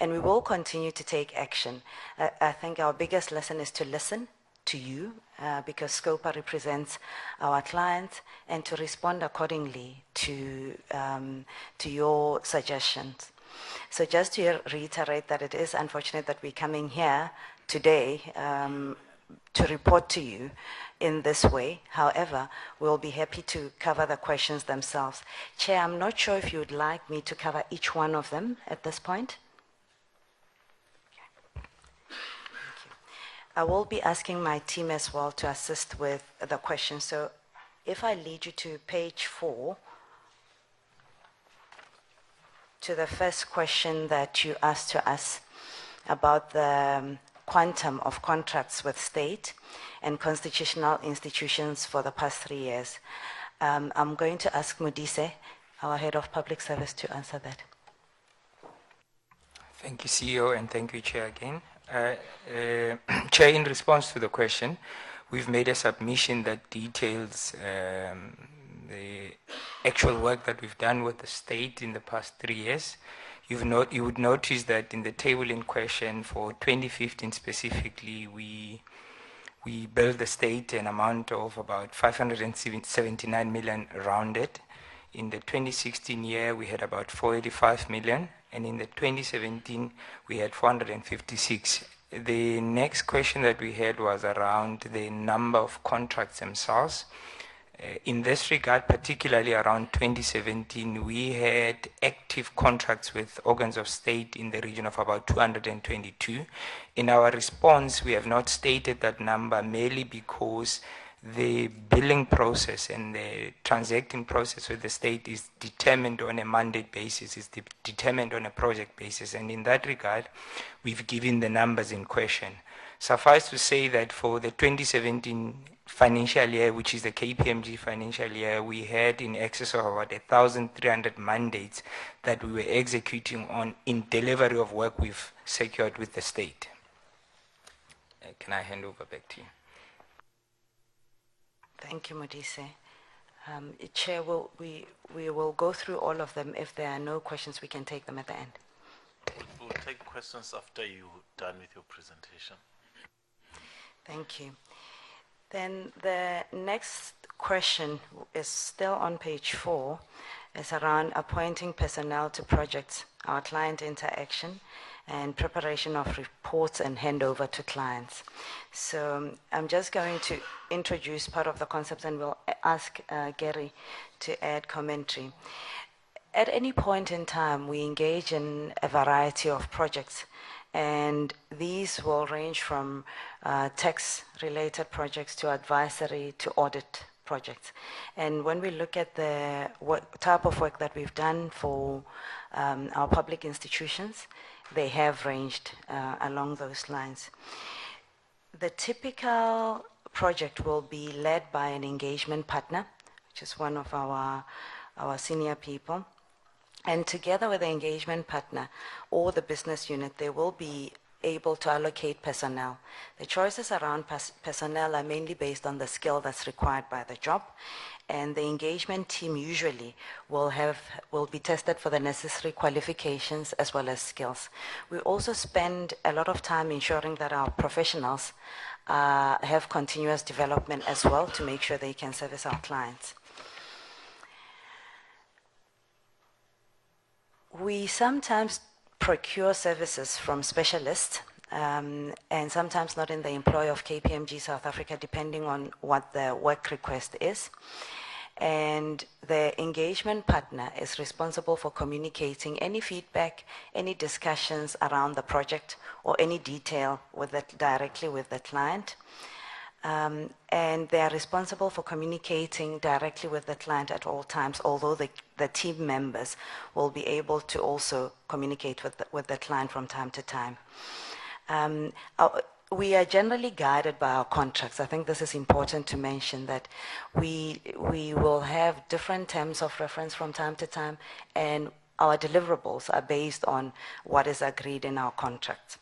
and we will continue to take action. I think our biggest lesson is to listen to you, because SCOPA represents our clients, and to respond accordingly to your suggestions. So just to reiterate that it is unfortunate that we're coming here today to report to you in this way. However, we'll be happy to cover the questions themselves. Chair, I'm not sure if you'd like me to cover each one of them at this point. Okay. Thank you. I will be asking my team as well to assist with the questions. So if I lead you to page 4, to the first question that you asked to us about the quantum of contracts with state and constitutional institutions for the past 3 years. I'm going to ask Modise, our Head of Public Service, to answer that. Thank you, CEO, and thank you, Chair, again. Chair, in response to the question, we've made a submission that details the actual work that we've done with the state in the past 3 years. You would notice that in the table in question for 2015 specifically, we billed the state an amount of about 579 million rounded. In the 2016 year, we had about 485 million, and in the 2017, we had 456. The next question that we had was around the number of contracts themselves. In this regard, particularly around 2017, we had active contracts with organs of state in the region of about 222. In our response, we have not stated that number merely because the billing process and the transacting process with the state is determined on a mandate basis, is determined on a project basis. And in that regard, we've given the numbers in question. Suffice to say that for the 2017 financial year, which is the KPMG financial year, we had in excess of about 1,300 mandates that we were executing on in delivery of work we've secured with the state. Can I hand over back to you? Thank you, Modise. Chair, we will go through all of them. If there are no questions, we can take them at the end. We'll take questions after you're done with your presentation. Thank you. Then the next question is still on page 4. It's around appointing personnel to projects, our client interaction, and preparation of reports and handover to clients. So I'm just going to introduce part of the concepts, and we'll ask Gary to add commentary. At any point in time, we engage in a variety of projects, and these will range from tax-related projects to advisory to audit projects. And when we look at the type of work that we've done for our public institutions, they have ranged along those lines. The typical project will be led by an engagement partner, which is one of our senior people. And together with the engagement partner or the business unit, they will be able to allocate personnel. The choices around personnel are mainly based on the skill that's required by the job, and the engagement team usually will be tested for the necessary qualifications as well as skills. We also spend a lot of time ensuring that our professionals have continuous development as well to make sure they can service our clients. We sometimes procure services from specialists, and sometimes not in the employ of KPMG South Africa, depending on what the work request is. And the engagement partner is responsible for communicating any feedback, any discussions around the project, or any detail directly with the client. And they are responsible for communicating directly with the client at all times, although the team members will be able to also communicate with the client from time to time. We are generally guided by our contracts. I think this is important to mention, that we will have different terms of reference from time to time, and our deliverables are based on what is agreed in our contracts.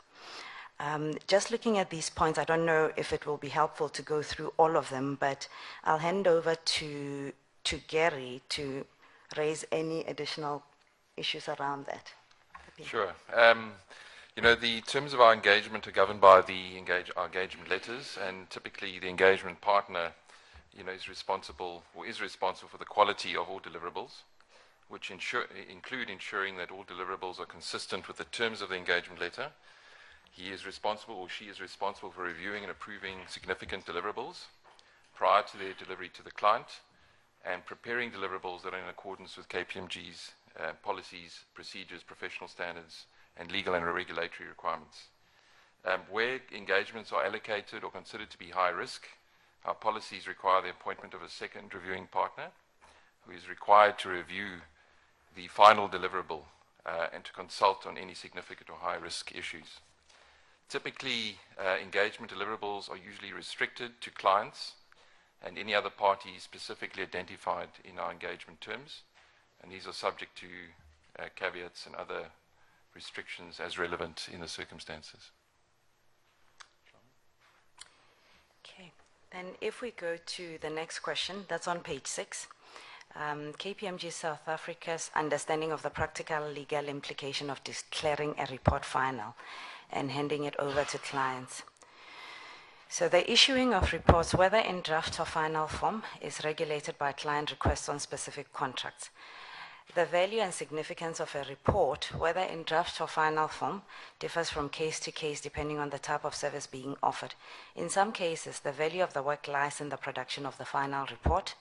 Just looking at these points, I don't know if it will be helpful to go through all of them, but I'll hand over to Gary to raise any additional issues around that. Sure. You know, the terms of our engagement are governed by our engagement letters, and typically the engagement partner, you know, is responsible for the quality of all deliverables, which include ensuring that all deliverables are consistent with the terms of the engagement letter. He is responsible, or she is responsible, for reviewing and approving significant deliverables prior to their delivery to the client, and preparing deliverables that are in accordance with KPMG's policies, procedures, professional standards, and legal and regulatory requirements. Where engagements are allocated or considered to be high risk, our policies require the appointment of a second reviewing partner who is required to review the final deliverable and to consult on any significant or high risk issues. Typically, engagement deliverables are usually restricted to clients and any other parties specifically identified in our engagement terms, and these are subject to caveats and other restrictions as relevant in the circumstances. Okay, then if we go to the next question, that's on page 6. KPMG South Africa's understanding of the practical legal implication of declaring a report final and handing it over to clients. So the issuing of reports, whether in draft or final form, is regulated by client requests on specific contracts. The value and significance of a report, whether in draft or final form, differs from case to case depending on the type of service being offered. In some cases, the value of the work lies in the production of the final report.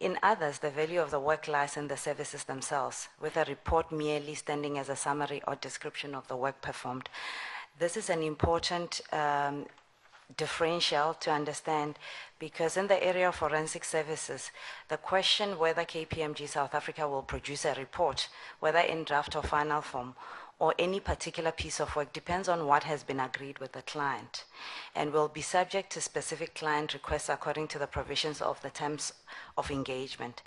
In others, the value of the work lies in the services themselves, with a report merely standing as a summary or description of the work performed. This is an important differential to understand, because in the area of forensic services, the question whether KPMG South Africa will produce a report, whether in draft or final form, or any particular piece of work, depends on what has been agreed with the client and will be subject to specific client requests according to the provisions of the terms of engagement.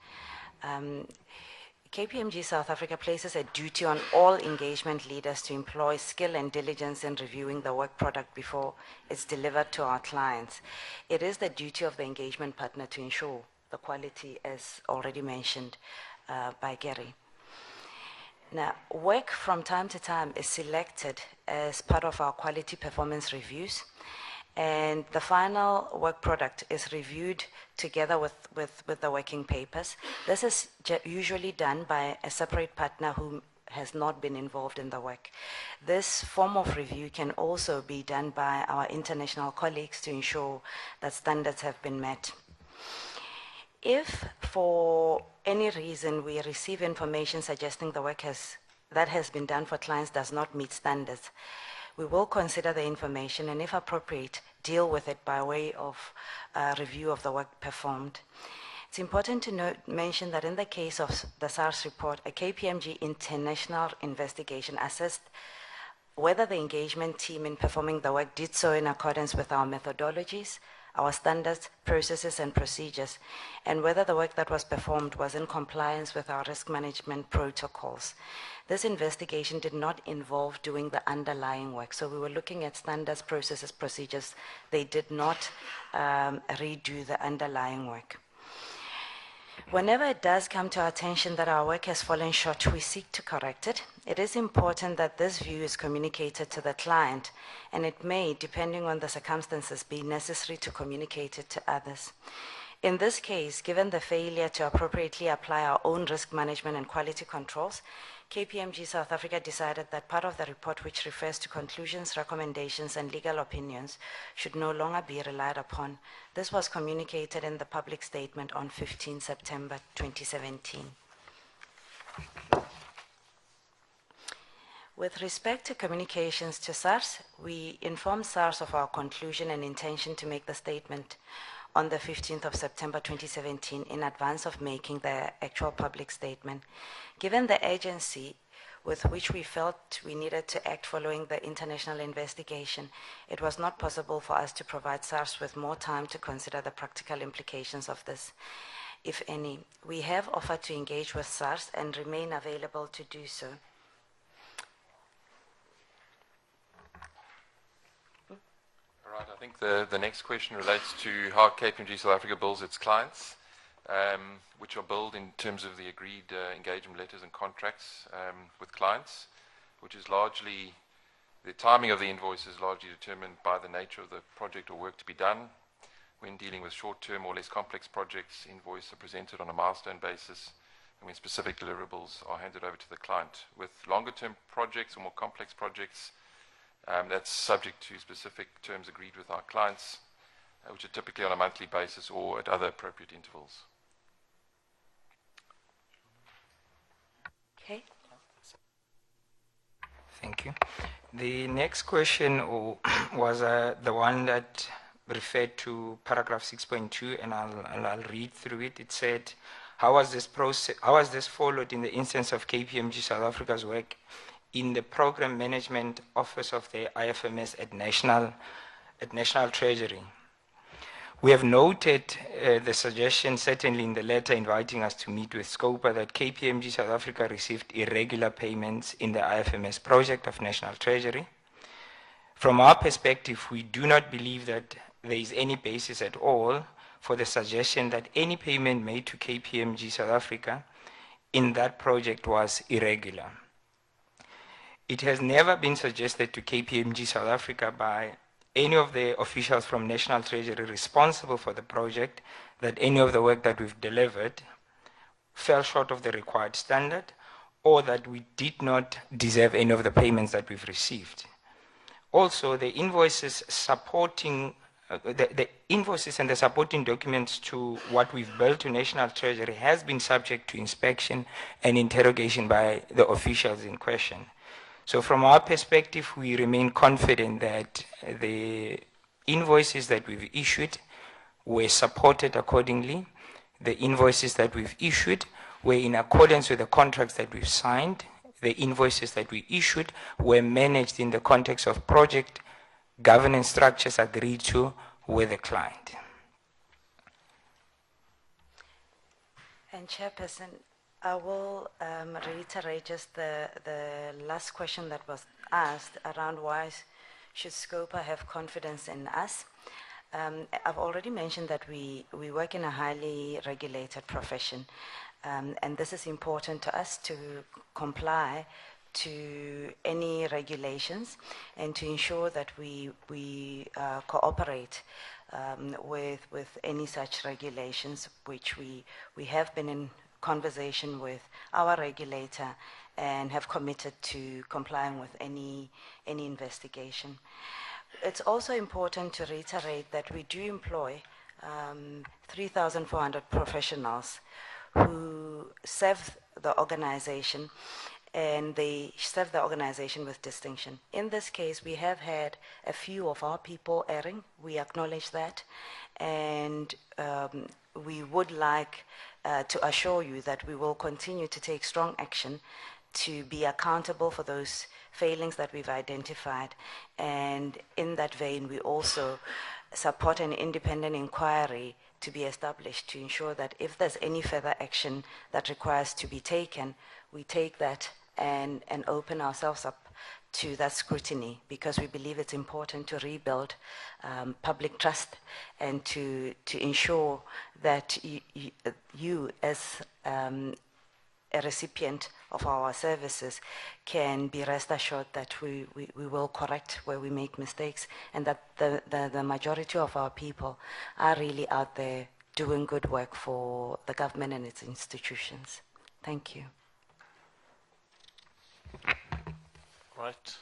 KPMG South Africa places a duty on all engagement leaders to employ skill and diligence in reviewing the work product before it's delivered to our clients. It is the duty of the engagement partner to ensure the quality, as already mentioned by Gary. Now, work from time to time is selected as part of our quality performance reviews, and the final work product is reviewed together with the working papers. This is usually done by a separate partner who has not been involved in the work. This form of review can also be done by our international colleagues to ensure that standards have been met. If for any reason we receive information suggesting the work that has been done for clients does not meet standards, we will consider the information and, if appropriate, deal with it by way of review of the work performed. It's important to mention that in the case of the SARS report, a KPMG international investigation assessed whether the engagement team in performing the work did so in accordance with our methodologies, our standards, processes, and procedures, and whether the work that was performed was in compliance with our risk management protocols. This investigation did not involve doing the underlying work, so we were looking at standards, processes, procedures. They did not redo the underlying work. Whenever it does come to our attention that our work has fallen short, we seek to correct it. It is important that this view is communicated to the client, and it may, depending on the circumstances, be necessary to communicate it to others. In this case, given the failure to appropriately apply our own risk management and quality controls, KPMG South Africa decided that part of the report which refers to conclusions, recommendations, and legal opinions should no longer be relied upon. This was communicated in the public statement on 15 September 2017. With respect to communications to SARS, we informed SARS of our conclusion and intention to make the statement on the 15th of September 2017 in advance of making the actual public statement. Given the urgency with which we felt we needed to act following the international investigation, it was not possible for us to provide SARS with more time to consider the practical implications of this, if any. We have offered to engage with SARS and remain available to do so. All right, I think the next question relates to how KPMG South Africa bills its clients, which are billed in terms of the agreed engagement letters and contracts with clients, which is largely The timing of the invoice is largely determined by the nature of the project or work to be done. When dealing with short-term or less complex projects, invoices are presented on a milestone basis, and when specific deliverables are handed over to the client. With longer-term projects or more complex projects, that's subject to specific terms agreed with our clients, which are typically on a monthly basis or at other appropriate intervals. Okay. Thank you. The next question was the one that referred to paragraph 6.2, and I'll read through it. It said, how was this followed in the instance of KPMG South Africa's work in the Program Management Office of the IFMS at National Treasury? We have noted the suggestion, certainly in the letter inviting us to meet with SCOPA, that KPMG South Africa received irregular payments in the IFMS project of National Treasury. From our perspective, we do not believe that there is any basis at all for the suggestion that any payment made to KPMG South Africa in that project was irregular. It has never been suggested to KPMG South Africa by any of the officials from National Treasury responsible for the project that any of the work that we've delivered fell short of the required standard, or that we did not deserve any of the payments that we've received. Also, the invoices supporting the invoices and the supporting documents to what we've billed to National Treasury has been subject to inspection and interrogation by the officials in question. So from our perspective, we remain confident that the invoices that we've issued were supported accordingly. The invoices that we've issued were in accordance with the contracts that we've signed. The invoices that we issued were managed in the context of project governance structures agreed to with the client. And Chairperson, I will reiterate just the last question that was asked around why should SCOPA have confidence in us. I've already mentioned that we work in a highly regulated profession, and this is important to us to comply to any regulations and to ensure that we cooperate with any such regulations, which we have been in conversation with our regulator and have committed to complying with any investigation. It's also important to reiterate that we do employ 3,400 professionals who serve the organization, and they serve the organization with distinction. In this case, we have had a few of our people erring. We acknowledge that, and we would like to assure you that we will continue to take strong action to be accountable for those failings that we've identified. And in that vein, we also support an independent inquiry to be established to ensure that if there's any further action that requires to be taken, we take that and open ourselves up to that scrutiny, because we believe it's important to rebuild public trust and to ensure that you as a recipient of our services can be rest assured that we will correct where we make mistakes, and that the majority of our people are really out there doing good work for the government and its institutions. Thank you. Right.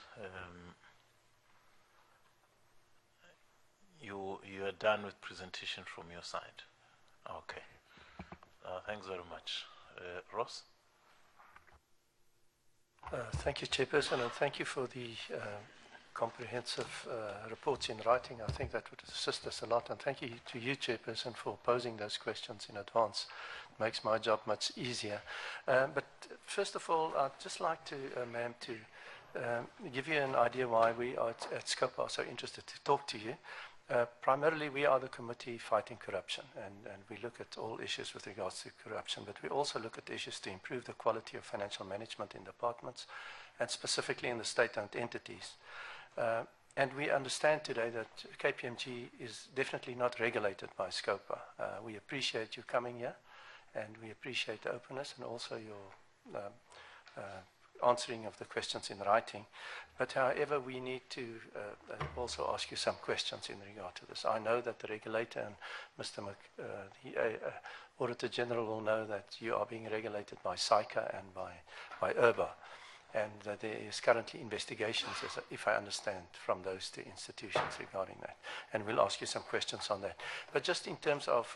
You are done with presentation from your side. Okay. Thanks very much. Ross? Thank you, Chairperson, and thank you for the comprehensive reports in writing. I think that would assist us a lot, and thank you to you, Chairperson, for posing those questions in advance. It makes my job much easier. But first of all, I'd just like to, ma'am, to give you an idea why we are at SCOPA are so interested to talk to you. Primarily, we are the committee fighting corruption, and we look at all issues with regards to corruption, but we also look at issues to improve the quality of financial management in departments, and specifically in the state-owned entities. And we understand today that KPMG is definitely not regulated by SCOPA. We appreciate you coming here, and we appreciate the openness and also your answering of the questions in writing. But however, we need to also ask you some questions in regard to this. I know that the regulator and Mr. the Auditor General will know that you are being regulated by SAICA and by IRBA, and that there is currently investigations, if I understand, from those two institutions regarding that. And we'll ask you some questions on that. But just in terms of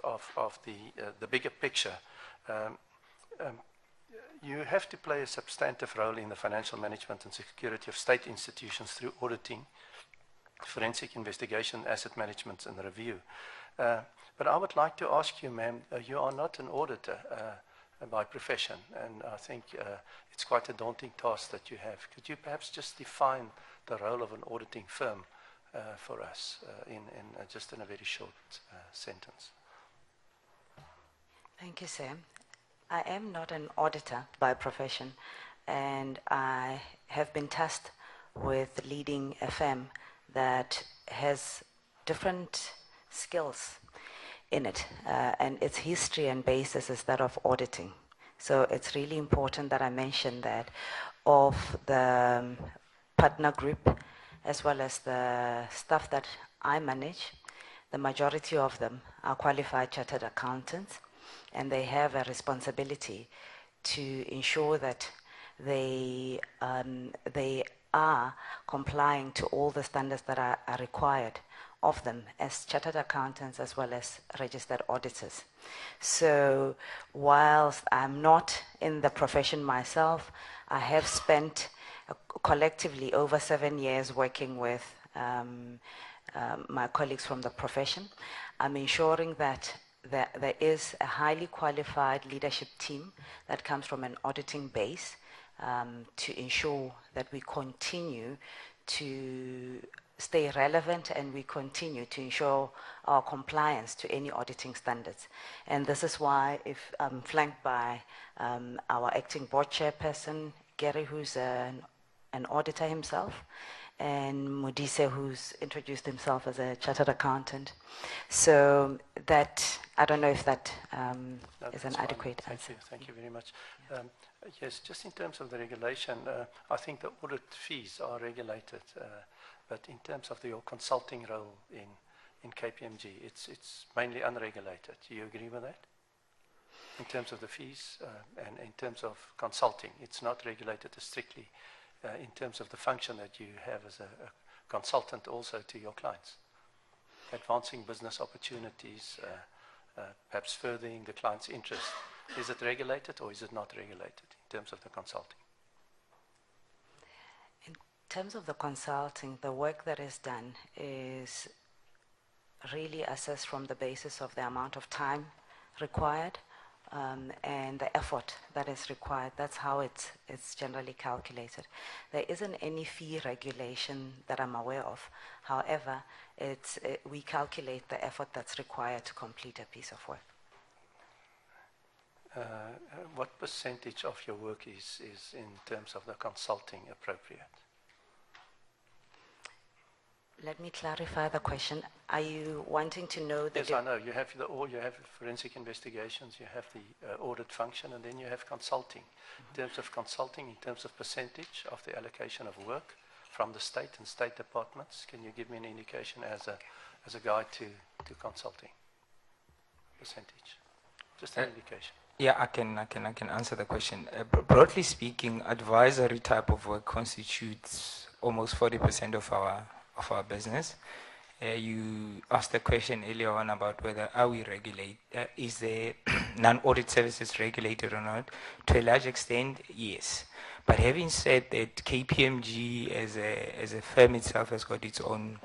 the bigger picture, you have to play a substantive role in the financial management and security of state institutions through auditing, forensic investigation, asset management, and review. But I would like to ask you, ma'am, you are not an auditor by profession, and I think it's quite a daunting task that you have. Could you perhaps just define the role of an auditing firm for us just in a very short sentence? Thank you, Sam. I am not an auditor by profession, and I have been tasked with leading a firm that has different skills in it, and its history and basis is that of auditing. So it's really important that I mention that of the partner group, as well as the staff that I manage, the majority of them are qualified chartered accountants, and they have a responsibility to ensure that they are complying to all the standards that are required of them as chartered accountants as well as registered auditors. So whilst I'm not in the profession myself, I have spent collectively over 7 years working with my colleagues from the profession. I'm ensuring that there is a highly qualified leadership team that comes from an auditing base to ensure that we continue to stay relevant and we continue to ensure our compliance to any auditing standards. And this is why if I'm flanked by our acting board chairperson, Gary, who's an auditor himself, and Modise, who's introduced himself as a chartered accountant. So that, I don't know if that is an adequate answer. Thank you very much. Yes, just in terms of the regulation, I think the audit fees are regulated, but in terms of your consulting role in KPMG, it's mainly unregulated. Do you agree with that? In terms of the fees and in terms of consulting, it's not regulated as strictly in terms of the function that you have as a consultant also to your clients. Advancing business opportunities, perhaps furthering the client's interest. Is it regulated or is it not regulated in terms of the consulting? In terms of the consulting, the work that is done is really assessed from the basis of the amount of time required and the effort that is required. That's how it's generally calculated. There isn't any fee regulation that I'm aware of. However, we calculate the effort that's required to complete a piece of work. What percentage of your work is in terms of the consulting appropriate? Let me clarify the question. Are you wanting to know the... Yes, I know. You have you have forensic investigations, you have the audit function, and then you have consulting. In terms of consulting, in terms of percentage of the allocation of work from the state and state departments, can you give me an indication as a guide to consulting? Percentage. Just an indication. Yeah, I can answer the question. Broadly speaking, advisory type of work constitutes almost 40% of our business. You asked the question earlier on about whether are we regulate, is the non-audit services regulated or not? To a large extent, yes. But having said that, KPMG as a firm itself has got its own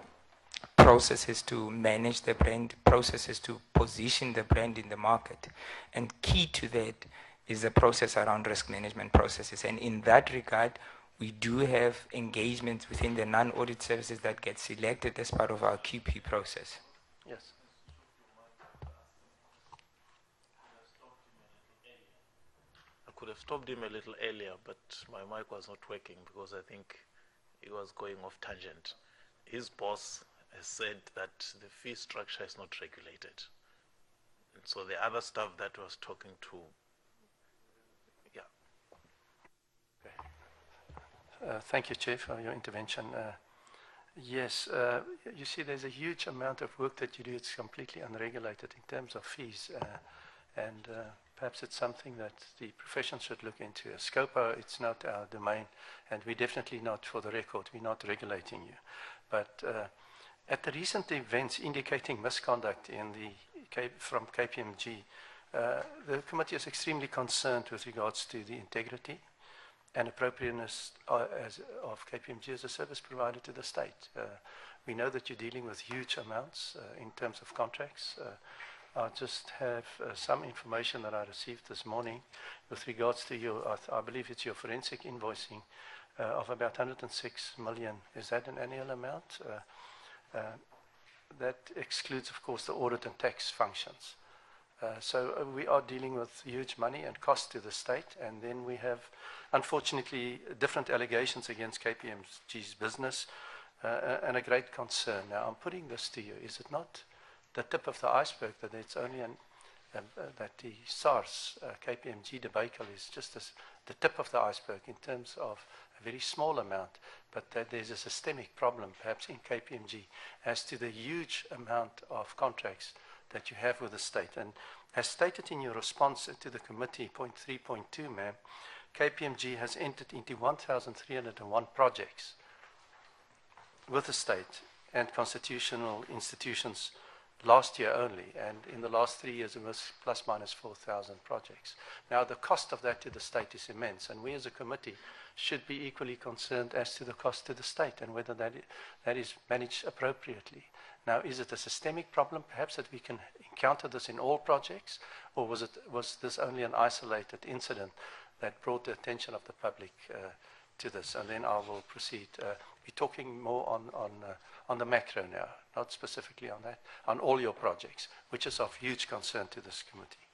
processes to manage the brand, processes to position the brand in the market. And key to that is the process around risk management processes. And in that regard, we do have engagements within the non-audit services that get selected as part of our QP process. Yes. I could have stopped him a little earlier, but my mic was not working because I think he was going off tangent. His boss has said that the fee structure is not regulated. And so the other stuff that was talking to, yeah. Okay. Thank you, Chair, for your intervention. Yes, you see there's a huge amount of work that you do. It's completely unregulated in terms of fees. And perhaps it's something that the profession should look into. SCOPA, it's not our domain, and we're definitely not, for the record, we're not regulating you. But at the recent events indicating misconduct in from KPMG, the committee is extremely concerned with regards to the integrity and appropriateness of KPMG as a service provider to the state. We know that you're dealing with huge amounts in terms of contracts. I just have some information that I received this morning with regards to your, I believe it's your forensic invoicing of about 106 million. Is that an annual amount? That excludes, of course, the audit and tax functions. So we are dealing with huge money and cost to the state, and then we have, unfortunately, different allegations against KPMG's business and a great concern. Now, I'm putting this to you. Is it not the tip of the iceberg that it's only that the SARS KPMG debacle is just the tip of the iceberg in terms of a very small amount, but that there's a systemic problem perhaps in KPMG as to the huge amount of contracts that you have with the state. And as stated in your response to the committee, point 3.2, ma'am, KPMG has entered into 1,301 projects with the state and constitutional institutions last year only, and in the last 3 years it was plus minus 4,000 projects. Now the cost of that to the state is immense, and we as a committee should be equally concerned as to the cost to the state and whether that is managed appropriately. Now, is it a systemic problem, perhaps, that we can encounter this in all projects, or was this only an isolated incident that brought the attention of the public to this? And then I will proceed. We're talking more on the macro now, not specifically on that, on all your projects, which is of huge concern to this committee.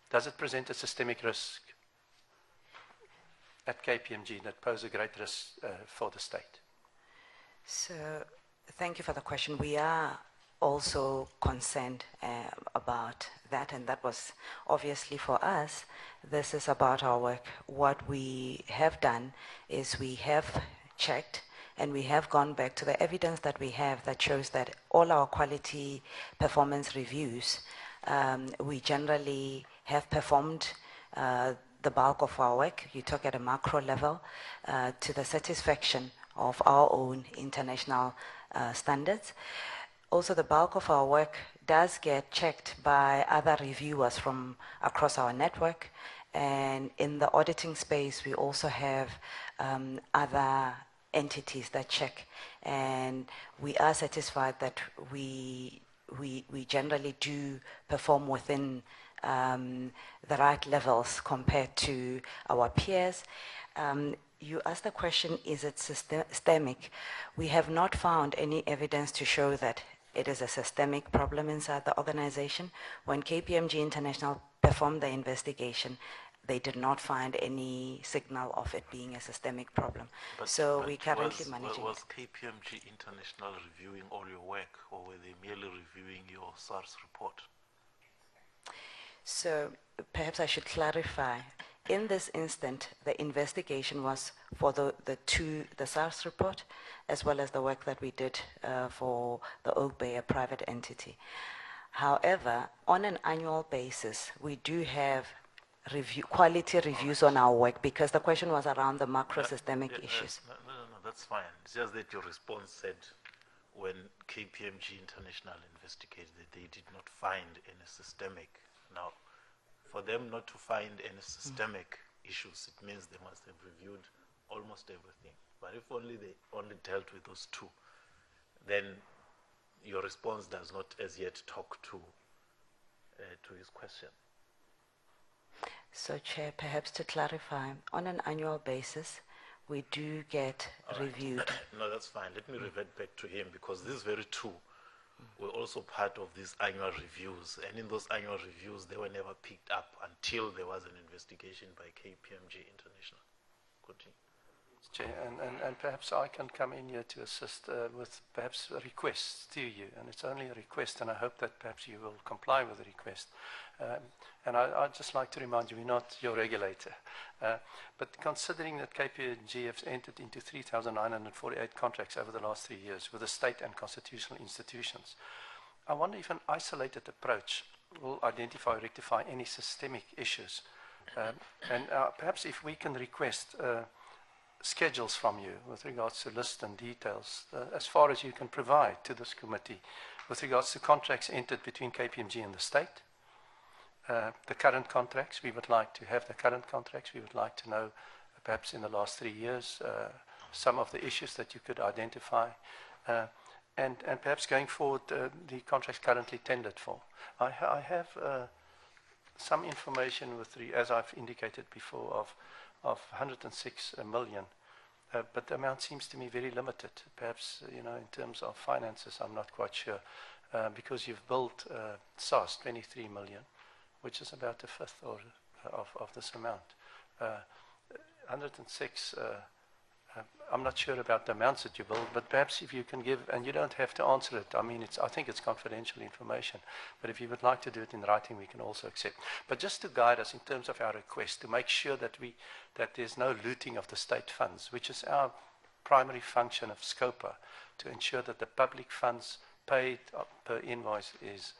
Does it present a systemic risk at KPMG that pose a great risk for the state? So, thank you for the question. We are also concerned about that, and that was obviously for us. This is about our work. What we have done is we have checked and we have gone back to the evidence that we have that shows that all our quality performance reviews, we generally have performed the bulk of our work. You talk at a macro level to the satisfaction of our own international standards. Also, the bulk of our work does get checked by other reviewers from across our network. And in the auditing space, we also have other entities that check. And we are satisfied that we generally do perform within the right levels compared to our peers. You asked the question, is it systemic? We have not found any evidence to show that it is a systemic problem inside the organization. When KPMG International performed the investigation, they did not find any signal of it being a systemic problem. So we're currently managing Was KPMG International reviewing all your work, or were they merely reviewing your SARS report? So perhaps I should clarify. In this instant, the investigation was for the SARS report, as well as the work that we did for the Oak Bay, a private entity. However, on an annual basis, we do have quality reviews on our work, because the question was around the macro systemic issues. No, that's fine. It's just that your response said when KPMG International investigated, they did not find any systemic. Now, for them not to find any systemic issues, it means they must have reviewed almost everything. But if only they only dealt with those two, then your response does not as yet talk to his question. So, Chair, perhaps to clarify, on an annual basis, we do get reviewed. No, that's fine. Let me revert back to him, because this very two were also part of these annual reviews. And in those annual reviews, they were never picked up until there was an investigation by KPMG International. Continue. Chair, and perhaps I can come in here to assist with perhaps requests to you, and it's only a request, and I hope that perhaps you will comply with the request. And I'd just like to remind you, we're not your regulator, but considering that KPMG has entered into 3,948 contracts over the last 3 years with the state and constitutional institutions, I wonder if an isolated approach will identify or rectify any systemic issues. And perhaps if we can request schedules from you with regards to lists and details, as far as you can provide to this committee, with regards to contracts entered between KPMG and the state, the current contracts, we would like to have the current contracts. We would like to know, perhaps in the last 3 years, some of the issues that you could identify, and perhaps going forward, the contracts currently tendered for. I have some information with as I've indicated before, of 106 million, but the amount seems to me very limited. Perhaps, in terms of finances, I'm not quite sure, because you've built SAS 23 million, which is about a fifth of this amount. 106, I'm not sure about the amounts that you build, but perhaps if you can give, and you don't have to answer it, I think it's confidential information, but if you would like to do it in writing, we can also accept. But just to guide us in terms of our request, to make sure that there's no looting of the state funds, which is our primary function of SCOPA, to ensure that the public funds paid per invoice is,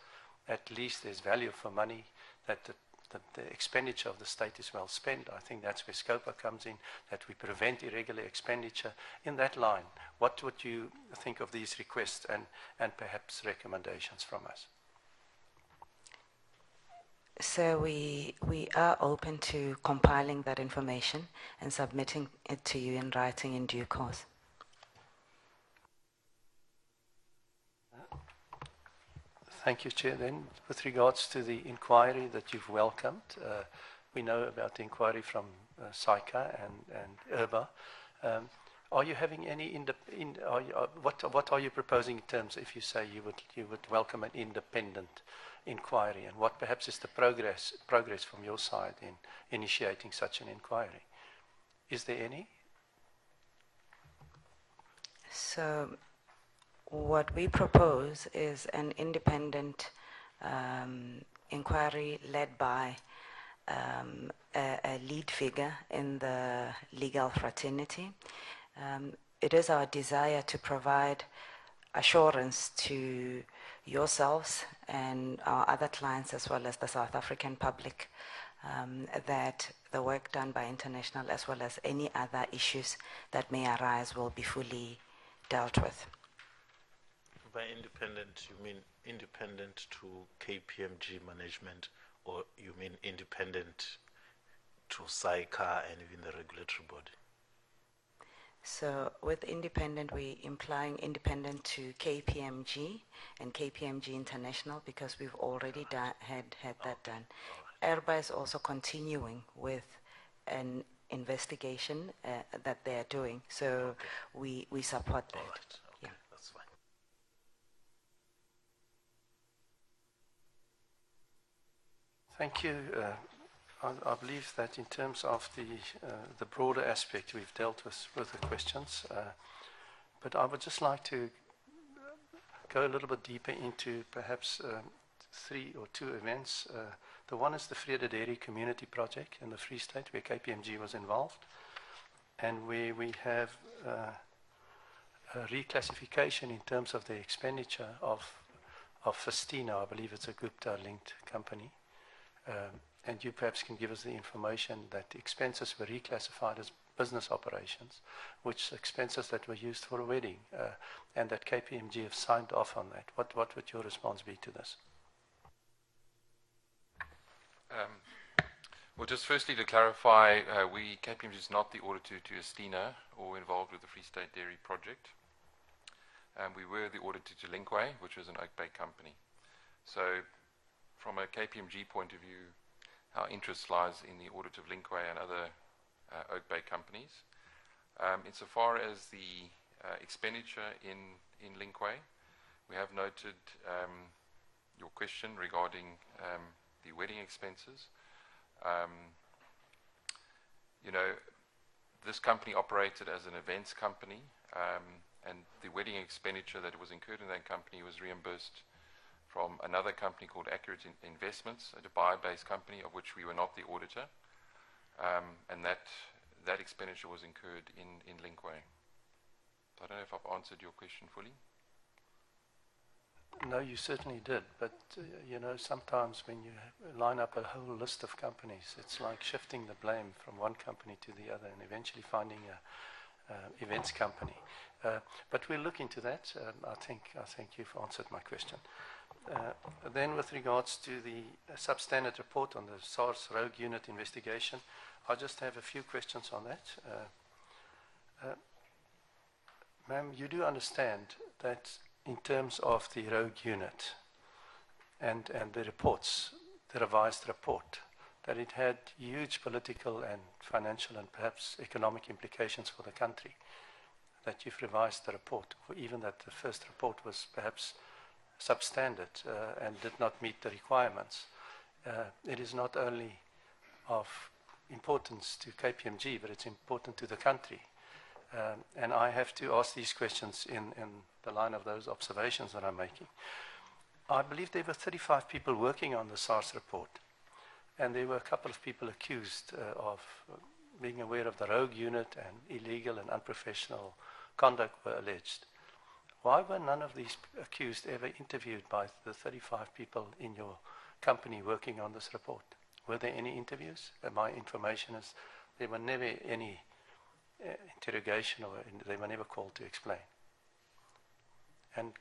at least there's value for money, that the expenditure of the state is well spent. I think that's where SCOPA comes in, that we prevent irregular expenditure. In that line, what would you think of these requests and perhaps recommendations from us? So we are open to compiling that information and submitting it to you in writing in due course. Thank you, Chair. Then, with regards to the inquiry that you've welcomed, we know about the inquiry from SAICA and IRBA. Are you having any what are you proposing in terms, if you say you would welcome an independent inquiry, and what perhaps is the progress from your side in initiating such an inquiry? Is there any? So what we propose is an independent inquiry led by a lead figure in the legal fraternity. It is our desire to provide assurance to yourselves and our other clients, as well as the South African public, that the work done by international, as well as any other issues that may arise, will be fully dealt with. By independent, you mean independent to KPMG management, or you mean independent to SAICA and even the regulatory body? So with independent, we're implying independent to KPMG and KPMG International, because we've already had that done. IRBA is also continuing with an investigation that they're doing, so we support that. All right. Okay, yeah. That's fine. Thank you. I believe that in terms of the broader aspect, we've dealt with the questions, but I would just like to go a little bit deeper into perhaps 3 or 2 events. The one is the Vrede Dairy Community Project in the Free State, where KPMG was involved, and where we have a reclassification in terms of the expenditure of Festina. I believe it's a Gupta-linked company. And you perhaps can give us the information that the expenses were reclassified as business operations, which expenses that were used for a wedding, and that KPMG have signed off on that. What would your response be to this? Well, just firstly to clarify, KPMG is not the auditor to Estina or involved with the Free State Dairy Project. We were the auditor to Linkway, which was an Oak Bay company. So from a KPMG point of view, our interest lies in the audit of Linkway and other Oak Bay companies. Insofar as the expenditure in Linkway, we have noted your question regarding the wedding expenses. This company operated as an events company, and the wedding expenditure that was incurred in that company was reimbursed from another company called Accurate Investments, a Dubai-based company of which we were not the auditor, and that expenditure was incurred in Linkway. So I don't know if I've answered your question fully. No, you certainly did. But, you know, sometimes when you line up a whole list of companies, it's like shifting the blame from one company to the other and eventually finding a events company. But we'll look into that. I think you've answered my question. Then with regards to the substandard report on the SARS rogue unit investigation, I just have a few questions on that. Ma'am, you do understand that in terms of the rogue unit and the reports, the revised report, that it had huge political and financial and perhaps economic implications for the country, that you've revised the report, or even that the first report was perhaps substandard and did not meet the requirements. It is not only of importance to KPMG, but it's important to the country. And I have to ask these questions in the line of those observations that I'm making. I believe there were 35 people working on the SARS report, and there were a couple of people accused of being aware of the rogue unit, and illegal and unprofessional conduct were alleged. Why were none of these accused ever interviewed by the 35 people in your company working on this report? Were there any interviews? My information is there were never any interrogation, or they were never called to explain. And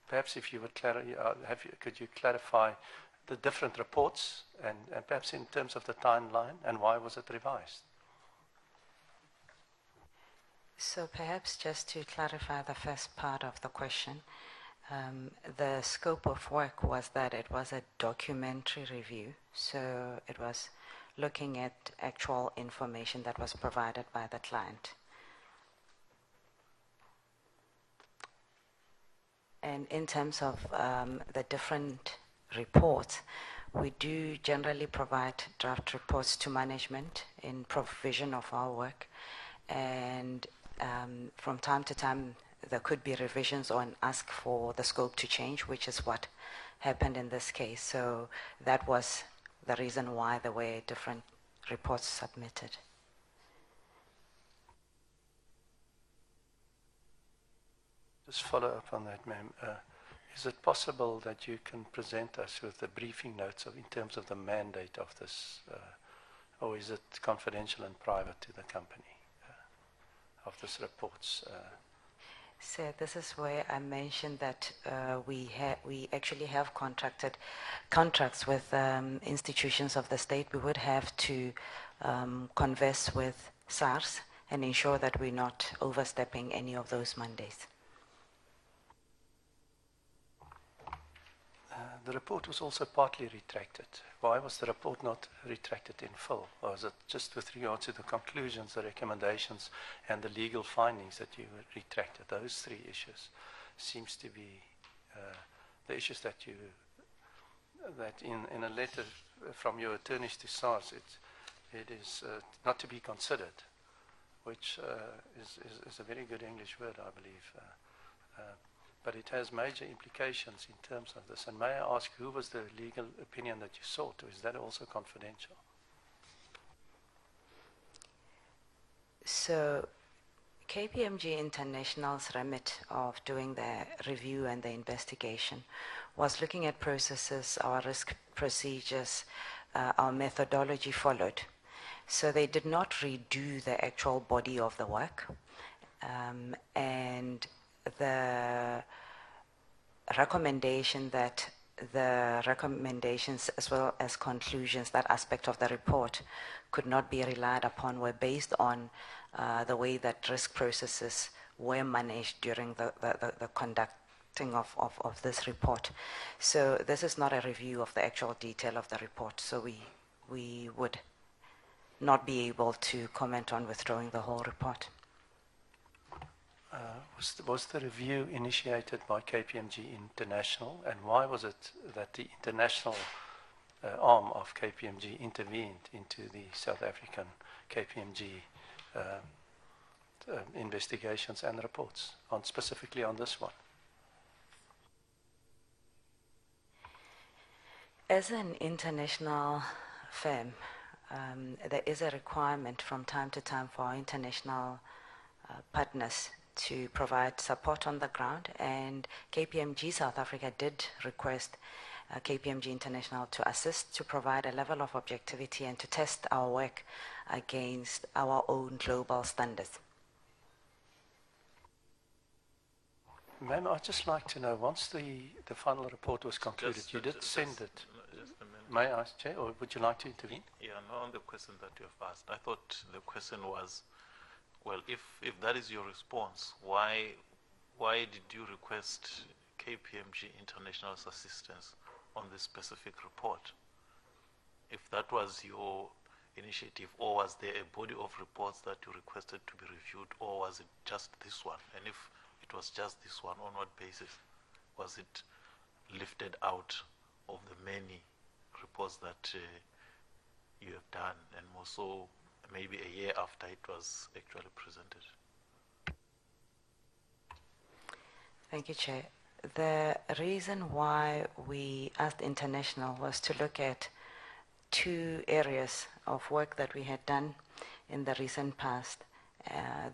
perhaps if you would could you clarify the different reports and perhaps in terms of the timeline and why was it revised? So perhaps just to clarify the first part of the question, the scope of work was that it was a documentary review, so it was looking at actual information that was provided by the client. And in terms of the different reports, we do generally provide draft reports to management in provision of our work, and from time to time there could be revisions or an ask for the scope to change, which is what happened in this case. So that was the reason why there were different reports submitted. Just follow up on that, ma'am. Is it possible that you can present us with the briefing notes in terms of the mandate of this, or is it confidential and private to the company, of this reports? So this is where I mentioned that we actually have contracts with institutions of the state. We would have to converse with SARS and ensure that we're not overstepping any of those mandates. The report was also partly retracted. Why was the report not retracted in full? Or was it just with regard to the conclusions, the recommendations, and the legal findings that you retracted? Those three issues seems to be the issues that in a letter from your attorneys to SARS, it is not to be considered, which is a very good English word, I believe. But it has major implications in terms of this. And may I ask, who was the legal opinion that you sought, or is that also confidential? So KPMG International's remit of doing the review and the investigation was looking at processes, our risk procedures, our methodology followed. So they did not redo the actual body of the work. And the recommendation that the recommendations as well as conclusions, that aspect of the report could not be relied upon, were based on the way that risk processes were managed during the conducting of this report. So this is not a review of the actual detail of the report, so we would not be able to comment on withdrawing the whole report. Was the review initiated by KPMG International, and why was it that the international arm of KPMG intervened into the South African KPMG investigations and reports, specifically on this one. As an international firm, there is a requirement from time to time for our international partners to provide support on the ground, and KPMG South Africa did request KPMG International to assist to provide a level of objectivity and to test our work against our own global standards. Ma'am, I'd just like to know, once the final report was concluded, you did send it. Just a minute. May I ask, Chair, or would you like to intervene? Yeah, no, on the question that you have asked. I thought the question was, well, if that is your response, why did you request KPMG International's assistance on this specific report? If that was your initiative, or was there a body of reports that you requested to be reviewed, or was it just this one? And if it was just this one, on what basis was it lifted out of the many reports that you have done, and more so maybe a year after it was actually presented? Thank you, Chair. The reason why we asked International was to look at two areas of work that we had done in the recent past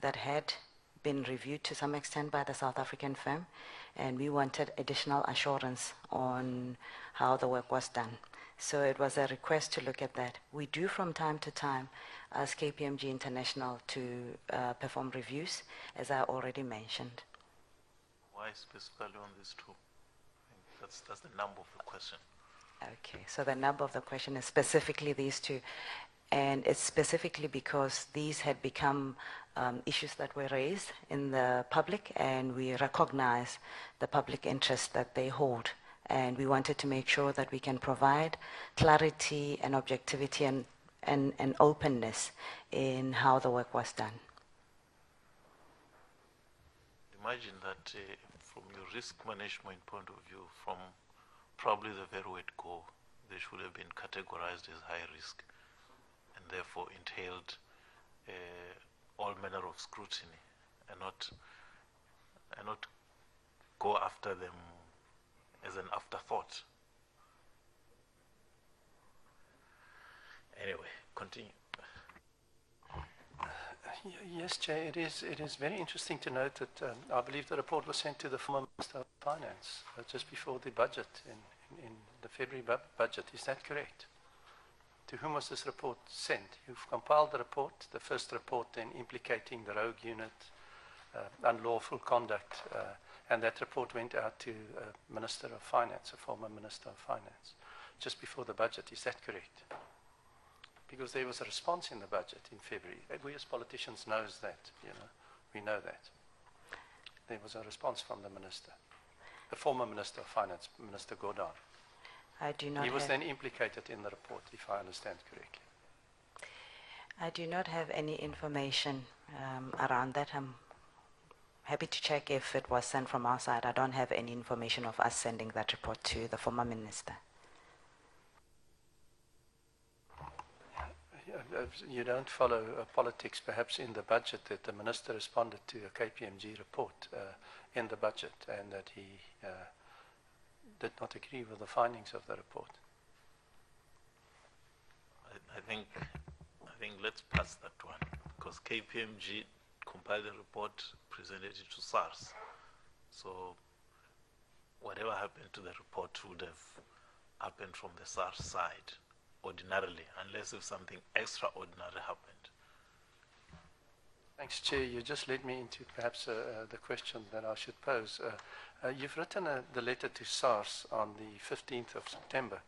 that had been reviewed to some extent by the South African firm, and we wanted additional assurance on how the work was done. So it was a request to look at that. We do from time to time ask KPMG International to perform reviews, as I already mentioned. Why specifically on these two? I think that's the number of the question. Okay, so the number of the question is specifically these two, and it's specifically because these had become issues that were raised in the public, and we recognize the public interest that they hold, and we wanted to make sure that we can provide clarity and objectivity and openness in how the work was done. Imagine that from your risk management point of view, from probably the very word go, they should have been categorized as high risk and therefore entailed all manner of scrutiny, and not go after them as an afterthought. Anyway, continue. Yes, Chair, it is very interesting to note that I believe the report was sent to the former Minister of Finance just before the budget, in the February budget. Is that correct? To whom was this report sent? You've compiled the report, the first report then implicating the rogue unit, unlawful conduct, and that report went out to Minister of Finance, a former Minister of Finance, just before the budget. Is that correct? Because there was a response in the budget in February. We as politicians knows that, we know that. There was a response from the Minister, the former Minister of Finance, Minister Gordon. I do not He was then implicated in the report, if I understand correctly. I do not have any information around that. I'm happy to check if it was sent from our side. I don't have any information of us sending that report to the former minister. You don't follow politics, perhaps, in the budget, that the minister responded to a KPMG report in the budget, and that he did not agree with the findings of the report. I think let's pass that one, because KPMG compiled the report, presented it to SARS. So whatever happened to the report would have happened from the SARS side ordinarily, unless if something extraordinary happened. Thanks, Chair. You just led me into perhaps the question that I should pose. You've written the letter to SARS on the 15th of September.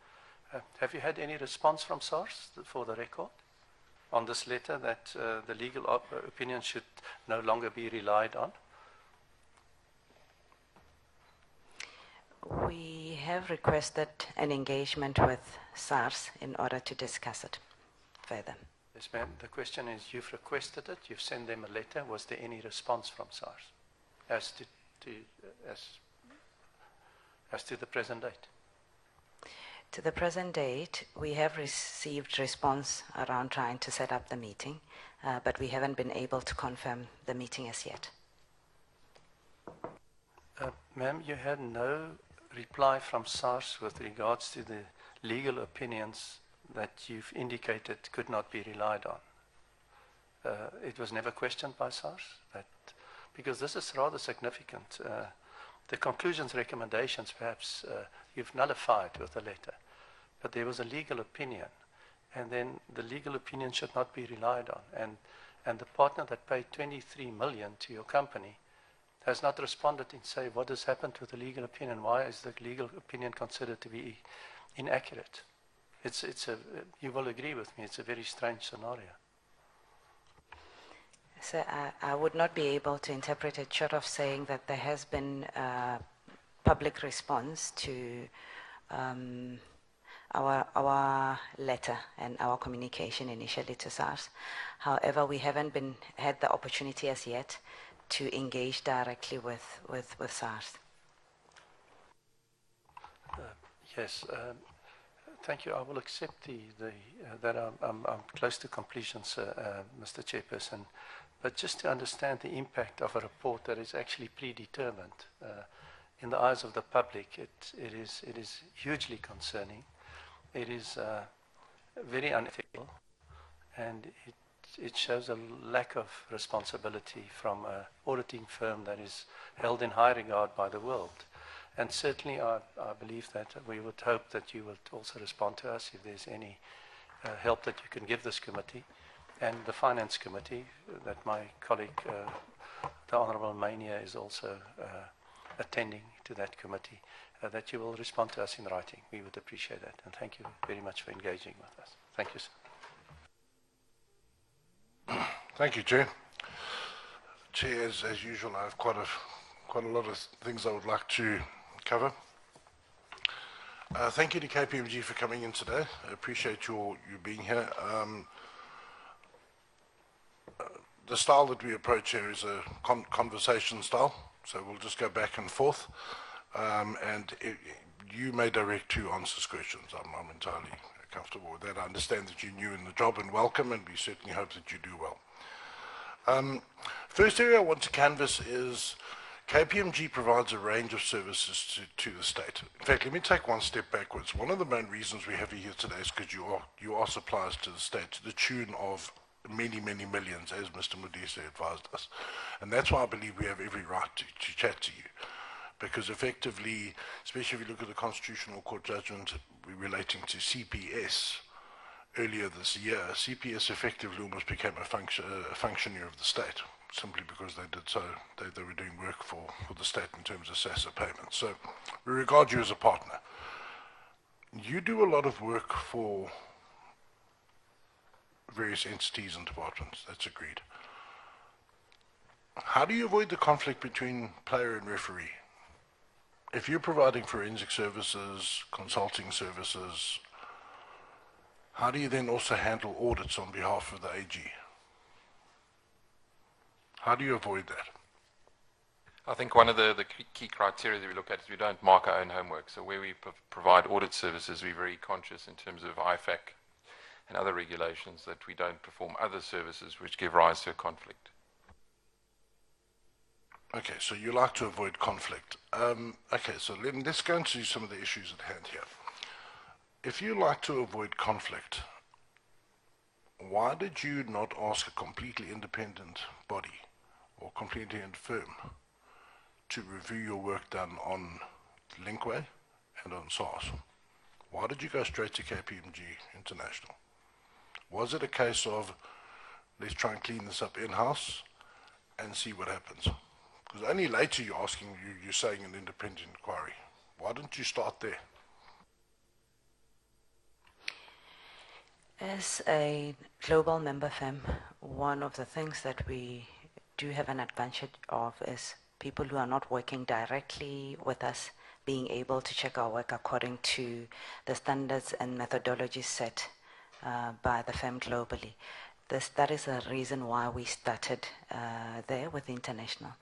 Have you had any response from SARS for the record on this letter that the legal opinion should no longer be relied on? We have requested an engagement with SARS in order to discuss it further. Yes, ma'am. The question is, you've requested it, you've sent them a letter. Was there any response from SARS as to the present date? To the present date, we have received response around trying to set up the meeting. but we haven't been able to confirm the meeting as yet. Ma'am, you had no reply from SARS with regards to the legal opinions that you've indicated could not be relied on. It was never questioned by SARS, because this is rather significant. The conclusions, recommendations, perhaps you've nullified with a letter, but there was a legal opinion, and then the legal opinion should not be relied on. And the partner that paid 23 million to your company has not responded in say, what has happened to the legal opinion? Why is the legal opinion considered to be inaccurate? You will agree with me, it's a very strange scenario. So I would not be able to interpret it short of saying that there has been a public response to our letter and our communication initially to SARS. However, we haven't had the opportunity as yet to engage directly with SARS. Yes, thank you. I will accept that I'm close to completion, sir, Mr. Chairperson. But just to understand the impact of a report that is actually predetermined in the eyes of the public, it is hugely concerning. It is very unethical, and it shows a lack of responsibility from an auditing firm that is held in high regard by the world. And certainly I believe that we would hope that you would also respond to us if there's any help that you can give this committee and the Finance Committee, that my colleague, the Honourable Mania, is also attending to that committee, that you will respond to us in writing. We would appreciate that. And thank you very much for engaging with us. Thank you, sir. Thank you, Chair. Chair, as usual, I have quite a lot of things I would like to cover. Thank you to KPMG for coming in today. I appreciate you being here. The style that we approach here is a conversation style, so we'll just go back and forth. You may direct to answers questions. I'm entirely comfortable with that. I understand that you're new in the job, and welcome, and we certainly hope that you do well. First area I want to canvass is KPMG provides a range of services to the state. In fact, let me take one step backwards. One of the main reasons we have you here today is because you are suppliers to the state to the tune of many, many millions, as Mr. Modise advised us. And that's why I believe we have every right to chat to you. Because effectively, especially if you look at the Constitutional Court judgment relating to CPS earlier this year, CPS effectively almost became a functionary of the state, simply because they did so, they were doing work for the state in terms of SASSA payments. So we regard you as a partner. You do a lot of work for various entities and departments, that's agreed. How do you avoid the conflict between player and referee? If you're providing forensic services, consulting services, how do you then also handle audits on behalf of the AG? How do you avoid that? I think one of the key criteria that we look at is we don't mark our own homework. So where we provide audit services, we're very conscious in terms of IFAC and other regulations that we don't perform other services which give rise to a conflict. Okay, so you like to avoid conflict. Okay, so let's go into some of the issues at hand here. If you like to avoid conflict, why did you not ask a completely independent body or completely independent firm to review your work done on Linkway and on SARS? Why did you go straight to KPMG International? Was it a case of, let's try and clean this up in-house and see what happens? Because only later you're saying an independent inquiry. Why didn't you start there? As a global member firm, one of the things that we do have an advantage of is people who are not working directly with us being able to check our work according to the standards and methodologies set by the firm globally. That is a reason why we started there with International.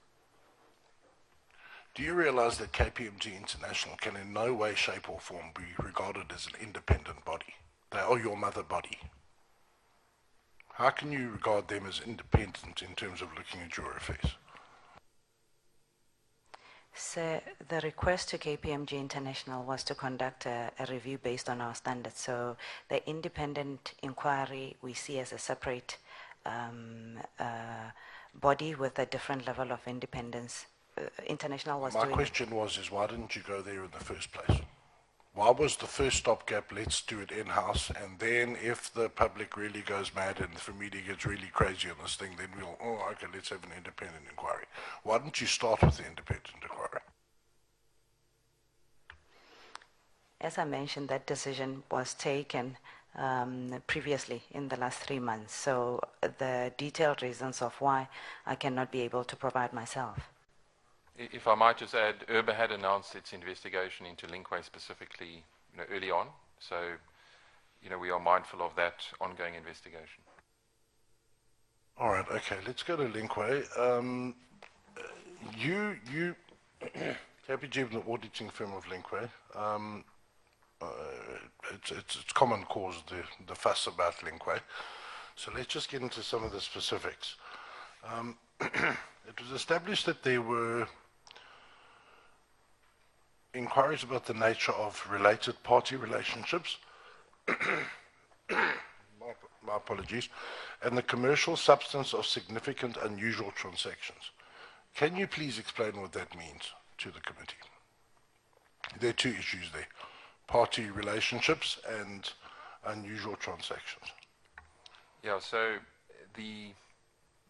Do you realize that KPMG International can in no way, shape or form be regarded as an independent body? They are your mother body. How can you regard them as independent in terms of looking at your affairs? So the request to KPMG International was to conduct a review based on our standards. So the independent inquiry we see as a separate body with a different level of independence. International was My doing. question was, is why didn't you go there in the first place? Why was the first stopgap, let's do it in-house, and then if the public really goes mad and if the media gets really crazy on this thing, then we'll, oh, okay, let's have an independent inquiry. Why didn't you start with the independent inquiry? As I mentioned, that decision was taken previously in the last 3 months. So the detailed reasons of why I cannot be able to provide myself. If I might just add, URBA had announced its investigation into Linkway specifically, early on. So, we are mindful of that ongoing investigation. All right, okay, let's go to Linkway. KPG, the auditing firm of Linkway, it's common cause, the fuss about Linkway. So let's just get into some of the specifics. It was established that there were inquiries about the nature of related party relationships, my apologies, and the commercial substance of significant unusual transactions. Can you please explain what that means to the committee? There are two issues there, party relationships and unusual transactions. Yeah, so the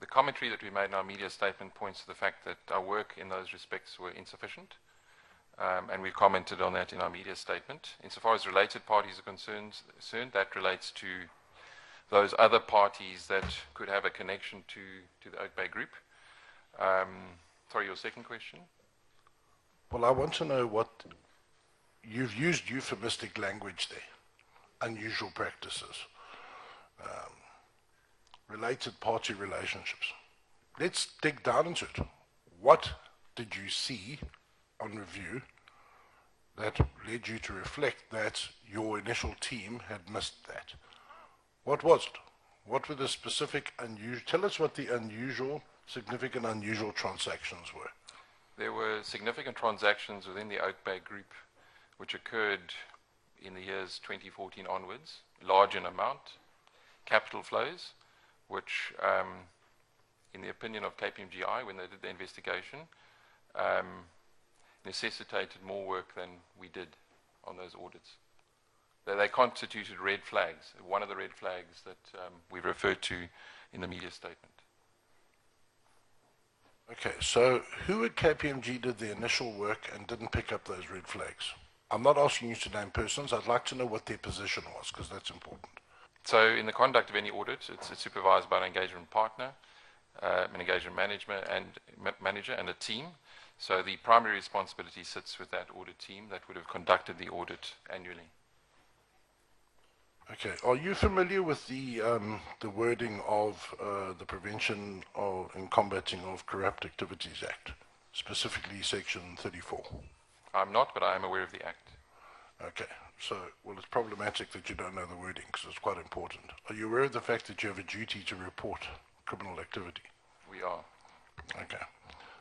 commentary that we made in our media statement points to the fact that our work in those respects were insufficient. And we commented on that in our media statement. Insofar as related parties are concerned, that relates to those other parties that could have a connection to the Oak Bay Group. Sorry, your second question? Well, I want to know what, you've used euphemistic language there, unusual practices, related party relationships. Let's dig down into it. What did you see on review that led you to reflect that your initial team had missed that? What was it? What were the specific unusual, tell us what the significant unusual transactions were. There were significant transactions within the Oak Bay Group which occurred in the years 2014 onwards, large in amount, capital flows, which, in the opinion of KPMG, when they did the investigation, necessitated more work than we did on those audits. They constituted red flags, one of the red flags that we referred to in the media statement. Okay, so who at KPMG did the initial work and didn't pick up those red flags? I'm not asking you to name persons. I'd like to know what their position was, because that's important. So in the conduct of any audit, it's supervised by an engagement partner, an engagement manager and a team. So the primary responsibility sits with that audit team that would have conducted the audit annually. Okay, are you familiar with the wording of the Prevention and Combating of Corrupt Activities Act, specifically Section 34? I'm not, but I am aware of the Act. Okay, so, well, it's problematic that you don't know the wording because it's quite important. Are you aware of the fact that you have a duty to report criminal activity? We are. Okay.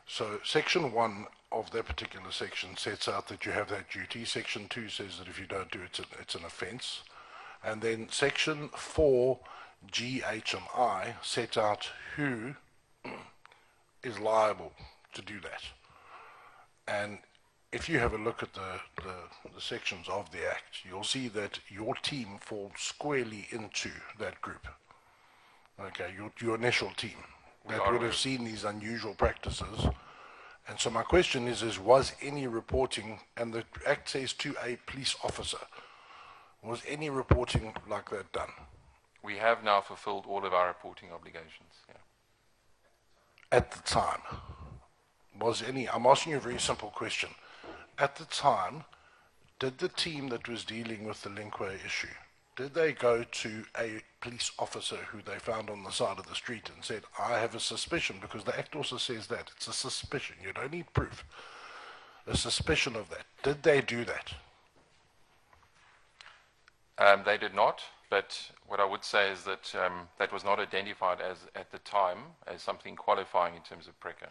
So Section 1 of that particular section sets out that you have that duty. Section 2 says that if you don't do it, it's an offence. And then Section 4, G, H, and I set out who is liable to do that. And if you have a look at the sections of the Act, you'll see that your team falls squarely into that group. Okay, your initial team that would have seen these unusual practices. And so my question is was any reporting, and the Act says to a police officer, was any reporting like that done? We have now fulfilled all of our reporting obligations. Yeah. At the time, was any, I'm asking you a very simple question. At the time, did the team that was dealing with the Linkway issue, did they go to a police officer who they found on the side of the street and said, I have a suspicion, because the Act also says that, it's a suspicion, you don't need proof, a suspicion of that. Did they do that? They did not. But what I would say is that that was not identified as, at the time, as something qualifying in terms of PRECA.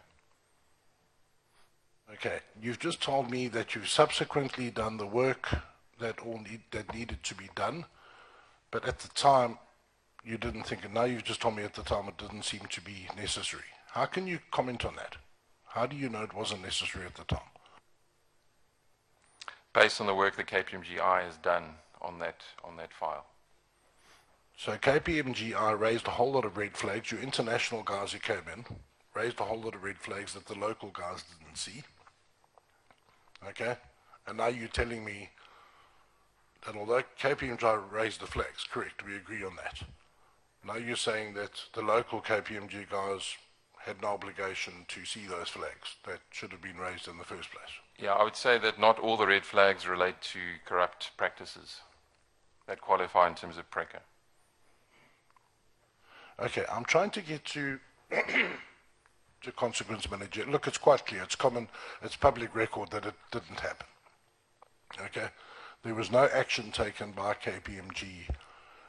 Okay, you've just told me that you've subsequently done the work that needed to be done, but at the time you didn't think it. Now you've just told me at the time it didn't seem to be necessary. How can you comment on that? How do you know it wasn't necessary at the time? Based on the work that KPMGI has done on that file. So KPMGI raised a whole lot of red flags. Your international guys who came in raised a whole lot of red flags that the local guys didn't see. Okay? And now you're telling me that although KPMGI raised the flags, correct, we agree on that. Now you're saying that the local KPMG guys had no obligation to see those flags that should have been raised in the first place. Yeah, I would say that not all the red flags relate to corrupt practices that qualify in terms of PRECA. Okay, I'm trying to get to to consequence manager. Look, it's quite clear. It's common. It's public record that it didn't happen. Okay, there was no action taken by KPMG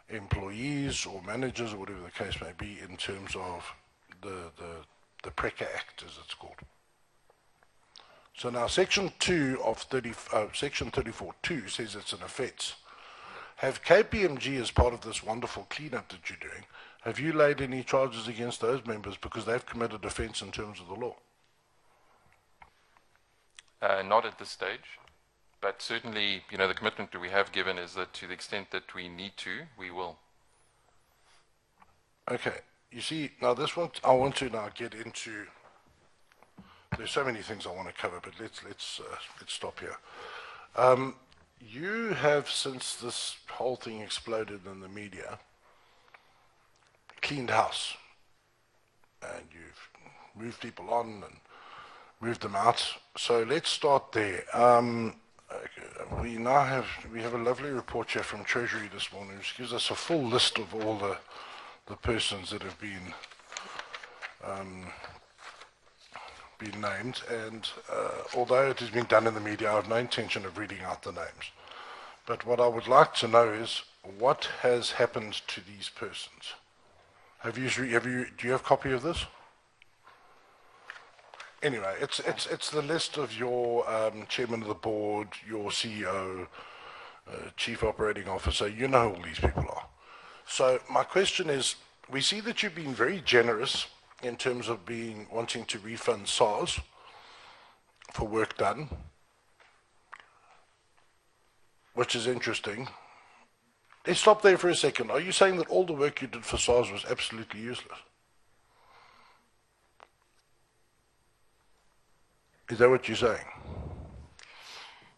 employees or managers or whatever the case may be in terms of the PRECA Act, as it's called. So now Section 2 of Section 34.2 says it's an offence. Have KPMG, as part of this wonderful cleanup that you're doing, have you laid any charges against those members because they've committed offence in terms of the law? Not at this stage, but certainly, you know, the commitment that we have given is that to the extent that we need to, we will. Okay, you see, now this one, I want to now get into, there's so many things I want to cover, but let's stop here. You have, since this whole thing exploded in the media, cleaned house, and you've moved people on and moved them out. So let's start there. We have a lovely report here from Treasury this morning, which gives us a full list of all the persons that have been named, and although it has been done in the media, I have no intention of reading out the names. But what I would like to know is what has happened to these persons. Do you have a copy of this? Anyway, it's the list of your chairman of the board, your CEO, chief operating officer. You know who all these people are. So my question is, we see that you've been very generous in terms of wanting to refund SARS for work done, which is interesting. Let's stop there for a second. Are you saying that all the work you did for SARS was absolutely useless? Is that what you're saying?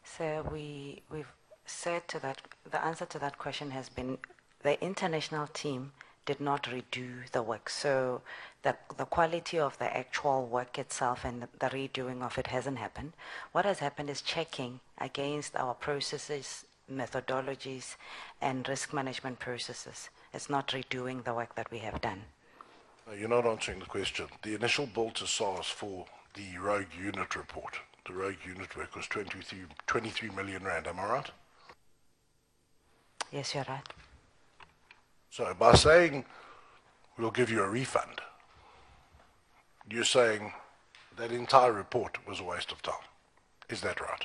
So we've said to that, the answer to that question has been the international team did not redo the work. So the quality of the actual work itself and the redoing of it hasn't happened. What has happened is checking against our processes, methodologies, and risk management processes. It's not redoing the work that we have done. No, you're not answering the question. The initial bill to SARS for the rogue unit report, the rogue unit work, was 23 million rand, am I right? Yes, you're right. So by saying we'll give you a refund, you're saying that entire report was a waste of time. Is that right?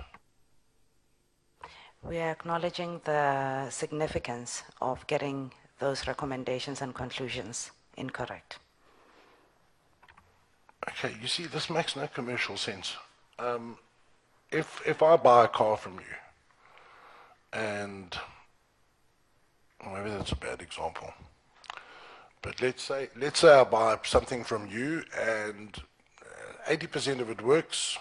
We are acknowledging the significance of getting those recommendations and conclusions incorrect. Okay, you see, this makes no commercial sense. If I buy a car from you, and maybe that's a bad example, but let's say I buy something from you and 80% of it works,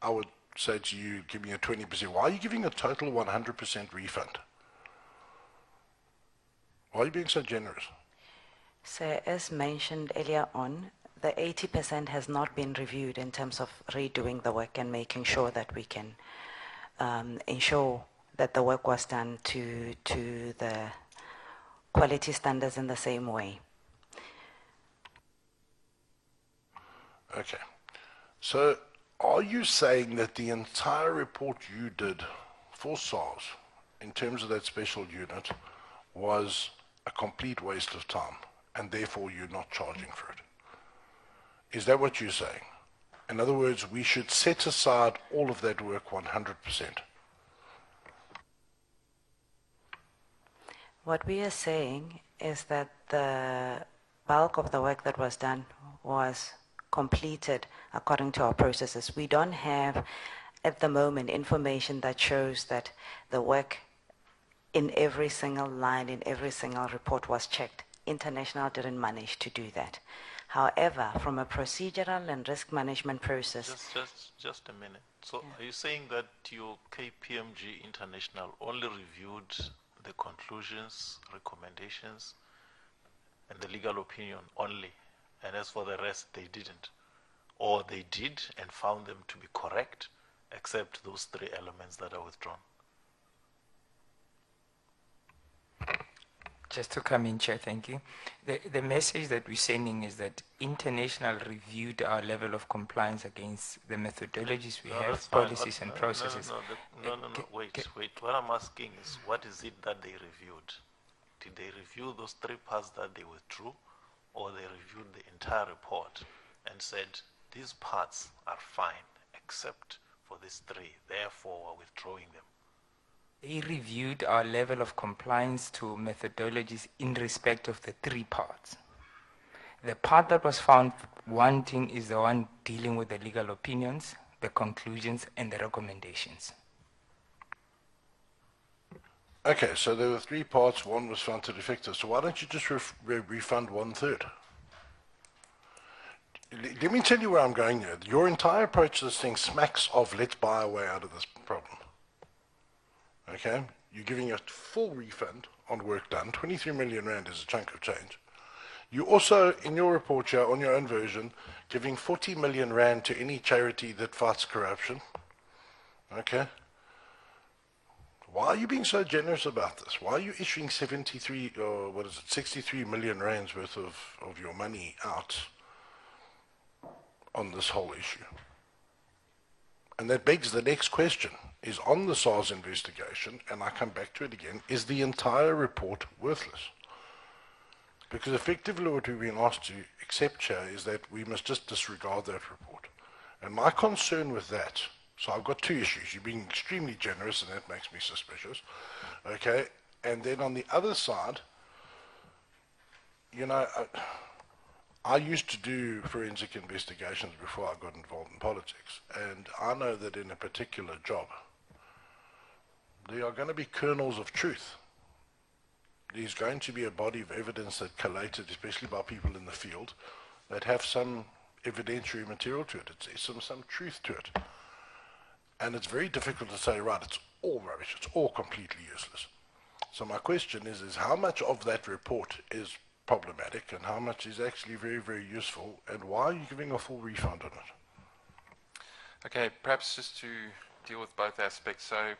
I would say to you, give me a 20%. Why are you giving a total 100% refund? Why are you being so generous? So as mentioned earlier on, the 80% has not been reviewed in terms of redoing the work and making sure that we can ensure that the work was done to the quality standards in the same way. Okay. So are you saying that the entire report you did for SARS in terms of that special unit was a complete waste of time, and therefore you're not charging for it. Is that what you're saying? In other words, we should set aside all of that work 100%. What we are saying is that the bulk of the work that was done was completed according to our processes. We don't have, at the moment, information that shows that the work in every single line, in every single report was checked. International didn't manage to do that. However, from a procedural and risk management process, Just a minute. So are you saying that your KPMG International only reviewed the conclusions, recommendations, and the legal opinion only, and as for the rest, they didn't? Or they did and found them to be correct, except those three elements that are withdrawn? Just to come in, Chair, thank you. The message that we're sending is that International reviewed our level of compliance against the methodologies we No, have, that's fine, policies but and processes. No, wait. What I'm asking is, what is it that they reviewed? Did they review those three parts that they withdrew, or they reviewed the entire report and said, these parts are fine, except for these three, therefore we're withdrawing them? They reviewed our level of compliance to methodologies in respect of the three parts. The part that was found wanting is the one dealing with the legal opinions, the conclusions, and the recommendations. Okay, so there were three parts. One was found to defective. So why don't you just refund 1/3? Let me tell you where I'm going here. Your entire approach to this thing smacks of let's buy our way out of this problem. Okay? You're giving a full refund on work done. 23 million rand is a chunk of change. You also, in your report here, on your own version, giving 40 million rand to any charity that fights corruption. Okay? Why are you being so generous about this? Why are you issuing 63 million rands worth of your money out on this whole issue? And that begs the next question, is on the SARS investigation, and I come back to it again, is the entire report worthless? Because effectively what we've been asked to accept here is that we must just disregard that report. And my concern with that, so I've got two issues. You're being extremely generous, and that makes me suspicious. Okay? And then on the other side, you know, I used to do forensic investigations before I got involved in politics, and I know that in a particular job, there are going to be kernels of truth. There's going to be a body of evidence that collated, especially by people in the field, that have some evidentiary material to it. It's some truth to it. And it's very difficult to say, right, it's all rubbish, it's all completely useless. So my question is how much of that report is problematic and how much is actually very, very useful, and why are you giving a full refund on it? Okay, perhaps just to deal with both aspects. So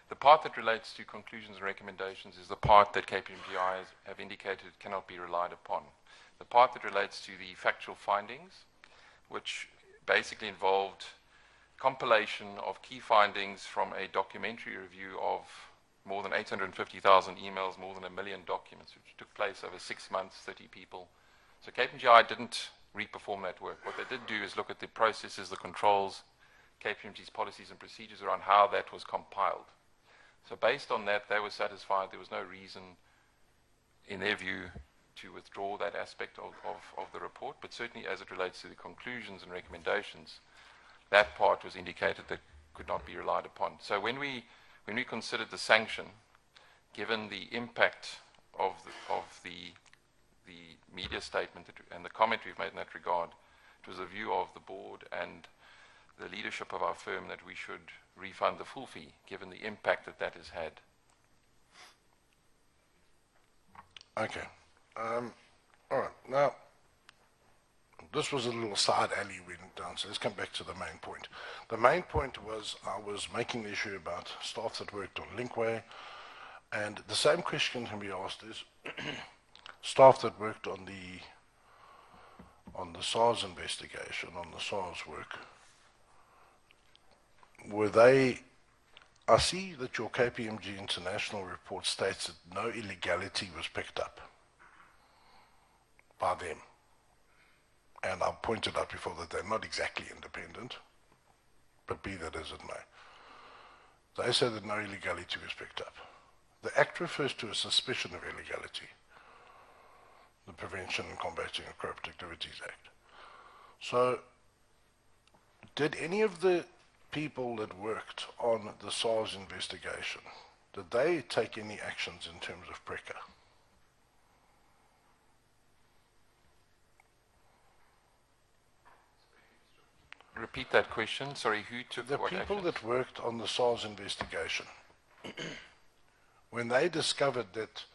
the part that relates to conclusions and recommendations is the part that KPMG have indicated cannot be relied upon. The part that relates to the factual findings, which basically involved compilation of key findings from a documentary review of more than 850,000 emails, more than 1 million documents, which took place over 6 months, 30 people. So KPMG didn't re-perform that work. What they did do is look at the processes, the controls, KPMG's policies and procedures around how that was compiled. So based on that, they were satisfied there was no reason, in their view, to withdraw that aspect of the report, but certainly as it relates to the conclusions and recommendations, that part was indicated that could not be relied upon. So when we considered the sanction, given the impact of the media statement and the comment we've made in that regard, it was a view of the board and the leadership of our firm that we should refund the full fee, given the impact that has had. Okay. All right. Now, this was a little side alley we went down, so let's come back to the main point. The main point was I was making the issue about staff that worked on Linkway, and the same question can be asked is staff that worked on the SARS investigation, on the SARS work, were they I see that your KPMG International report states that no illegality was picked up by them. And I've pointed out before that they're not exactly independent, but be that as it may. They say that no illegality was picked up. The Act refers to a suspicion of illegality, the Prevention and Combating of Corrupt Activities Act. So, did any of the people that worked on the SARS investigation, did they take any actions in terms of PRECA? Repeat that question. Sorry, who took The what people actions? that worked on the SARS investigation, when they discovered that,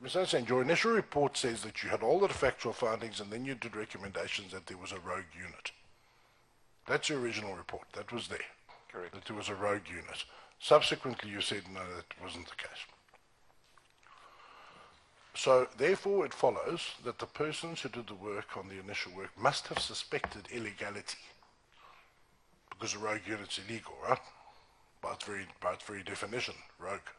Mr. Hussain, your initial report says that you had all the factual findings and then you did recommendations that there was a rogue unit. That's your original report. That was there. Correct. That there was a rogue unit. Subsequently, you said no, that wasn't the case. So, therefore, it follows that the persons who did the work on the initial work must have suspected illegality, because a rogue unit's illegal, right? By its very definition, rogue.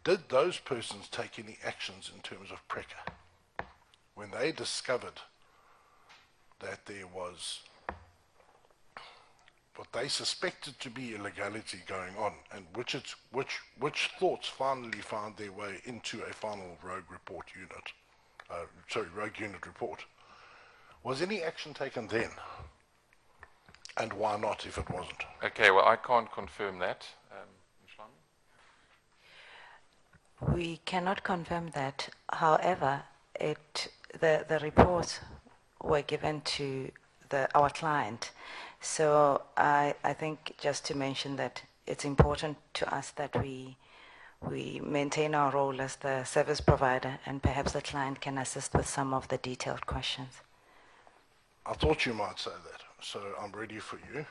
Did those persons take any actions in terms of PRECA when they discovered that there was what they suspected to be illegality going on, and which thoughts finally found their way into a final rogue unit report? Was any action taken then? And why not if it wasn't? Okay, well, I can't confirm that. Mhlanga? We cannot confirm that. However, the reports were given to our client. So I think just to mention that it's important to us that we maintain our role as the service provider, and perhaps the client can assist with some of the detailed questions. I thought you might say that, so I'm ready for you.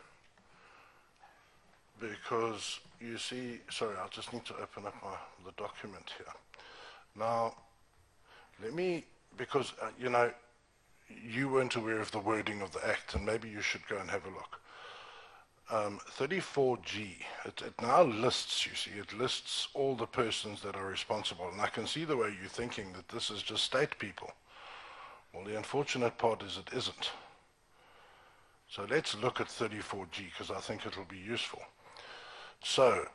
Because you see, sorry, I just need to open up the document here. Now, because you know, you weren't aware of the wording of the Act, and maybe you should go and have a look. 34G, it now lists, you see, it lists all the persons that are responsible, and I can see the way you're thinking that this is just state people. Well, the unfortunate part is it isn't. So let's look at 34G, because I think it'll be useful. So,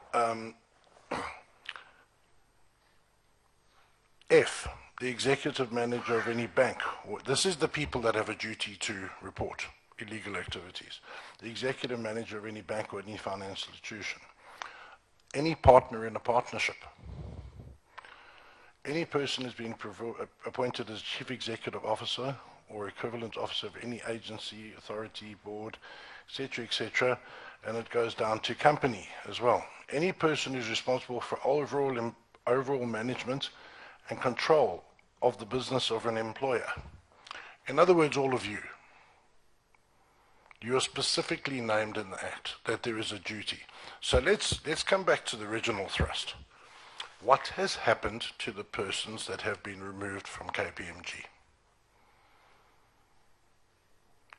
F, the executive manager of any bank. This is the people that have a duty to report illegal activities. The executive manager of any bank or any financial institution. Any partner in a partnership. Any person who's been appointed as chief executive officer or equivalent officer of any agency, authority, board, etc., and it goes down to company as well. Any person who's responsible for overall management and control of the business of an employer. In other words, all of you. You are specifically named in the Act that there is a duty. So let's come back to the original thrust. What has happened to the persons that have been removed from KPMG?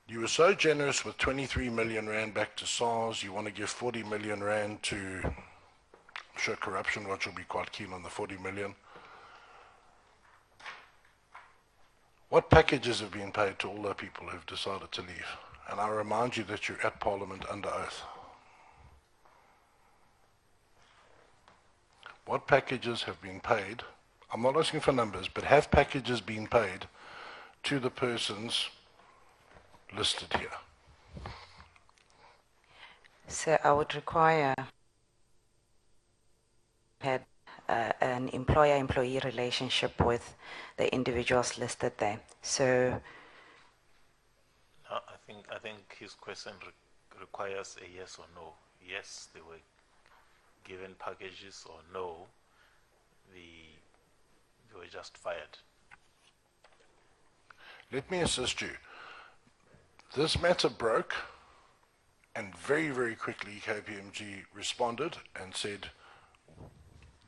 You were so generous with 23 million rand back to SARS, you want to give 40 million rand to, I'm sure Corruption Watch will be quite keen on the 40 million. What packages have been paid to all the people who've decided to leave? And I remind you that you're at Parliament under oath. What packages have been paid? I'm not asking for numbers, but have packages been paid to the persons listed here? So I would require had an employer-employee relationship with the individuals listed there. So I think his question requires a yes or no. Yes, they were given packages, or no, they were just fired. Let me assist you. This matter broke, and very, very quickly KPMG responded and said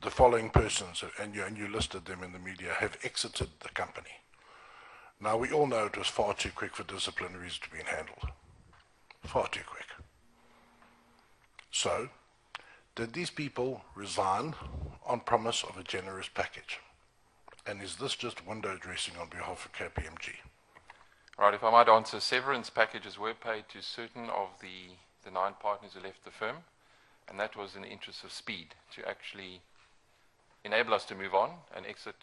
the following persons, and you listed them in the media, have exited the company. Now, we all know it was far too quick for disciplinaries to be handled. Far too quick. So, did these people resign on promise of a generous package? And is this just window dressing on behalf of KPMG? Right, if I might answer, severance packages were paid to certain of the 9 partners who left the firm, and that was in the interest of speed, to actually enable us to move on and exit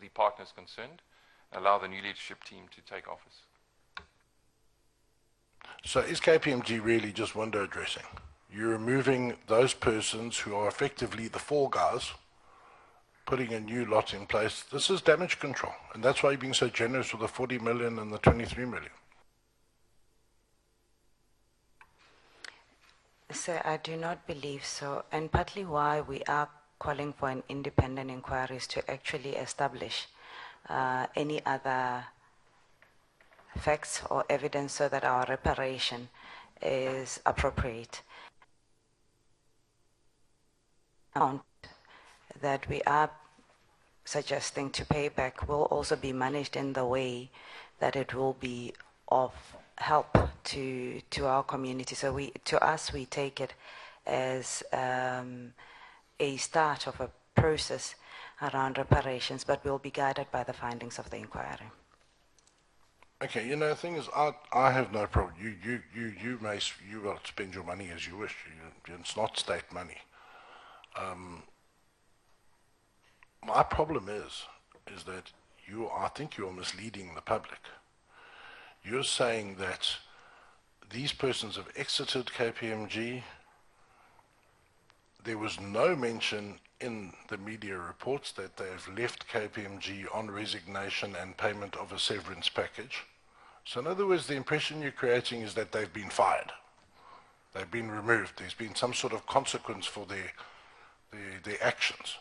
the partners concerned, and allow the new leadership team to take office. So is KPMG really just window dressing? You're removing those persons who are effectively the fall guys, putting a new lot in place. This is damage control, and that's why you're being so generous with the 40 million and the 23 million. So I do not believe so, and partly why we are calling for an independent inquiry is to actually establish any other facts or evidence so that our reparation is appropriate. Amount that we are suggesting to pay back will also be managed in the way that it will be of help to our community. So to us, we take it as a start of a process around reparations, but we'll be guided by the findings of the inquiry. Okay, you know, the thing is, I have no problem. You will spend your money as you wish. It's not state money. My problem is that I think you're misleading the public. You're saying that these persons have exited KPMG. There was no mention in the media reports that they have left KPMG on resignation and payment of a severance package. So in other words, the impression you're creating is that they've been fired. They've been removed. There's been some sort of consequence for their actions.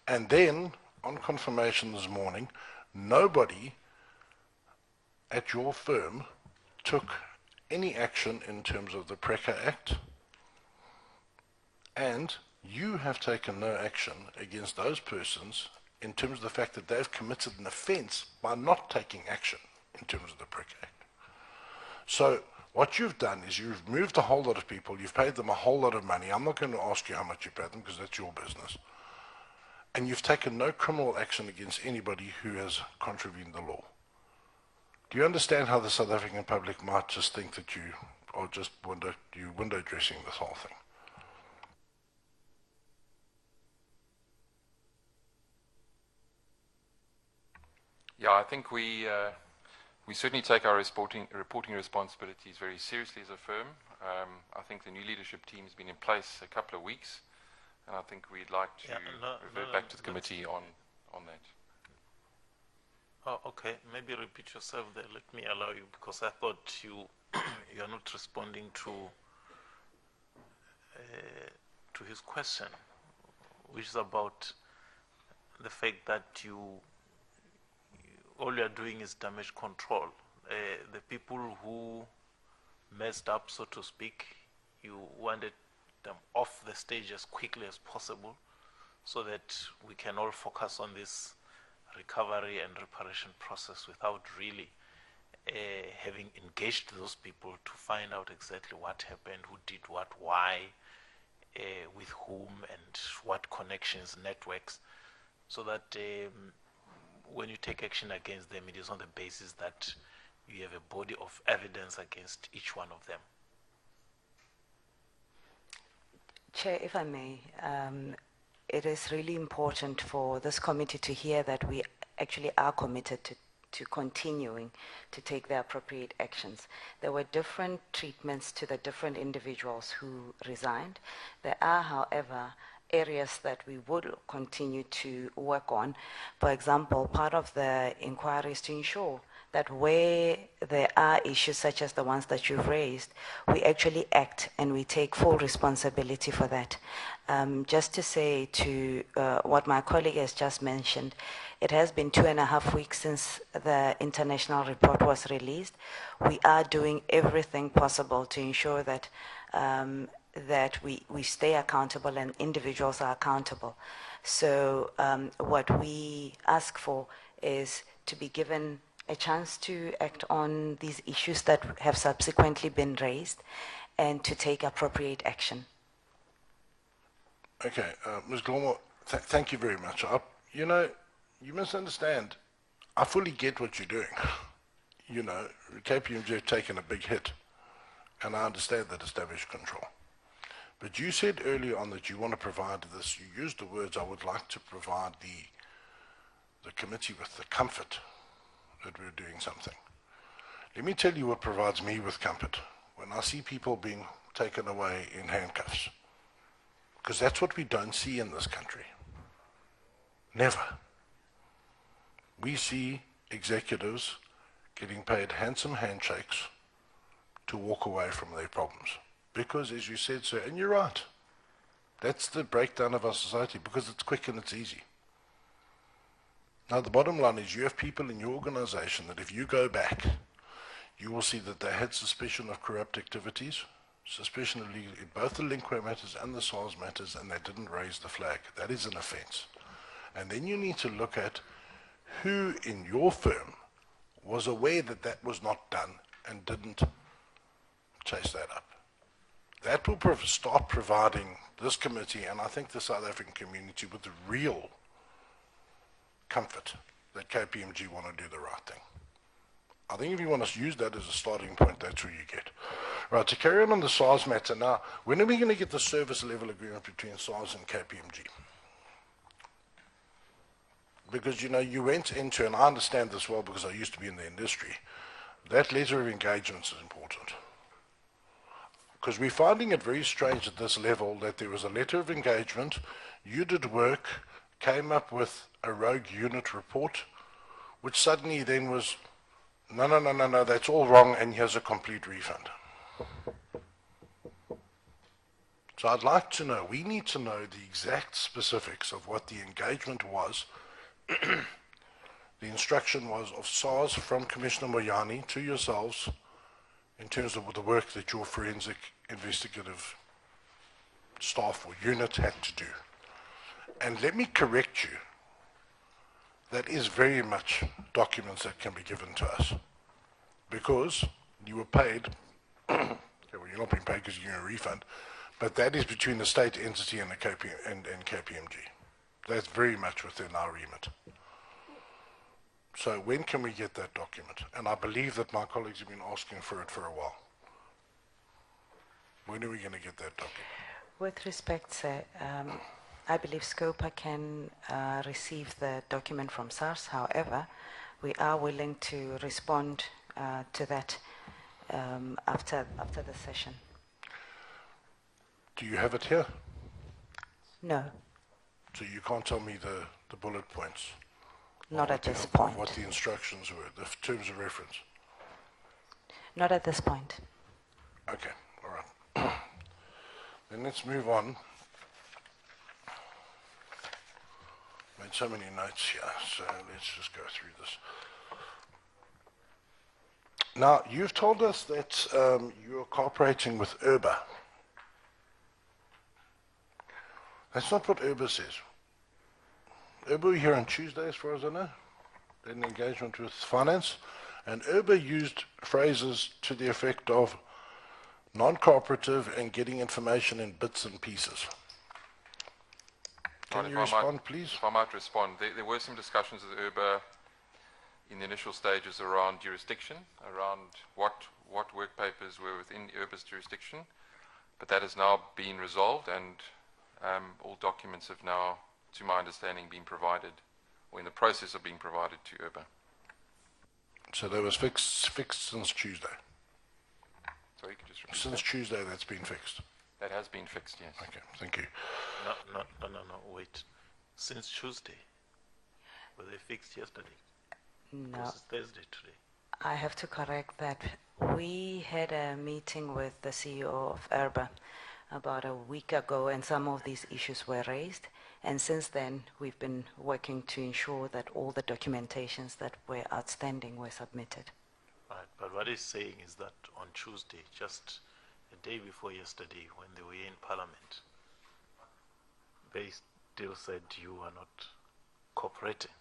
And then, on confirmation this morning, nobody at your firm took any action in terms of the PRECA Act, and you have taken no action against those persons in terms of the fact that they've committed an offence by not taking action in terms of the PRECA Act. So what you've done is you've moved a whole lot of people, you've paid them a whole lot of money. I'm not going to ask you how much you paid them because that's your business. And you've taken no criminal action against anybody who has contravened the law. Do you understand how the South African public might just think that you are just window dressing this whole thing? Yeah, I think we certainly take our reporting responsibilities very seriously as a firm. I think the new leadership team has been in place a couple of weeks, and I think we'd like to revert back to the committee on that. Oh, okay. Maybe repeat yourself there. Let me allow you, because I thought you are not responding to his question, which is about the fact that all you are doing is damage control. The people who messed up, so to speak, you wanted them off the stage as quickly as possible so that we can all focus on this recovery and reparation process without really having engaged those people to find out exactly what happened, who did what, why, with whom, and what connections, networks, so that when you take action against them, it is on the basis that you have a body of evidence against each one of them. Chair, if I may, it is really important for this committee to hear that we actually are committed to continuing to take the appropriate actions. There were different treatments to the different individuals who resigned. There are, however, areas that we would continue to work on. For example, part of the inquiry is to ensure that where there are issues such as the ones that you've raised, we actually act and we take full responsibility for that. Just to say to what my colleague has just mentioned, it has been 2.5 weeks since the international report was released. We are doing everything possible to ensure that that we stay accountable and individuals are accountable. So what we ask for is to be given a chance to act on these issues that have subsequently been raised and to take appropriate action. Okay, Ms. Glormore, thank you very much. You know, you misunderstand. I fully get what you're doing. You know, KPMG have taken a big hit, and I understand that established control. But you said earlier on that you want to provide this. You used the words, I would like to provide the committee with the comfort that we're doing something. Let me tell you what provides me with comfort. When I see people being taken away in handcuffs, because that's what we don't see in this country. Never. We see executives getting paid handsome handshakes to walk away from their problems. Because, as you said, sir, and you're right, that's the breakdown of our society, because it's quick and it's easy. Now, the bottom line is you have people in your organization that if you go back, you will see that they had suspicion of corrupt activities, suspicion of legal, in both the Linkway matters and the SARS matters, and they didn't raise the flag. That is an offense. And then you need to look at who in your firm was aware that that was not done and didn't chase that up. That will start providing this committee, and I think the South African community, with the real comfort that KPMG want to do the right thing. I think if you want to use that as a starting point, that's where you get. Right, to carry on the SARS matter now, when are we going to get the service level agreement between SARS and KPMG? Because, you know, you went into, and I understand this well because I used to be in the industry, that letter of engagement is important. Because we're finding it very strange at this level that there was a letter of engagement, you did work, came up with a rogue unit report, which suddenly then was, no, that's all wrong, and here's a complete refund. So I'd like to know, we need to know the exact specifics of what the engagement was. The instruction was of SARS from Commissioner Moyani to yourselves in terms of the work that your forensic investigative staff or unit had to do. And let me correct you, that is very much documents that can be given to us. Because you were paid, okay, well, you're not being paid because you're getting a refund, but that is between the state entity and the KPMG. That's very much within our remit. So when can we get that document? And I believe that my colleagues have been asking for it for a while. When are we going to get that document? With respect, sir, I believe SCOPA can receive the document from SARS. However, we are willing to respond to that after the session. Do you have it here? No, So you can't tell me the bullet points? not at this Of point. what the instructions were, the terms of reference? Not at this point. Okay, all right. Then let's move on. Made so many notes here, so let's just go through this. Now, you've told us that you're cooperating with URBA. That's not what URBA says. URBA were here on Tuesday, as far as I know. They had an engagement with finance, and URBA used phrases to the effect of non-cooperative and getting information in bits and pieces. Can you respond, please? If I might respond, there were some discussions with URBA in the initial stages around jurisdiction, around what work papers were within URBA's jurisdiction, but that has now been resolved, and all documents have now, to my understanding, been provided, or in the process of being provided to URBA. So that was fixed since Tuesday. Sorry, you could just repeat Since that? Tuesday, that's been fixed. That has been fixed, yes. Okay, thank you. No, wait. Since Tuesday? Were they fixed yesterday? No, Because it's Thursday today. I have to correct that. We had a meeting with the CEO of URBA about a week ago, and some of these issues were raised. And since then, we've been working to ensure that all the documentations that were outstanding were submitted. Right, but what he's saying is that on Tuesday, just a day before yesterday, when they were in Parliament, they still said you are not cooperating.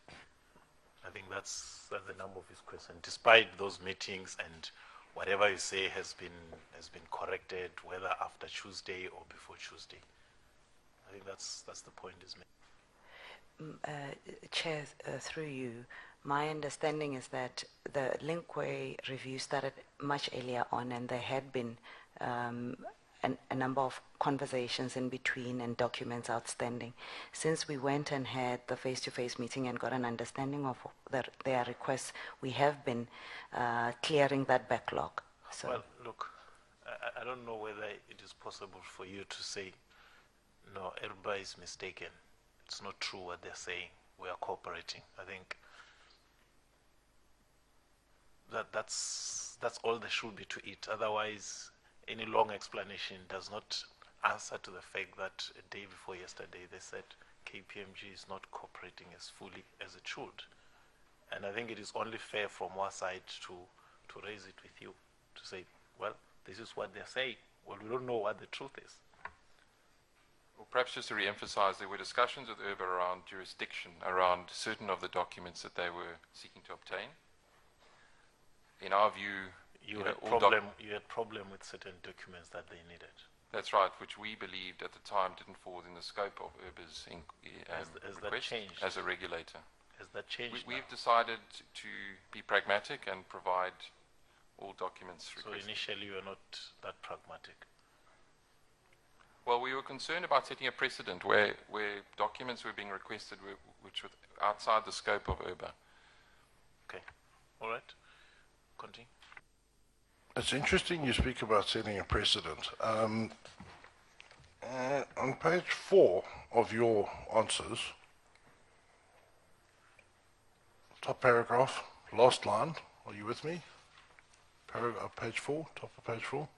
I think that's the number of his question. Despite those meetings and whatever you say has been corrected, whether after Tuesday or before Tuesday. I think that's the point is made. Chair, through you, my understanding is that the Linkway review started much earlier on, and there had been a number of conversations in between and documents outstanding. Since we went and had the face-to-face meeting and got an understanding of their requests, we have been clearing that backlog. So. Well, look, I don't know whether it is possible for you to say, no, everybody is mistaken. It's not true what they're saying. We are cooperating. I think that's all there should be to it. Otherwise, any long explanation does not answer to the fact that a day before yesterday they said KPMG is not cooperating as fully as it should. And I think it is only fair from our side to raise it with you, to say, well, this is what they're saying. Well, we don't know what the truth is. Well, perhaps just to re-emphasize, there were discussions with URBA around jurisdiction, around certain of the documents that they were seeking to obtain. In our view, you had problem with certain documents that they needed. That's right, which we believed at the time didn't fall within the scope of URBA's Has that request changed? as a regulator. Has that changed? We've decided to be pragmatic and provide all documents So requested. initially you were not that pragmatic. Well, we were concerned about setting a precedent where documents were being requested which were outside the scope of URBA. Okay. All right. Continue. It's interesting you speak about setting a precedent. On page 4 of your answers, top paragraph, last line, are you with me? Page 4, top of page 4.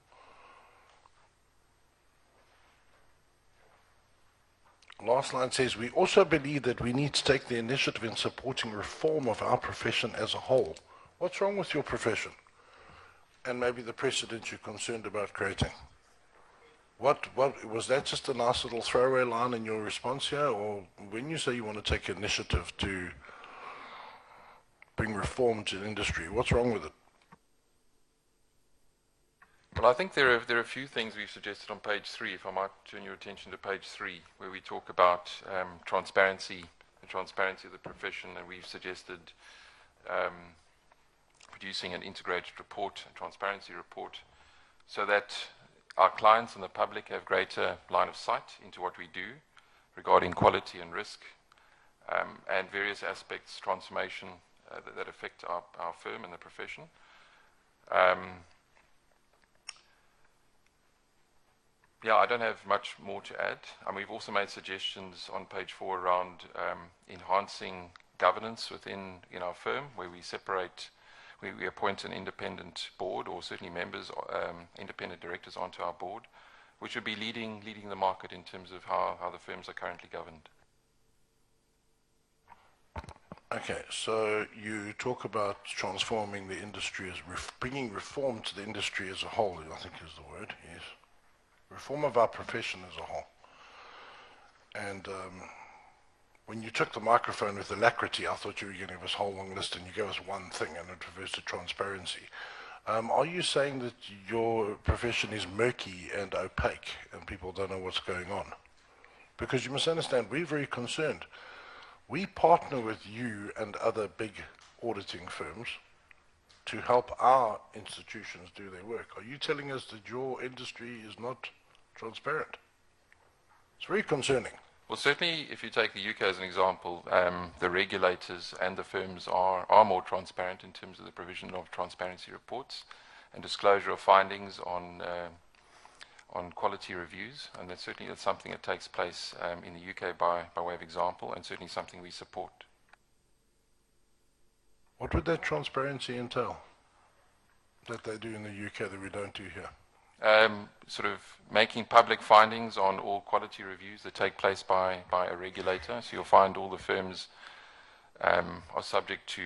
Last line says, we also believe that we need to take the initiative in supporting reform of our profession as a whole. What's wrong with your profession? And maybe the precedent you're concerned about creating. What was that just a nice little throwaway line in your response here? Or when you say you want to take initiative to bring reform to the industry, what's wrong with it? Well, I think there are a few things we've suggested on page 3, if I might turn your attention to page 3, where we talk about transparency, the transparency of the profession, and we've suggested producing an integrated report, a transparency report, so that our clients and the public have greater line of sight into what we do regarding quality and risk, and various aspects, transformation that affect our firm and the profession. Yeah, I don't have much more to add. We've also made suggestions on page 4 around enhancing governance within our firm, where we separate, we appoint an independent board, or certainly members, independent directors onto our board, which would be leading the market in terms of how the firms are currently governed. Okay, so you talk about transforming the industry as bringing reform to the industry as a whole, I think is the word, yes. Reform of our profession as a whole. And when you took the microphone with alacrity, I thought you were going to give us a whole long list, and you gave us one thing, and it refers to transparency. Are you saying that your profession is murky and opaque, and people don't know what's going on? Because you must understand, we're very concerned. We partner with you and other big auditing firms to help our institutions do their work. Are you telling us that your industry is not transparent? It's very concerning. Well, certainly, if you take the UK as an example, the regulators and the firms are more transparent in terms of the provision of transparency reports and disclosure of findings on quality reviews, and that's something that takes place in the UK by way of example, and certainly something we support. What would that transparency entail that they do in the UK that we don't do here? Sort of making public findings on all quality reviews that take place by a regulator. So you'll find all the firms are subject to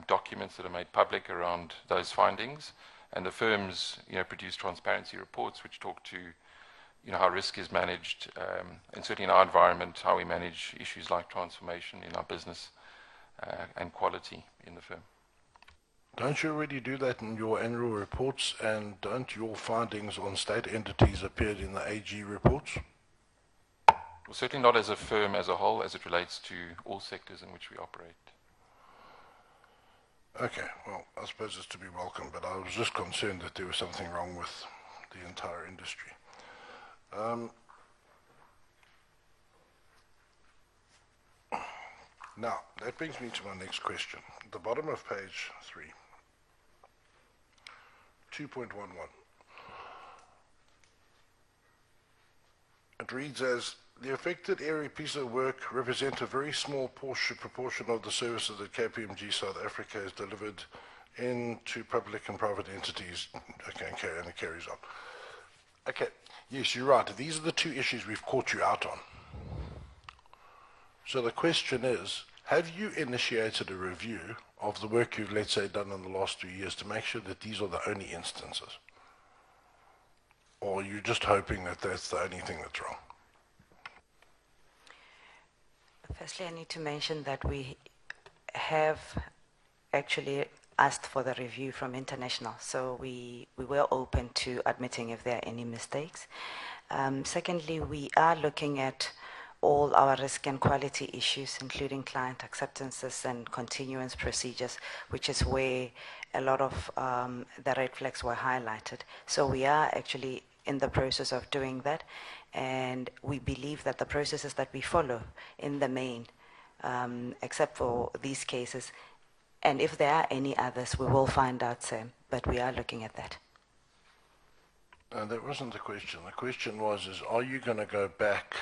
documents that are made public around those findings, and the firms, produce transparency reports which talk to, how risk is managed, and certainly in our environment, how we manage issues like transformation in our business and quality in the firm. Don't you already do that in your annual reports, and don't your findings on state entities appear in the AG reports? Well, certainly not as a firm as a whole, as it relates to all sectors in which we operate. Okay, well, I suppose it's to be welcome, but I was just concerned that there was something wrong with the entire industry. Now, that brings me to my next question. At the bottom of page 3, 2.11. It reads as, the affected area piece of work represent a very small proportion of the services that KPMG South Africa has delivered into public and private entities. Okay, and it carries on. Okay, yes, you're right. These are the two issues we've caught you out on. So the question is, have you initiated a review of the work you've, let's say, done in the last 2 years to make sure that these are the only instances? Or are you just hoping that that's the only thing that's wrong? Firstly, I need to mention that we have actually asked for the review from international, so we were open to admitting if there are any mistakes. Secondly, we are looking at all our risk and quality issues, including client acceptances and continuance procedures, which is where a lot of the red flags were highlighted. So we are actually in the process of doing that, and we believe that the processes that we follow in the main, except for these cases, and if there are any others, we will find out soon, but we are looking at that. That wasn't the question. The question was, are you going to go back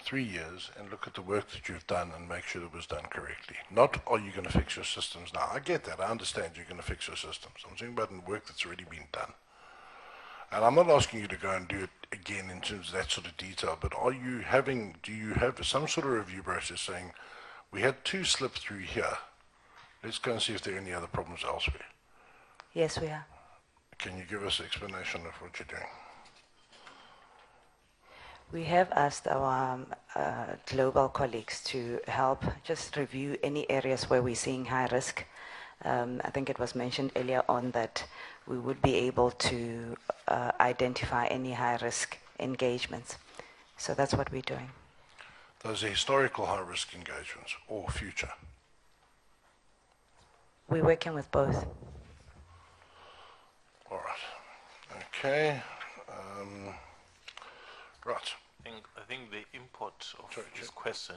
3 years and look at the work that you've done and make sure it was done correctly? Not, are you going to fix your systems now? I get that. I understand you're going to fix your systems. I'm talking about the work that's already been done. And I'm not asking you to go and do it again in terms of that sort of detail, but do you have some sort of review process saying, we had 2 slip through here, let's go and see if there are any other problems elsewhere? Yes, we are. Can you give us an explanation of what you're doing? We have asked our global colleagues to help just review any areas where we're seeing high risk. I think it was mentioned earlier on that we would be able to identify any high risk engagements. So that's what we're doing. Those are historical high risk engagements or future? We're working with both. All right. Okay. Right. I think the import of this question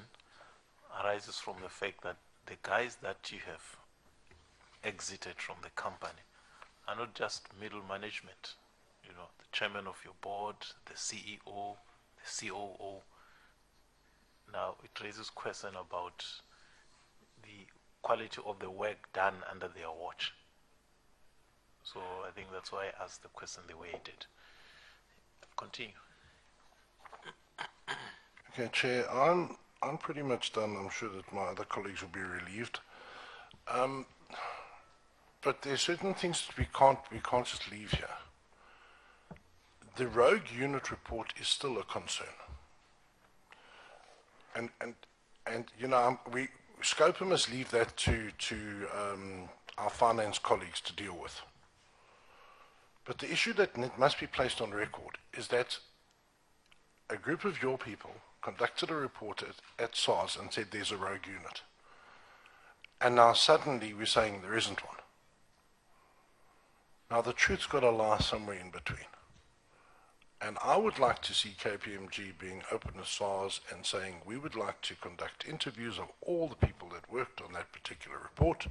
arises from the fact that the guys that you have exited from the company are not just middle management. You know, the chairman of your board, the CEO, the COO. Now, it raises question about the quality of the work done under their watch. So I think that's why I asked the question the way I did. Continue. Okay, Chair, I'm pretty much done. I'm sure that my other colleagues will be relieved. But there are certain things that we can't just leave here. The rogue unit report is still a concern. And you know, SCOPA must leave that to our finance colleagues to deal with. But the issue that must be placed on record is that a group of your people conducted a report at SARS and said there's a rogue unit. And now suddenly we're saying there isn't one. Now the truth's got to lie somewhere in between. And I would like to see KPMG being open as SARS and saying we would like to conduct interviews of all the people that worked on that particular report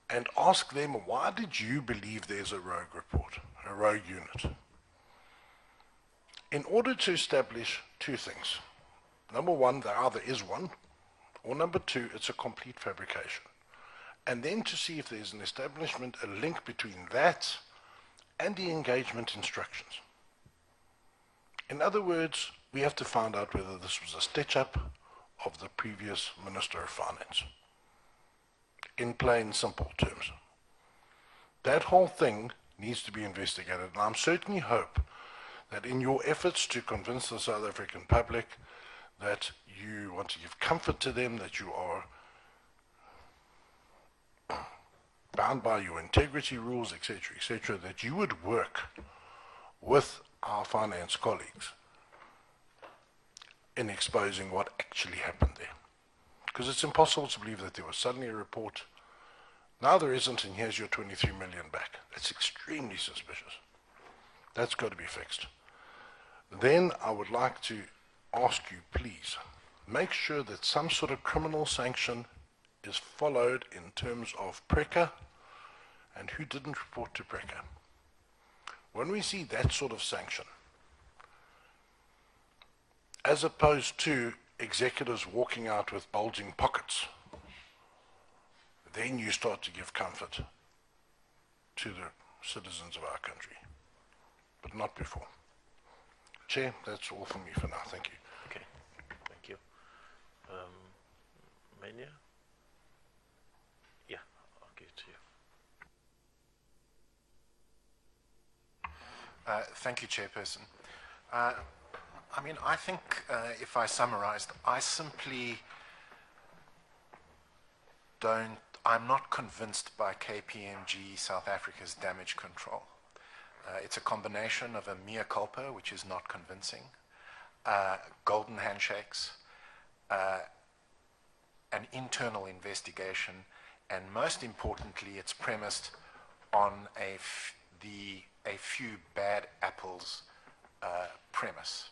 and ask them, why did you believe there's a rogue report, a rogue unit? In order to establish 2 things. Number 1, there either is one, or number 2, it's a complete fabrication. And then to see if there's an establishment, a link between that and the engagement instructions. In other words, we have to find out whether this was a stitch-up of the previous Minister of Finance. In plain, simple terms. That whole thing needs to be investigated, and I'm certainly hope that in your efforts to convince the South African public that you want to give comfort to them, that you are bound by your integrity rules, etc., that you would work with our finance colleagues in exposing what actually happened there. Because it's impossible to believe that there was suddenly a report, now there isn't, and here's your 23 million back. That's extremely suspicious. That's got to be fixed. Then I would like to ask you, please, make sure that some sort of criminal sanction is followed in terms of PRECA and who didn't report to PRECA. When we see that sort of sanction, as opposed to executives walking out with bulging pockets, then you start to give comfort to the citizens of our country, but not before. Chair, that's all from me for now. Thank you. Okay, thank you. Mania? Yeah, I'll give it to you. Thank you, Chairperson. I mean, I think if I summarized, I simply I'm not convinced by KPMG South Africa's damage control. It's a combination of a mea culpa, which is not convincing, golden handshakes, an internal investigation, and most importantly, it's premised on a few bad apples premise.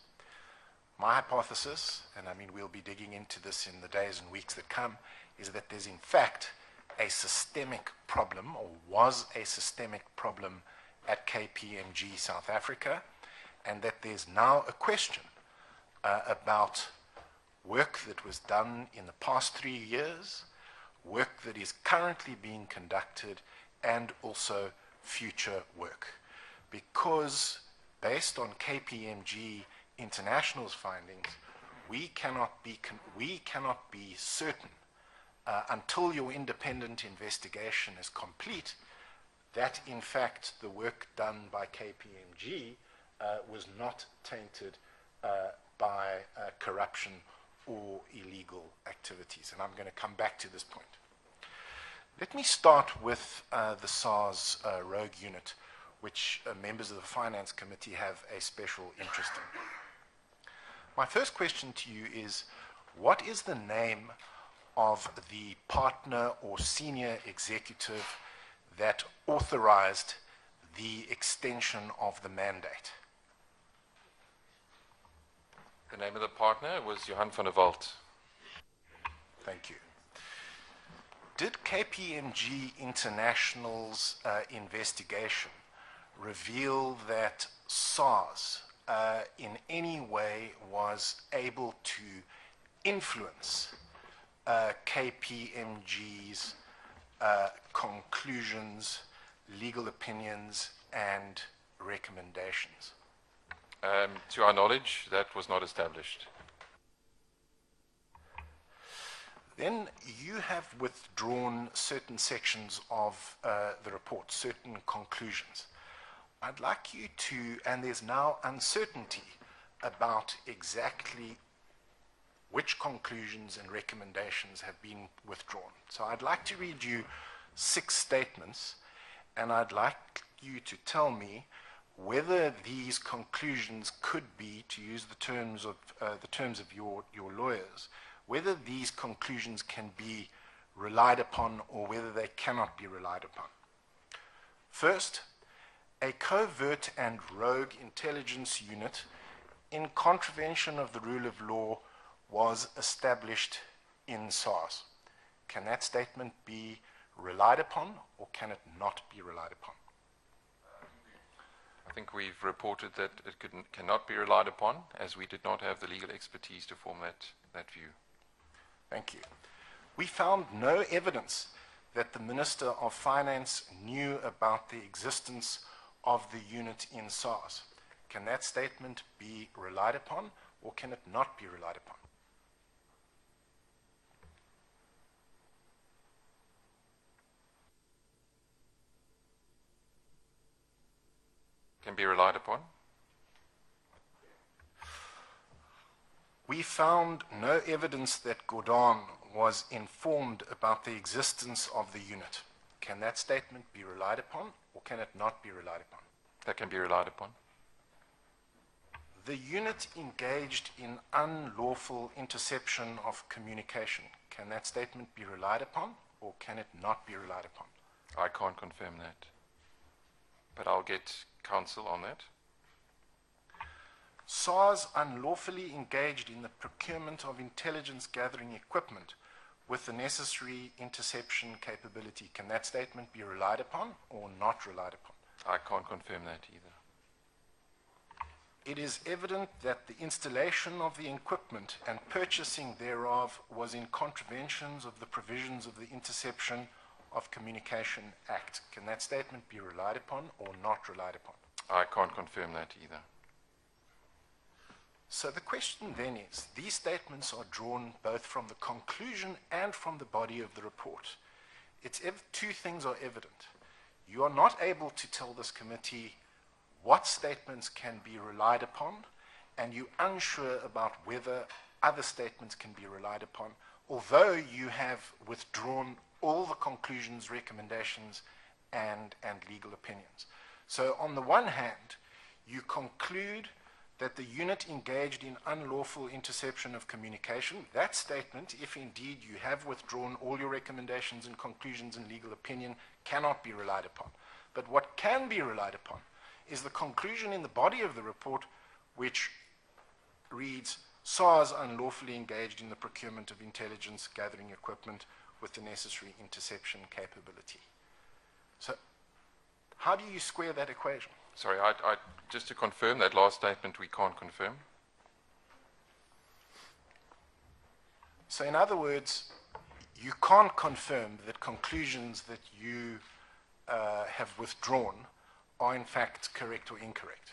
My hypothesis, and I mean we'll be digging into this in the days and weeks that come, is that there's in fact a systemic problem, or was a systemic problem at KPMG South Africa, and that there's now a question about work that was done in the past 3 years, work that is currently being conducted, and also future work. Because based on KPMG International's findings, we cannot be certain until your independent investigation is complete that in fact the work done by KPMG was not tainted by corruption or illegal activities. And I'm going to come back to this point. Let me start with the SARS rogue unit, which members of the Finance Committee have a special interest in. My first question to you is, what is the name of the partner or senior executive that authorized the extension of the mandate? The name of the partner was Johan van der Walt. Thank you. Did KPMG International's investigation reveal that SARS in any way was able to influence KPMG's conclusions, legal opinions, and recommendations? To our knowledge, that was not established. Then you have withdrawn certain sections of the report, certain conclusions. I'd like you to, and there's now uncertainty about exactly which conclusions and recommendations have been withdrawn. So I'd like to read you 6 statements, and I'd like you to tell me whether these conclusions could be, to use the terms of your lawyers, whether these conclusions can be relied upon or whether they cannot be relied upon. First, a covert and rogue intelligence unit in contravention of the rule of law was established in SARS. Can that statement be relied upon or can it not be relied upon? I think we've reported that it cannot be relied upon, as we did not have the legal expertise to form that view. Thank you. We found no evidence that the Minister of Finance knew about the existence of the unit in SARS. Can that statement be relied upon or can it not be relied upon? Can be relied upon. We found no evidence that Gordon was informed about the existence of the unit. Can that statement be relied upon or can it not be relied upon? That can be relied upon. the unit engaged in unlawful interception of communication. Can that statement be relied upon, or can it not be relied upon? I can't confirm that, but I'll get counsel on that. SARS unlawfully engaged in the procurement of intelligence gathering equipment with the necessary interception capability. Can that statement be relied upon or not relied upon? I can't confirm that either. It is evident that the installation of the equipment and purchasing thereof was in contraventions of the provisions of the Interception of Communication Act. Can that statement be relied upon or not relied upon? I can't confirm that either. So the question then is, these statements are drawn both from the conclusion and from the body of the report. Two things are evident. You are not able to tell this committee what statements can be relied upon, and you're unsure about whether other statements can be relied upon, although you have withdrawn all the conclusions, recommendations, and legal opinions. So on the one hand, you conclude that the unit engaged in unlawful interception of communication, that statement, if indeed you have withdrawn all your recommendations and conclusions and legal opinion, cannot be relied upon. But what can be relied upon is the conclusion in the body of the report, which reads, SARS unlawfully engaged in the procurement of intelligence gathering equipment with the necessary interception capability. So how do you square that equation? Sorry, just to confirm that last statement, we can't confirm. So in other words, you can't confirm that conclusions that you have withdrawn are in fact correct or incorrect.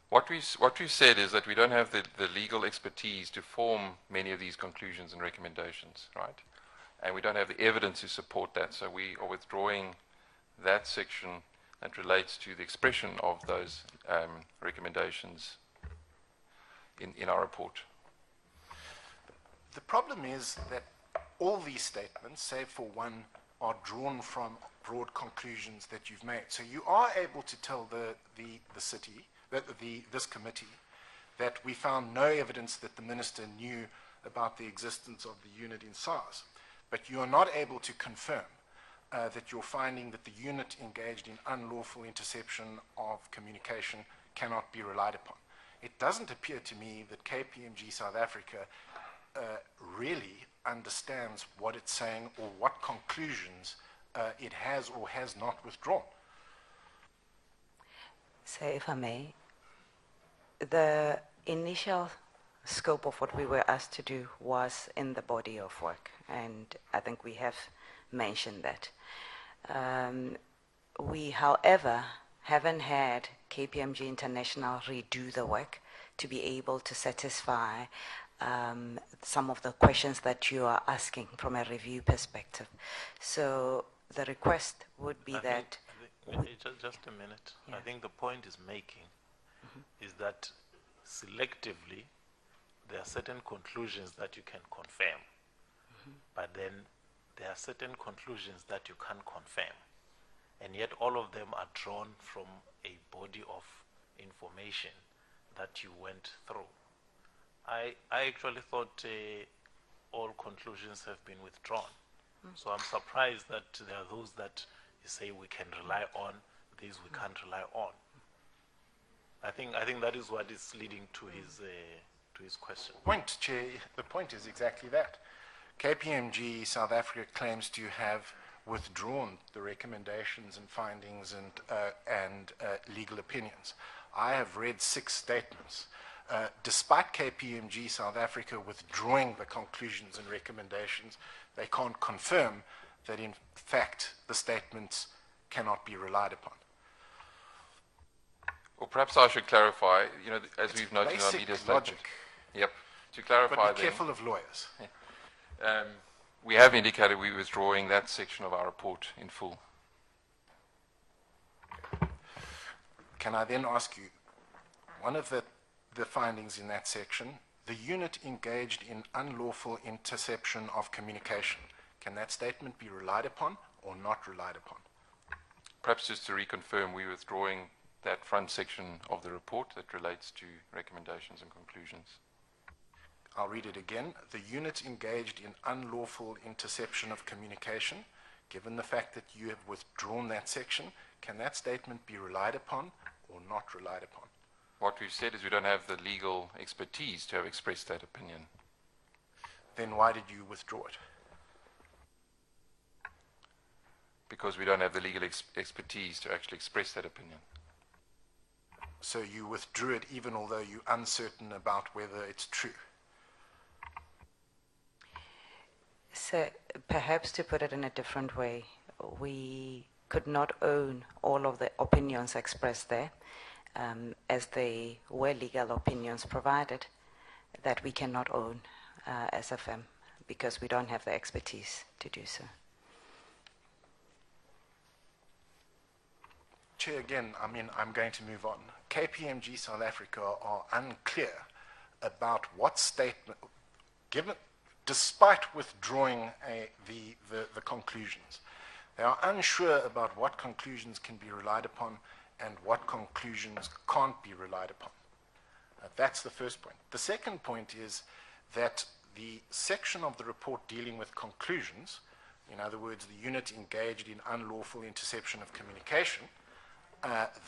What we've said is that we don't have the legal expertise to form many of these conclusions and recommendations, right? And we don't have the evidence to support that, so we are withdrawing that section that relates to the expression of those recommendations in our report. The problem is that all these statements, save for one, are drawn from broad conclusions that you've made. So you are able to tell this committee, that we found no evidence that the minister knew about the existence of the unit in SARS. But you are not able to confirm that you're finding that the unit engaged in unlawful interception of communication cannot be relied upon. It doesn't appear to me that KPMG South Africa really understands what it's saying or what conclusions it has or has not withdrawn. So if I may, the initial scope of what we were asked to do was in the body of work, and I think we have mentioned that. We, however, haven't had KPMG International redo the work to be able to satisfy some of the questions that you are asking from a review perspective. So the request would be that... Just a minute. Yeah. I think the point is making is that selectively there are certain conclusions that you can confirm, but then there are certain conclusions that you can't confirm, and yet all of them are drawn from a body of information that you went through. I actually thought all conclusions have been withdrawn, so I'm surprised that there are those that you say we can rely on, these we can't rely on. I think that is what is leading to his question. Point, Chair, the point is exactly that. KPMG South Africa claims to have withdrawn the recommendations and findings and legal opinions. I have read 6 statements. Despite KPMG South Africa withdrawing the conclusions and recommendations, they can't confirm that in fact the statements cannot be relied upon. Or perhaps I should clarify, as we've noted in our Basic media statement. logic. Yep. To clarify, But be careful of lawyers. we have indicated we're withdrawing that section of our report in full. Can I then ask you, one of the findings in that section, the unit engaged in unlawful interception of communication, can that statement be relied upon or not relied upon? Perhaps just to reconfirm, we're withdrawing that front section of the report that relates to recommendations and conclusions. I'll read it again. The unit engaged in unlawful interception of communication. Given the fact that you have withdrawn that section, can that statement be relied upon or not relied upon? What we've said is we don't have the legal expertise to have expressed that opinion. Then why did you withdraw it? Because we don't have the legal expertise to actually express that opinion. So you withdrew it even although you're uncertain about whether it's true? So perhaps to put it in a different way, we could not own all of the opinions expressed there, as they were legal opinions provided that we cannot own as a firm because we don't have the expertise to do so. Chair, again, I'm going to move on. KPMG South Africa are unclear about what statement, given, despite withdrawing the conclusions, they are unsure about what conclusions can be relied upon and what conclusions can't be relied upon. That's the first point. The second point is that the section of the report dealing with conclusions, in other words, the unit engaged in unlawful interception of communication,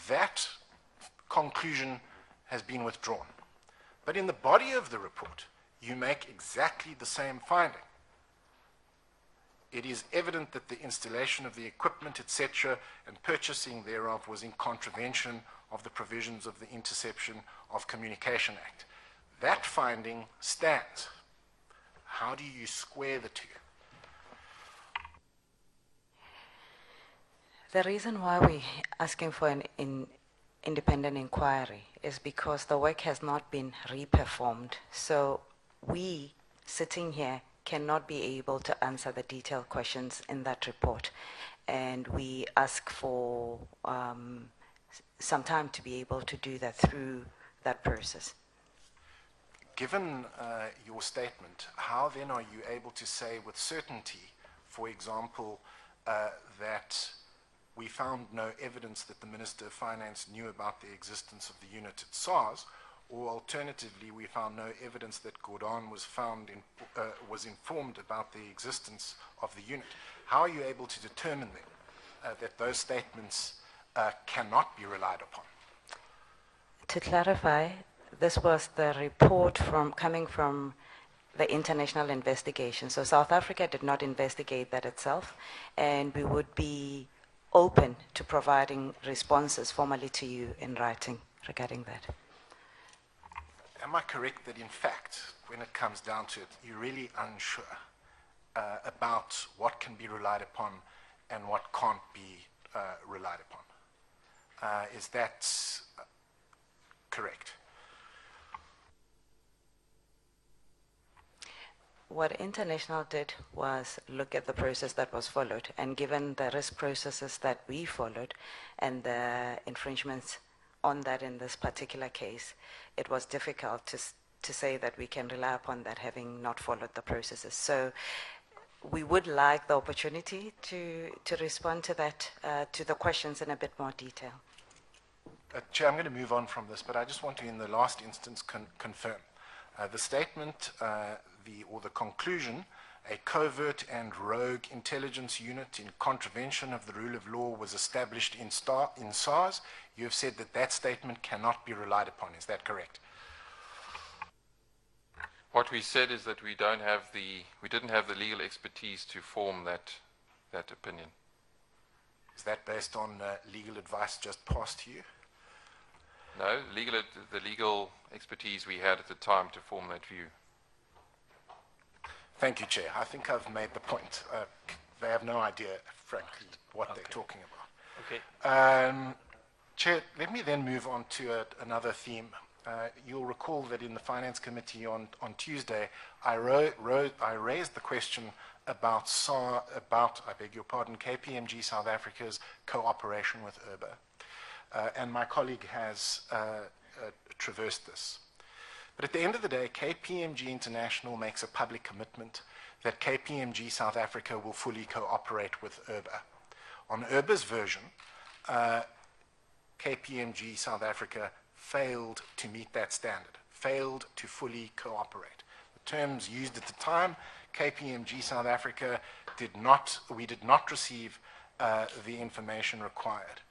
that conclusion has been withdrawn. But in the body of the report, you make exactly the same finding. It is evident that the installation of the equipment, etc., and purchasing thereof was in contravention of the provisions of the Interception of Communication Act. That finding stands. How do you square the two? The reason why we're asking for an independent inquiry is because the work has not been reperformed. So we, sitting here, cannot be able to answer the detailed questions in that report. And we ask for some time to be able to do that through that process. Given your statement, how then are you able to say with certainty, for example, that we found no evidence that the Minister of Finance knew about the existence of the unit at SARS, or alternatively, we found no evidence that Gordon was informed about the existence of the unit? How are you able to determine then that those statements cannot be relied upon? To clarify, this was the report coming from the international investigation. So South Africa did not investigate that itself, and we would be open to providing responses formally to you in writing regarding that. Am I correct that in fact, when it comes down to it, you're really unsure about what can be relied upon and what can't be relied upon? Is that correct? What International did was look at the process that was followed, and given the risk processes that we followed and the infringements on that in this particular case, it was difficult to say that we can rely upon that having not followed the processes. So we would like the opportunity to respond to that, to the questions in a bit more detail. Chair, I'm going to move on from this, but I just want to, in the last instance, confirm. The statement, the conclusion, a covert and rogue intelligence unit in contravention of the rule of law was established in SARS. You have said that that statement cannot be relied upon. Is that correct? What we said is that we didn't have the legal expertise to form that opinion. Is that based on legal advice just passed to you? No, the legal expertise we had at the time to form that view. Thank you, Chair. I think I've made the point. They have no idea, frankly, what they're talking about. Okay. Chair, let me then move on to another theme. You'll recall that in the Finance Committee on Tuesday, I raised the question about KPMG South Africa's cooperation with URBA. And my colleague has traversed this. But at the end of the day, KPMG International makes a public commitment that KPMG South Africa will fully cooperate with URBA. On URBA's version, KPMG South Africa failed to meet that standard, failed to fully cooperate. The terms used at the time, KPMG South Africa we did not receive the information required.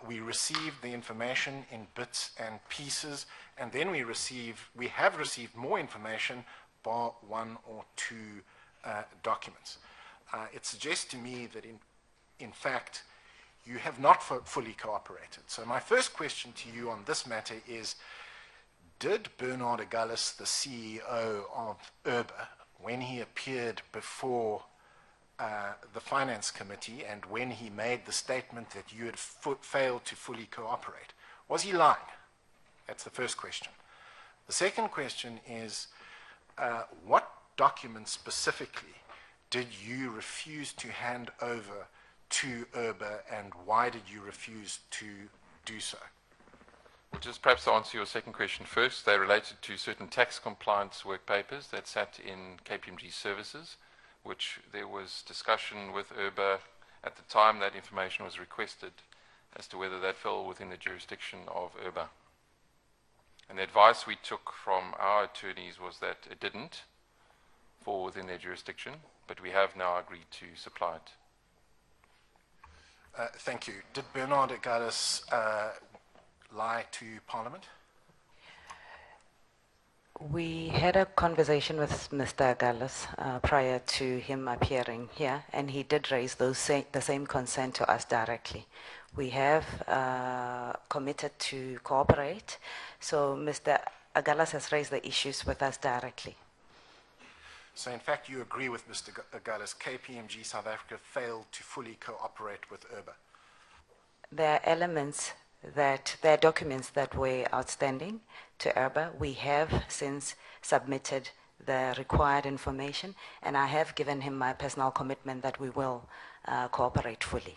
We received the information in bits and pieces, and then we have received more information, bar one or two documents. It suggests to me that in fact, you have not fully cooperated. So my first question to you on this matter is, did Bernard Agulhas, the CEO of Urba, when he appeared before the Finance Committee and when he made the statement that you had failed to fully cooperate, was he lying? That's the first question. The second question is, what documents specifically did you refuse to hand over to Urba, and why did you refuse to do so? Well, just perhaps to answer your second question first, they related to certain tax compliance work papers that sat in KPMG services, which there was discussion with Urba at the time that information was requested as to whether that fell within the jurisdiction of Urba. And the advice we took from our attorneys was that it didn't fall within their jurisdiction, but we have now agreed to supply it. Thank you. Did Bernard Agulhas lie to Parliament? We had a conversation with Mr. Agulhas prior to him appearing here, and he did raise the same concern to us directly. We have committed to cooperate, so Mr. Agulhas has raised the issues with us directly. So in fact, you agree with Mr. Agulhas, KPMG South Africa failed to fully cooperate with Urba? There are elements there are documents that were outstanding to Urba. We have since submitted the required information, and I have given him my personal commitment that we will cooperate fully.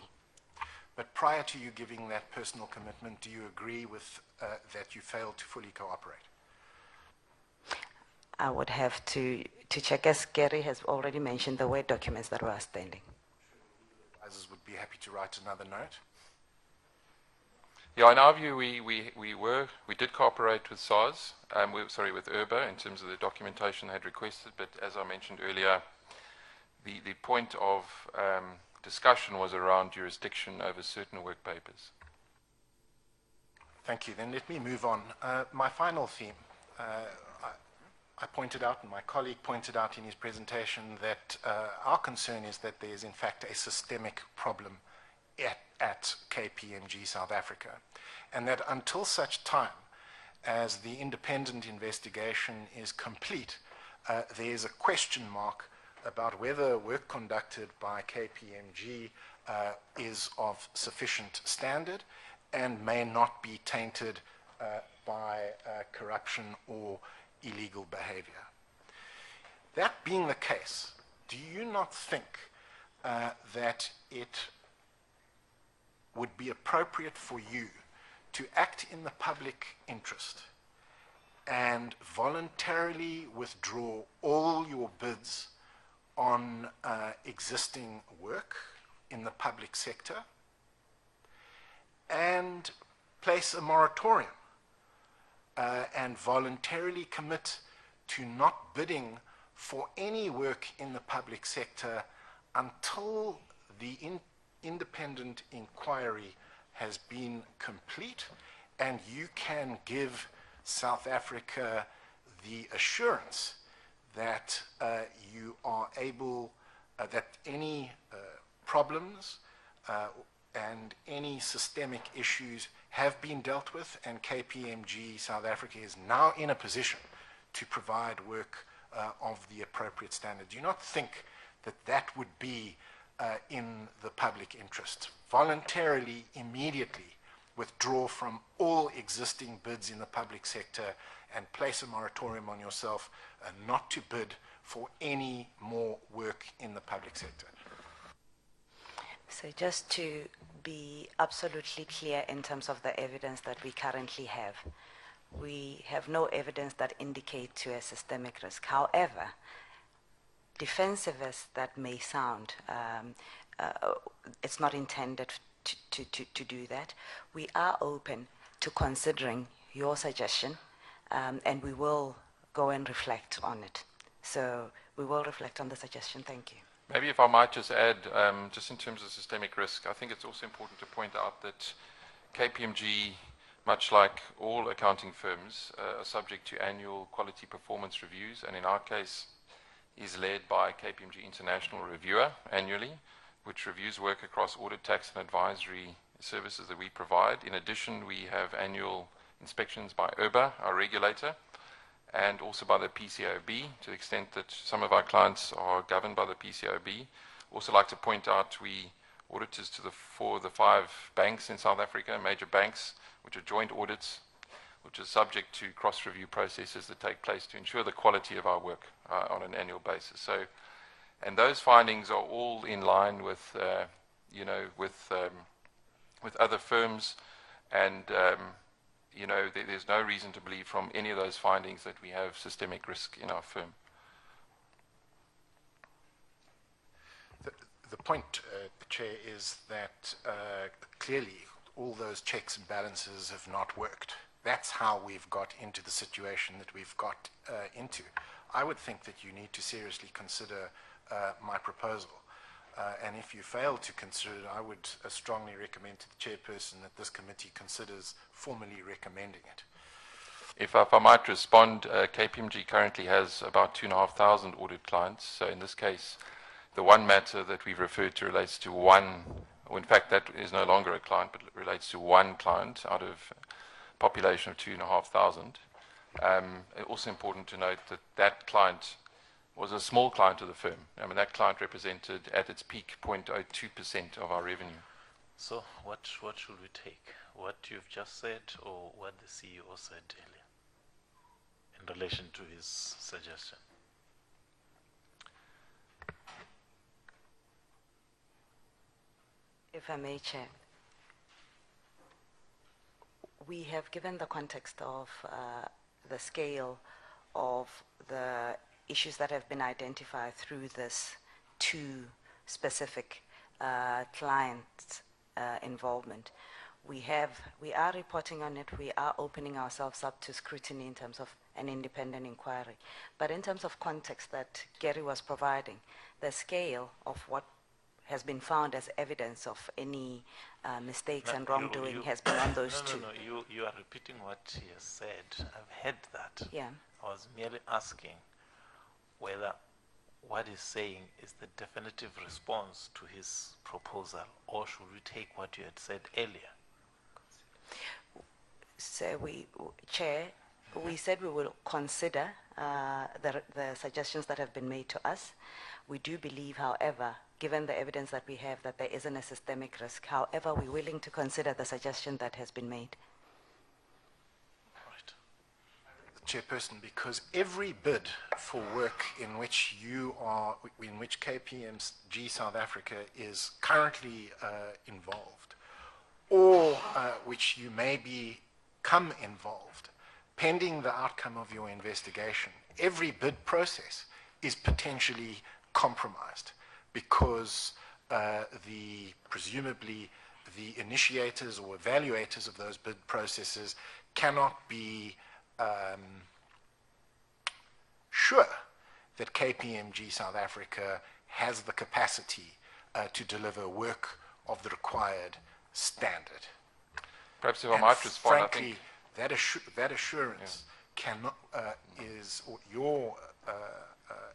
But prior to you giving that personal commitment, do you agree with that you failed to fully cooperate? I would have to check, as Gary has already mentioned, the word documents that were outstanding. Advisors would be happy to write another note. Yeah, in our view, we did cooperate with SARS, with Urba in terms of the documentation they had requested, but as I mentioned earlier, the point of discussion was around jurisdiction over certain work papers. Thank you. Then let me move on. My final theme, I pointed out, and my colleague pointed out in his presentation, that our concern is that there is in fact a systemic problem at KPMG South Africa, and that until such time as the independent investigation is complete, there is a question mark about whether work conducted by KPMG is of sufficient standard and may not be tainted by corruption or illegal behavior. That being the case, do you not think that it would be appropriate for you to act in the public interest and voluntarily withdraw all your bids on existing work in the public sector and place a moratorium and voluntarily commit to not bidding for any work in the public sector until the independent inquiry has been complete and you can give South Africa the assurance that you are able, that any problems and any systemic issues have been dealt with, and KPMG South Africa is now in a position to provide work of the appropriate standard. Do you not think that that would be in the public interest? Voluntarily, immediately withdraw from all existing bids in the public sector and place a moratorium on yourself not to bid for any more work in the public sector. So just to be absolutely clear in terms of the evidence that we currently have, we have no evidence that indicates to a systemic risk. However, defensive as that may sound, it's not intended to do that. We are open to considering your suggestion, and we will go and reflect on it. So we will reflect on the suggestion. Thank you. Maybe if I might just add, just in terms of systemic risk, I think it's also important to point out that KPMG, much like all accounting firms, are subject to annual quality performance reviews, and in our case is led by KPMG International Reviewer annually, which reviews work across audit, tax and advisory services that we provide. In addition, we have annual inspections by IRBA, our regulator, and also by the PCAOB, to the extent that some of our clients are governed by the PCAOB. Also like to point out, we auditors for the 5 banks in South Africa, major banks, which are joint audits, which is subject to cross-review processes that take place to ensure the quality of our work on an annual basis. So, and those findings are all in line with, with other firms, and there's no reason to believe from any of those findings that we have systemic risk in our firm. The point, Chair, is that clearly all those checks and balances have not worked. That's how we've got into the situation that we've got into. I would think that you need to seriously consider my proposal. And if you fail to consider it, I would strongly recommend to the chairperson that this committee considers formally recommending it. If I might respond, KPMG currently has about 2,500 audit clients. So in this case, the one matter that we've referred to relates to one, or in fact that is no longer a client, but it relates to one client out of a population of 2,500. Also important to note that that client was a small client of the firm. I mean, that client represented at its peak 0.02% of our revenue. So what should we take? What you've just said, or what the CEO said earlier in relation to his suggestion? If I may, Chair, we have given the context of the scale of the issues that have been identified through this 2 specific client involvement. We are reporting on it. We are opening ourselves up to scrutiny in terms of an independent inquiry. But in terms of context that Gary was providing, the scale of what has been found as evidence of any mistakes and wrongdoing has been on those 2. No, you are repeating what he has said. I've heard that. Yeah. I was merely asking whether what he's saying is the definitive response to his proposal, or should we take what you had said earlier? So Chair, we said we will consider the suggestions that have been made to us. We do believe, however, given the evidence that we have, that there isn't a systemic risk. However, we're willing to consider the suggestion that has been made. Right. Chairperson, because every bid for work in which KPMG South Africa is currently involved, or which you may become involved, pending the outcome of your investigation, every bid process is potentially compromised, because presumably the initiators or evaluators of those bid processes cannot be sure that KPMG South Africa has the capacity to deliver work of the required standard. Perhaps if I might respond, frankly, that assurance cannot or your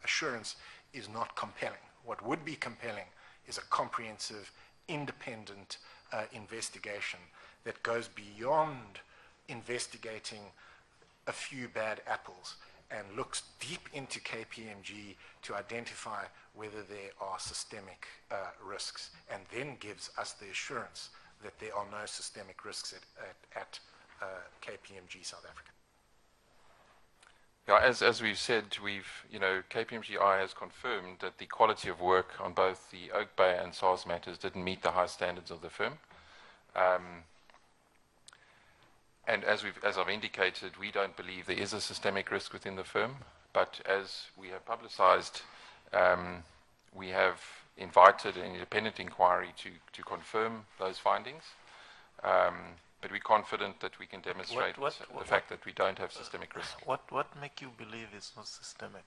assurance is not compelling. What would be compelling is a comprehensive, independent investigation that goes beyond investigating a few bad apples and looks deep into KPMG to identify whether there are systemic risks, and then gives us the assurance that there are no systemic risks at KPMG South Africa. Yeah, as we've said, KPMGI has confirmed that the quality of work on both the Oak Bay and SARS matters didn't meet the high standards of the firm. And as I've indicated, we don't believe there is a systemic risk within the firm, but as we have publicized, we have invited an independent inquiry to confirm those findings. But we're confident that we can demonstrate the fact that we don't have systemic risk. What make you believe it's not systemic?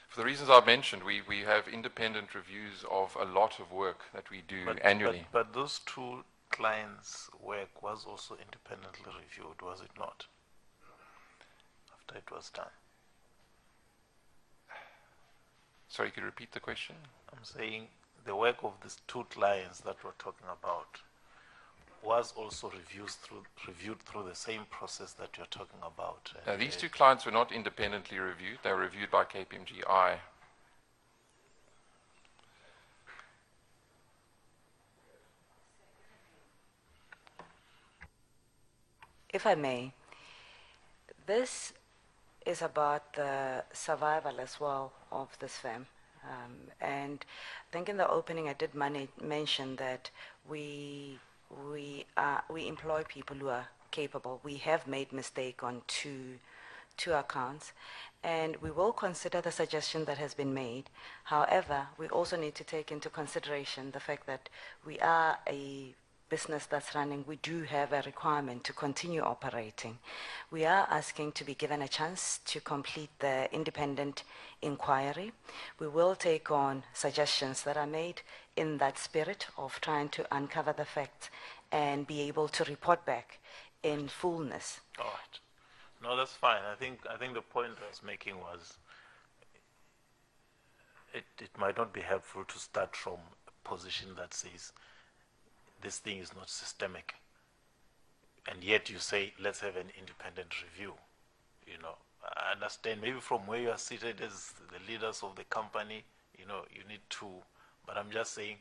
For the reasons I've mentioned, we have independent reviews of a lot of work that we do annually. But those two clients' work was also independently reviewed, was it not? After it was done. Sorry, could you repeat the question? I'm saying the work of these two clients that we're talking about was also reviewed through the same process that you're talking about. Now, these two clients were not independently reviewed. They were reviewed by KPMG. If I may, this is about the survival as well of this firm. And I think in the opening I did mention that we employ people who are capable. We have made mistake on two accounts, and we will consider the suggestion that has been made. However, we also need to take into consideration the fact that we are a business that's running. We do have a requirement to continue operating. We are asking to be given a chance to complete the independent inquiry. We will take on suggestions that are made in that spirit of trying to uncover the facts and be able to report back in fullness. All right. No, that's fine. I think the point I was making was it might not be helpful to start from a position that says this thing is not systemic, and yet you say let's have an independent review. You know, I understand maybe from where you are seated as the leaders of the company, you know, you need to, but I'm just saying,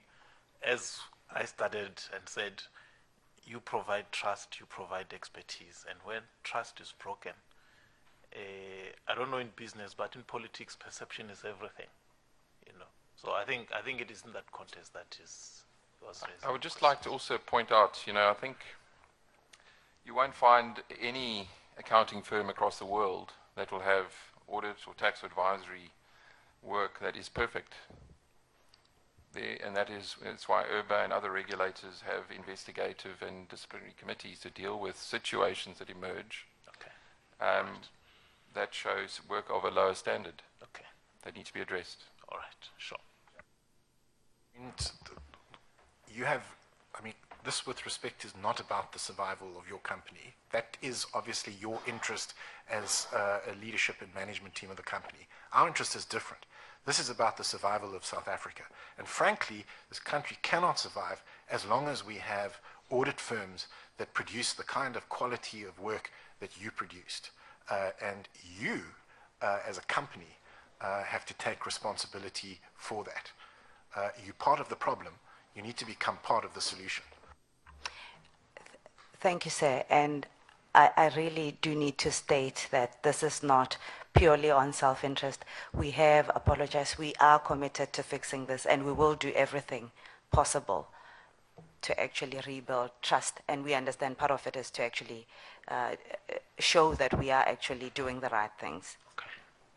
as I started and said, you provide trust, you provide expertise, and when trust is broken, I don't know in business, but in politics, perception is everything. You know, so I think it is in that context that was raised. I would just like to also point out, you know, I think you won't find any accounting firm across the world that will have audit or tax advisory work that is perfect. And that's why IRBA and other regulators have investigative and disciplinary committees to deal with situations that emerge. Okay. That shows work of a lower standard. Okay. That need to be addressed. All right. Sure. And you have, I mean, this with respect is not about the survival of your company. That is obviously your interest as a leadership and management team of the company. Our interest is different. This is about the survival of South Africa. And frankly, this country cannot survive as long as we have audit firms that produce the kind of quality of work that you produced. And you, as a company, have to take responsibility for that. You're part of the problem. You need to become part of the solution. Thank you, sir. And I really do need to state that this is not purely on self-interest. We have apologized. We are committed to fixing this, and we will do everything possible to actually rebuild trust. And we understand part of it is to actually show that we are actually doing the right things. Okay.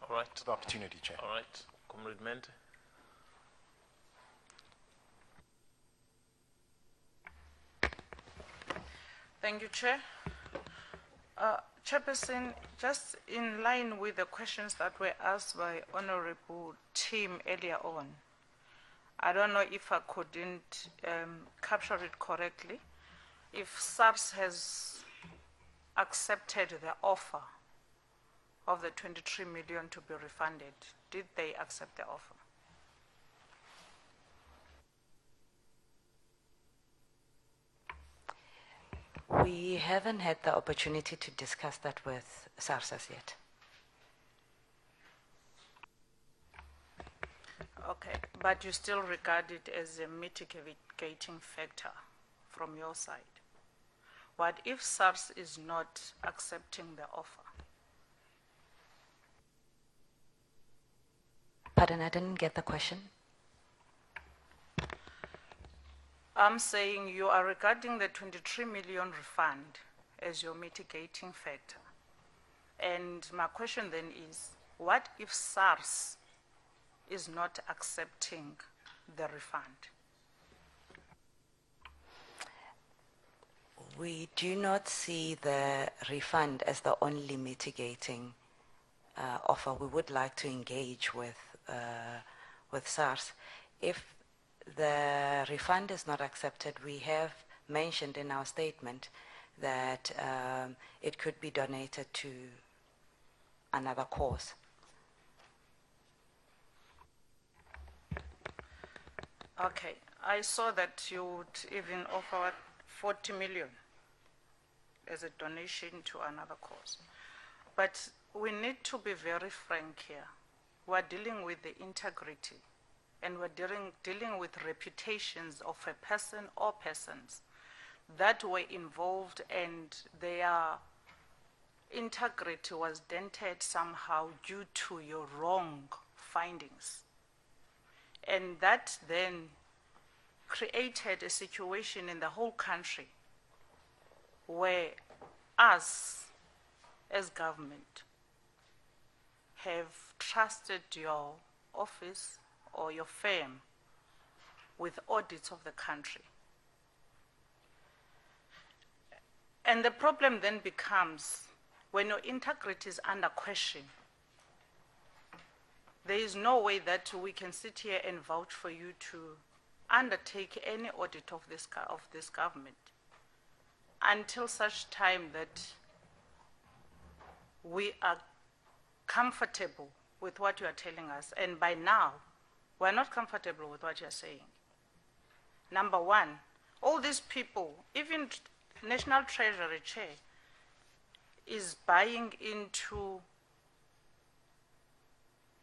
All right. It's an opportunity, Chair. All right. Comrade Mente. Thank you, Chair. Chairperson, just in line with the questions that were asked by Honorable Tim earlier on, I don't know if I couldn't capture it correctly. If SARS has accepted the offer of the 23 million to be refunded, did they accept the offer? We haven't had the opportunity to discuss that with SARS as yet. Okay, but you still regard it as a mitigating factor from your side. What if SARS is not accepting the offer? Pardon, I didn't get the question. I'm saying you are regarding the 23 million refund as your mitigating factor. And my question then is, what if SARS is not accepting the refund? We do not see the refund as the only mitigating offer. We would like to engage with SARS. If the refund is not accepted, we have mentioned in our statement that it could be donated to another cause. Okay, I saw that you would even offer 40 million as a donation to another cause. But we need to be very frank here. We're dealing with the integrity, and we're dealing with reputations of a person or persons that were involved, and their integrity was dented somehow due to your wrong findings. And that then created a situation in the whole country where us, as government, have trusted your office or your firm with audits of the country. And the problem then becomes when your integrity is under question, there is no way that we can sit here and vouch for you to undertake any audit of this government until such time that we are comfortable with what you are telling us. And by now, we're not comfortable with what you're saying. Number one, all these people, even National Treasury Chair, is buying into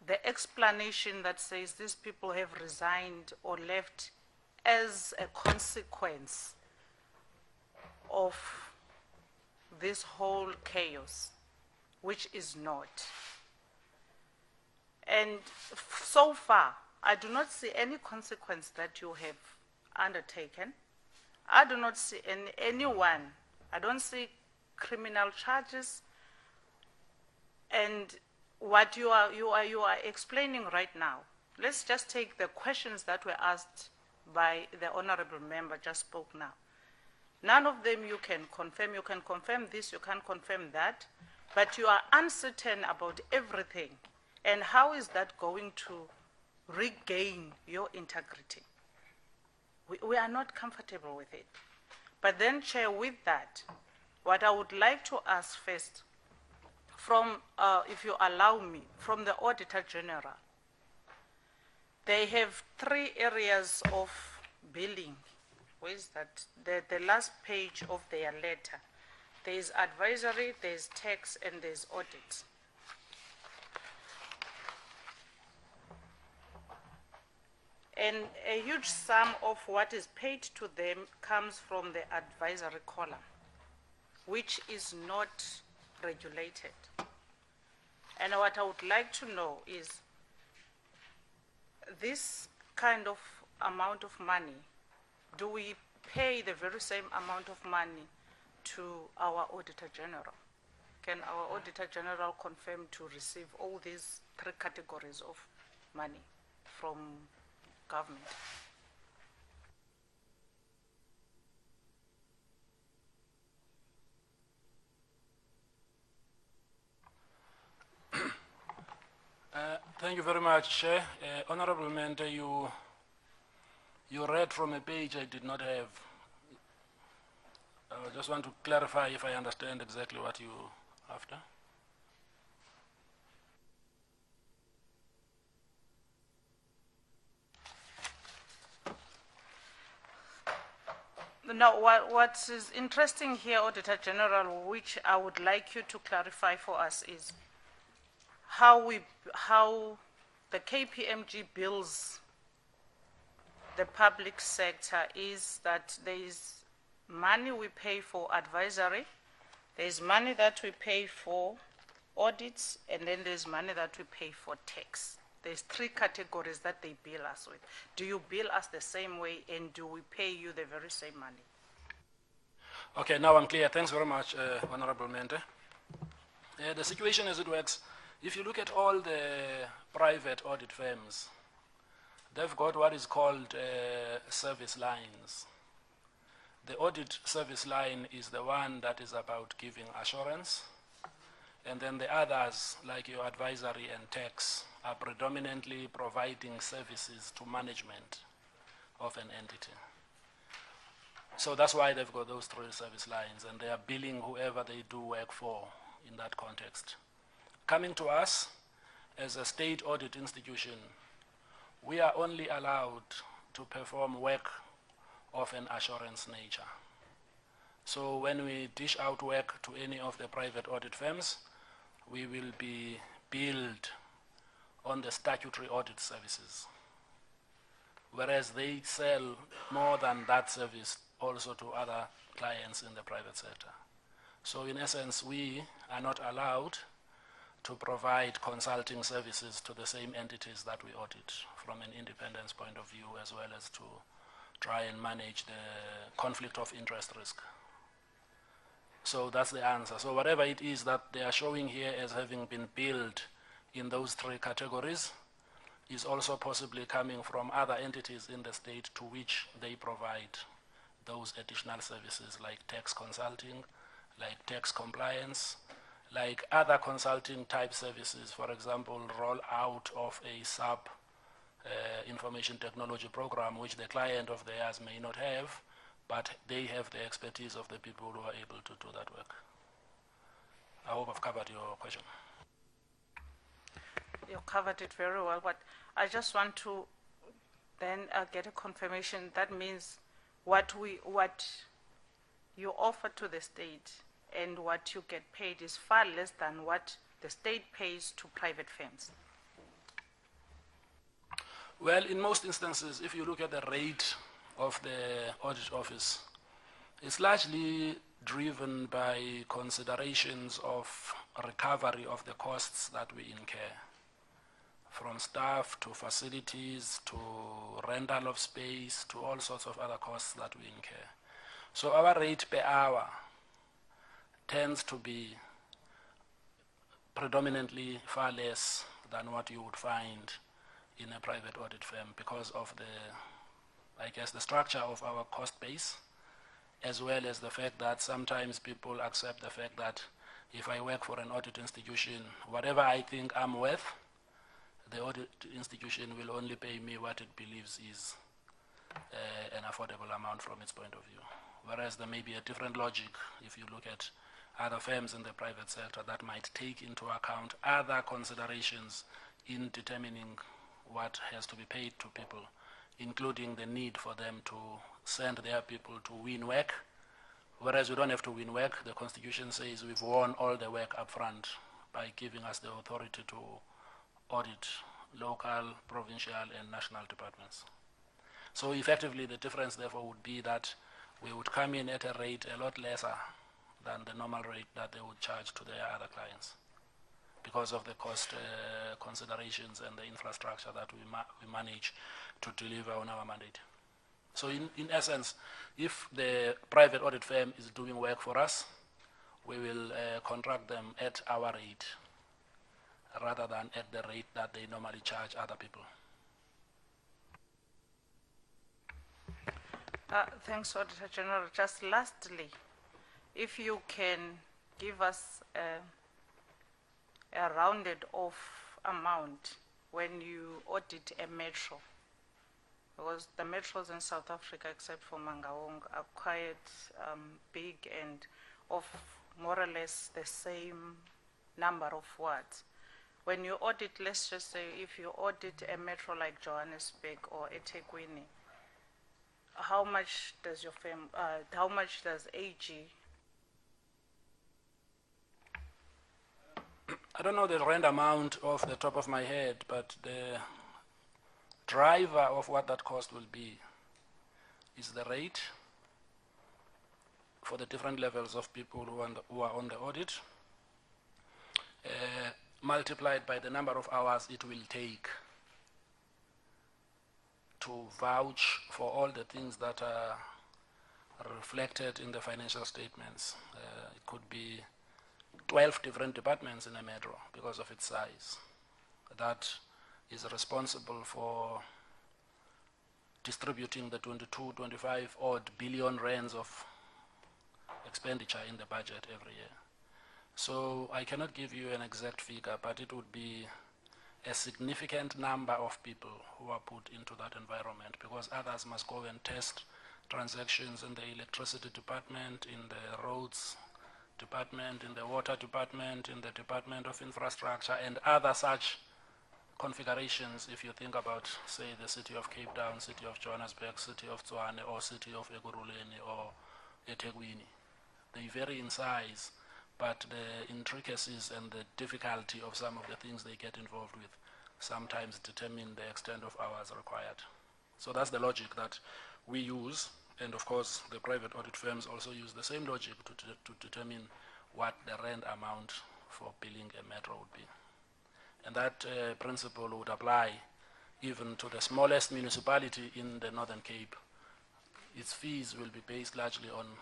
the explanation that says these people have resigned or left as a consequence of this whole chaos, which is not. And so far, I do not see any consequence that you have undertaken. I do not see anyone. I don't see criminal charges. And what you are explaining right now, let's just take the questions that were asked by the honorable member just spoke now. None of them you can confirm. You can confirm this, you can't confirm that, but you are uncertain about everything. And how is that going to regain your integrity? We are not comfortable with it. But then, Chair, with that, what I would like to ask first, from, if you allow me, from the Auditor General, they have 3 areas of billing. Where is that? The last page of their letter. There is advisory, there is tax, and there is audit. And a huge sum of what is paid to them comes from the advisory column, which is not regulated. And what I would like to know is this kind of amount of money, do we pay the very same amount of money to our Auditor General? Can our Auditor General confirm to receive all these 3 categories of money from government? Thank you very much, Chair. Honorable Member, you read from a page I did not have. I just want to clarify if I understand exactly what you after. Now, what is interesting here, Auditor General, which I would like you to clarify for us, is how the KPMG bills the public sector is that there is money we pay for advisory, there is money that we pay for audits, and then there's money that we pay for tax. There's 3 categories that they bill us with. Do you bill us the same way, and do we pay you the very same money? Okay, now I'm clear. Thanks very much, Honorable Member. The situation as it works If you look at all the private audit firms, they've got what is called service lines. The audit service line is the one that is about giving assurance, and then the others, like your advisory and tax, are predominantly providing services to management of an entity. So that's why they've got those three service lines, and they are billing whoever they do work for in that context. Coming to us, as a state audit institution, we are only allowed to perform work of an assurance nature. So when we dish out work to any of the private audit firms, we will be billed on the statutory audit services, whereas they sell more than that service also to other clients in the private sector. So in essence, we are not allowed to provide consulting services to the same entities that we audit from an independence point of view, as well as to try and manage the conflict of interest risk. So that's the answer. So whatever it is that they are showing here as having been billed in those three categories is also possibly coming from other entities in the state to which they provide those additional services, like tax consulting, like tax compliance, like other consulting type services, for example, roll out of a sub information technology program, which the client of theirs may not have, but they have the expertise of the people who are able to do that work. I hope I've covered your question. You covered it very well, but I just want to then get a confirmation. That means what you offer to the state and what you get paid is far less than what the state pays to private firms. Well, in most instances, if you look at the rate of the audit office, it's largely driven by considerations of recovery of the costs that we incur, from staff to facilities to rental of space to all sorts of other costs that we incur. So our rate per hour tends to be predominantly far less than what you would find in a private audit firm because of the, I guess, the structure of our cost base, as well as the fact that sometimes people accept the fact that if I work for an audit institution, whatever I think I'm worth, the audit institution will only pay me what it believes is an affordable amount from its point of view. Whereas there may be a different logic if you look at other firms in the private sector that might take into account other considerations in determining what has to be paid to people, including the need for them to send their people to win work. Whereas we don't have to win work. The Constitution says we've won all the work up front by giving us the authority to audit local, provincial, and national departments. So effectively, the difference, therefore, would be that we would come in at a rate a lot lesser than the normal rate that they would charge to their other clients because of the cost considerations and the infrastructure that we manage to deliver on our mandate. So in essence, if the private audit firm is doing work for us, we will contract them at our rate rather than at the rate that they normally charge other people. Thanks, Auditor General. Just lastly, if you can give us a rounded off amount when you audit a metro, because the metros in South Africa, except for Mangaung, are quite big and of more or less the same number of wards. When you audit, let's just say, if you audit a metro like Johannesburg or eThekwini, how much does your firm, how much does AG? I don't know the rand amount off the top of my head, but the driver of what that cost will be is the rate for the different levels of people who are on the audit, multiplied by the number of hours it will take to vouch for all the things that are reflected in the financial statements. It could be 12 different departments in a metro because of its size. That is responsible for distributing the 22, 25 odd billion rands of expenditure in the budget every year. So I cannot give you an exact figure, but it would be a significant number of people who are put into that environment, because others must go and test transactions in the electricity department, in the roads department, in the water department, in the Department of Infrastructure, and other such configurations. If you think about, say, the city of Cape Town, city of Johannesburg, city of Tshwane, or city of Ekurhuleni, or eThekwini, they vary in size, but the intricacies and the difficulty of some of the things they get involved with sometimes determine the extent of hours required. So that's the logic that we use, and of course the private audit firms also use the same logic to determine what the rand amount for billing a metro would be. And that principle would apply even to the smallest municipality in the Northern Cape. Its fees will be based largely on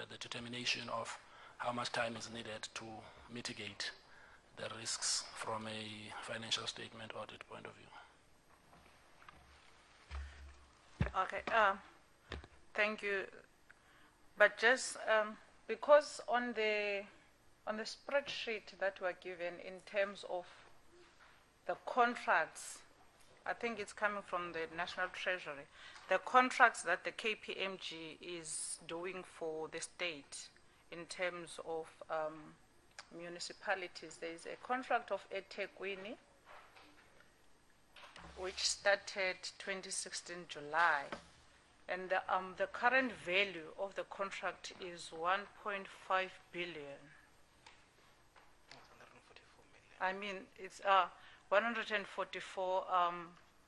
the determination of how much time is needed to mitigate the risks from a financial statement audit point of view. Okay, thank you. But just because on the spreadsheet that were given in terms of the contracts, I think it's coming from the National Treasury, the contracts that the KPMG is doing for the state in terms of municipalities. There is a contract of eThekwini, which started 2016 July, and the current value of the contract is 1.5 billion. I mean, it's 144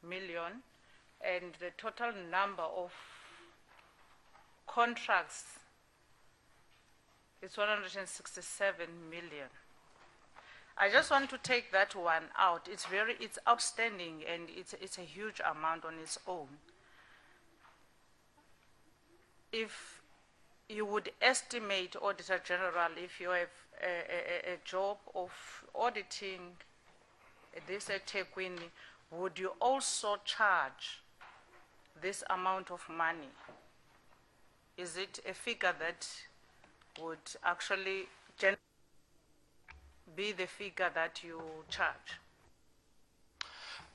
million, and the total number of contracts is 167 million. I just want to take that one out. It's outstanding, and it's a huge amount on its own. If you would estimate, Auditor General, if you have a job of auditing this eThekwini, would you also charge this amount of money? Is it a figure that would actually be the figure that you charge?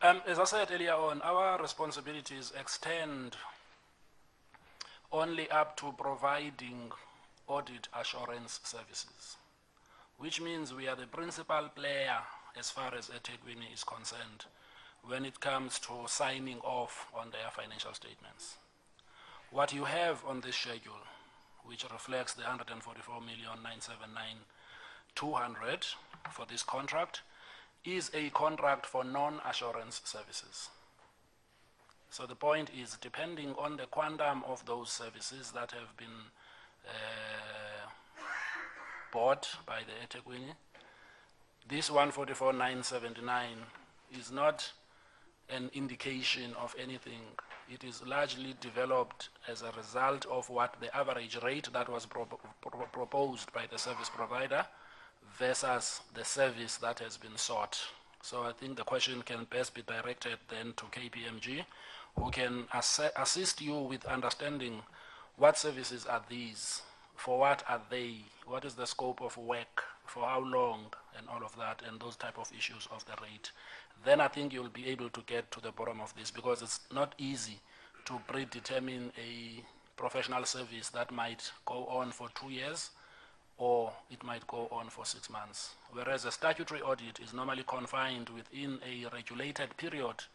As I said earlier on, our responsibilities extend only up to providing audit assurance services, which means we are the principal player as far as eThekwini is concerned when it comes to signing off on their financial statements. What you have on this schedule, which reflects the 144,979,200 for this contract, is a contract for non-assurance services. So the point is, depending on the quantum of those services that have been bought by the eThekwini, this 144,979 is not an indication of anything. It is largely developed as a result of what the average rate that was proposed by the service provider versus the service that has been sought. So I think the question can best be directed then to KPMG, who can assist you with understanding what services are these, for what are they, what is the scope of work, for how long, and all of that, and those type of issues of the rate. Then I think you'll be able to get to the bottom of this, because it's not easy to predetermine a professional service that might go on for 2 years, or it might go on for 6 months. Whereas a statutory audit is normally confined within a regulated period.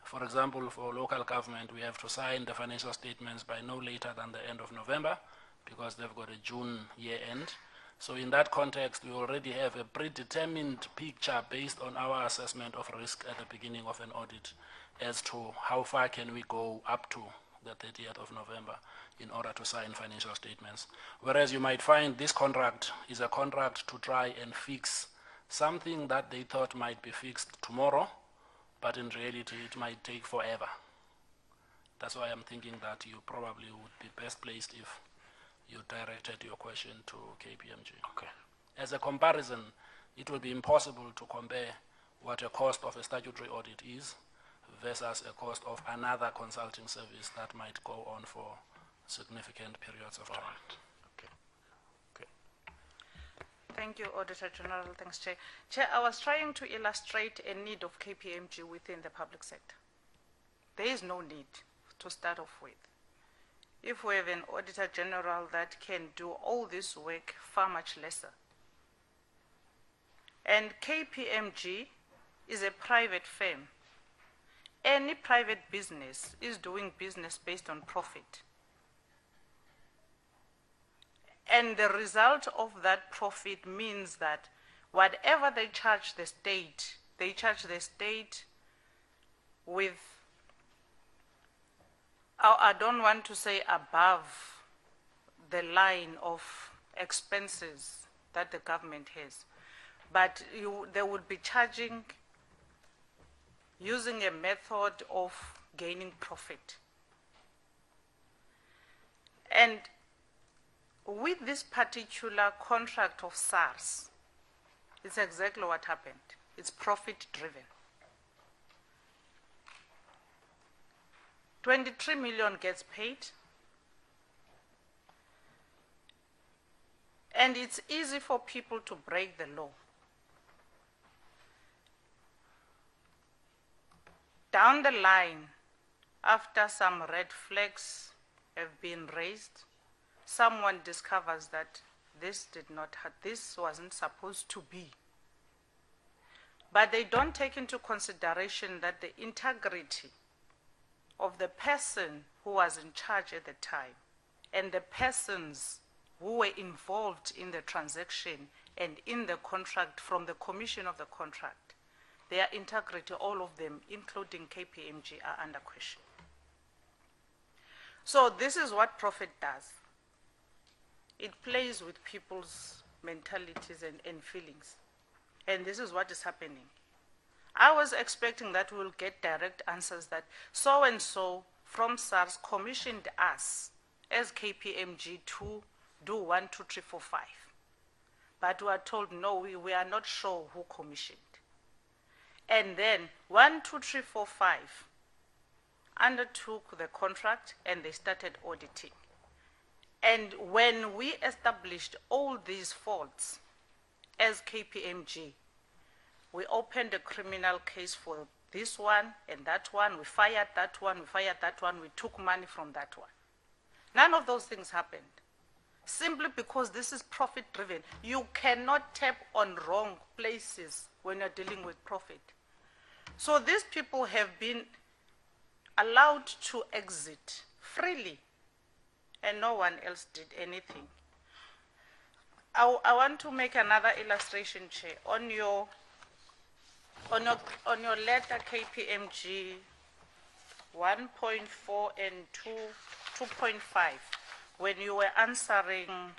For example, for local government, we have to sign the financial statements by no later than the end of November, because they've got a June year end. So in that context, we already have a predetermined picture based on our assessment of risk at the beginning of an audit as to how far can we go up to the 30th of November in order to sign financial statements. Whereas you might find this contract is a contract to try and fix something that they thought might be fixed tomorrow, but in reality it might take forever. That's why I'm thinking that you probably would be best placed if you directed your question to KPMG. Okay. as a comparison, it will be impossible to compare what a cost of a statutory audit is versus a cost of another consulting service that might go on for significant periods of time. Thank you, Auditor General. Thanks, Chair. Chair, I was trying to illustrate a need of KPMG within the public sector. There is no need to start off with. If we have an Auditor General that can do all this work far much lesser. And KPMG is a private firm. Any private business is doing business based on profit. And the result of that profit means that whatever they charge the state with, I don't want to say above the line of expenses that the government has, but they would be charging using a method of gaining profit. And with this particular contract of SARS, it's exactly what happened. It's profit driven. 23 million gets paid. And it's easy for people to break the law. Down the line, after some red flags have been raised, someone discovers that this wasn't supposed to be. But they don't take into consideration that the integrity of the person who was in charge at the time and the persons who were involved in the transaction and in the contract from the commission of the contract, their integrity, all of them, including KPMG, are under question. So this is what profit does. It plays with people's mentalities and feelings. And this is what is happening. I was expecting that we'll get direct answers that so-and-so from SARS commissioned us as KPMG to do 1, 2, 3, 4, 5. But we are told, no, we are not sure who commissioned. And then 1, 2, 3, 4, 5 undertook the contract and they started auditing. And when we established all these faults as KPMG, we opened a criminal case for this one and that one. We fired that one, we fired that one. We took money from that one. None of those things happened. Simply because this is profit driven. You cannot tap on wrong places when you're dealing with profit. So these people have been allowed to exit freely and no one else did anything. I want to make another illustration, Chair. On your letter KPMG 1.4 and 2.5, when you were answering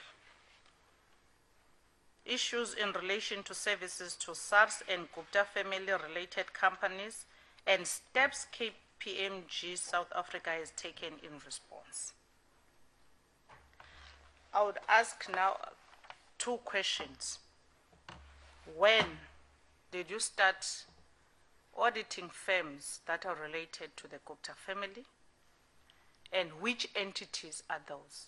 issues in relation to services to SARS and Gupta family-related companies and steps KPMG South Africa has taken in response. I would ask now 2 questions. When did you start auditing firms that are related to the Gupta family? And which entities are those?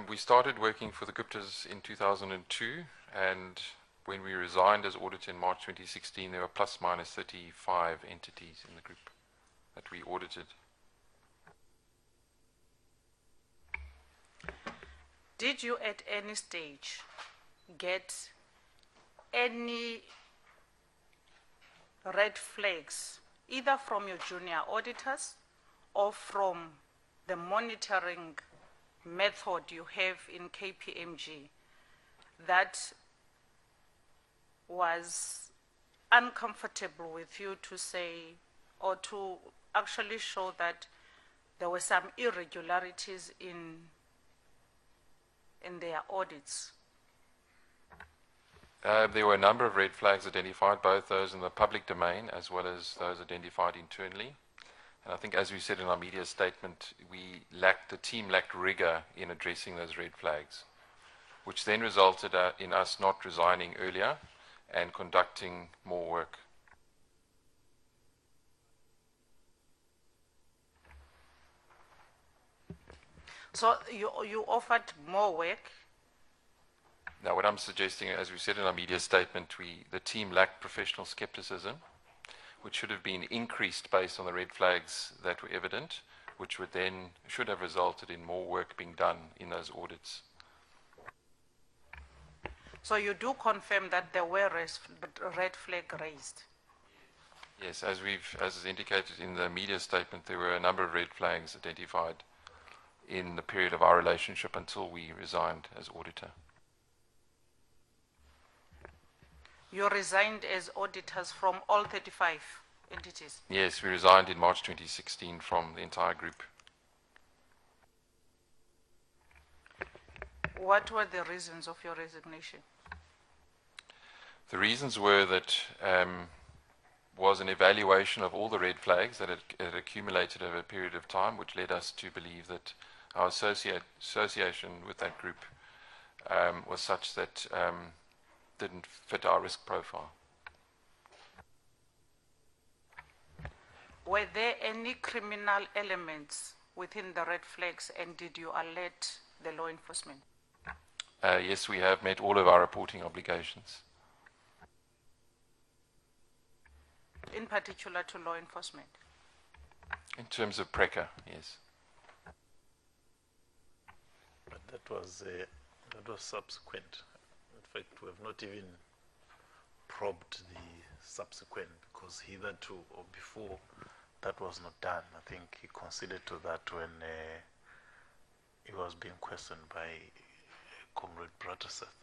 We started working for the Guptas in 2002, and when we resigned as auditor in March 2016, there were plus minus 35 entities in the group that we audited. Did you at any stage get any red flags, either from your junior auditors or from the monitoring method you have in KPMG that was uncomfortable with you to say or to actually show that there were some irregularities in their audits? There were a number of red flags identified, both those in the public domain as well as those identified internally. And I think, as we said in our media statement, the team lacked rigor in addressing those red flags, which then resulted in us not resigning earlier and conducting more work. So you offered more work? Now, what I'm suggesting, as we said in our media statement, the team lacked professional skepticism, which should have been increased based on the red flags that were evident, which should have resulted in more work being done in those audits. So you do confirm that there were red flag raised? Yes, as is indicated in the media statement, there were a number of red flags identified in the period of our relationship until we resigned as auditor. You resigned as auditors from all 35 entities? Yes, we resigned in March 2016 from the entire group. What were the reasons of your resignation? The reasons were that was an evaluation of all the red flags that had accumulated over a period of time, which led us to believe that our association with that group was such that didn't fit our risk profile. Were there any criminal elements within the red flags, and did you alert the law enforcement? Yes, we have met all of our reporting obligations. In particular to law enforcement? In terms of PRECA, yes. But that was subsequent. In fact, we have not even probed the subsequent, because hitherto or before that was not done. I think he conceded to that when he was being questioned by Comrade Brataseth.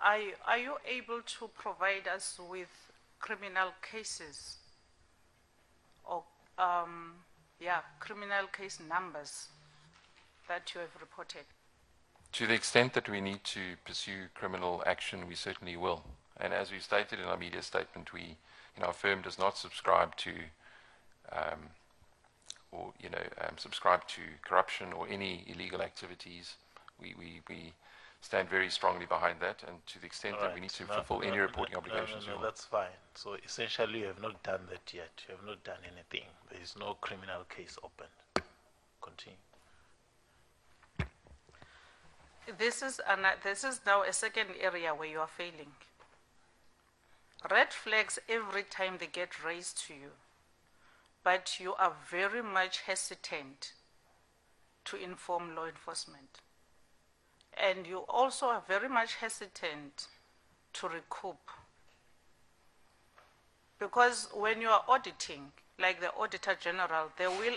Are you able to provide us with criminal cases or criminal case numbers that you have reported? To the extent that we need to pursue criminal action, we certainly will. And as we stated in our media statement, our firm does not subscribe to subscribe to corruption or any illegal activities. We stand very strongly behind that, and to the extent that we need to fulfill any reporting obligations. No, that's fine. So essentially you have not done that yet. You have not done anything. There is no criminal case opened. Continue. This is now a second area where you are failing. Red flags every time they get raised to you, but you are very much hesitant to inform law enforcement. And you also are very much hesitant to recoup. Because when you are auditing, like the Auditor General, they will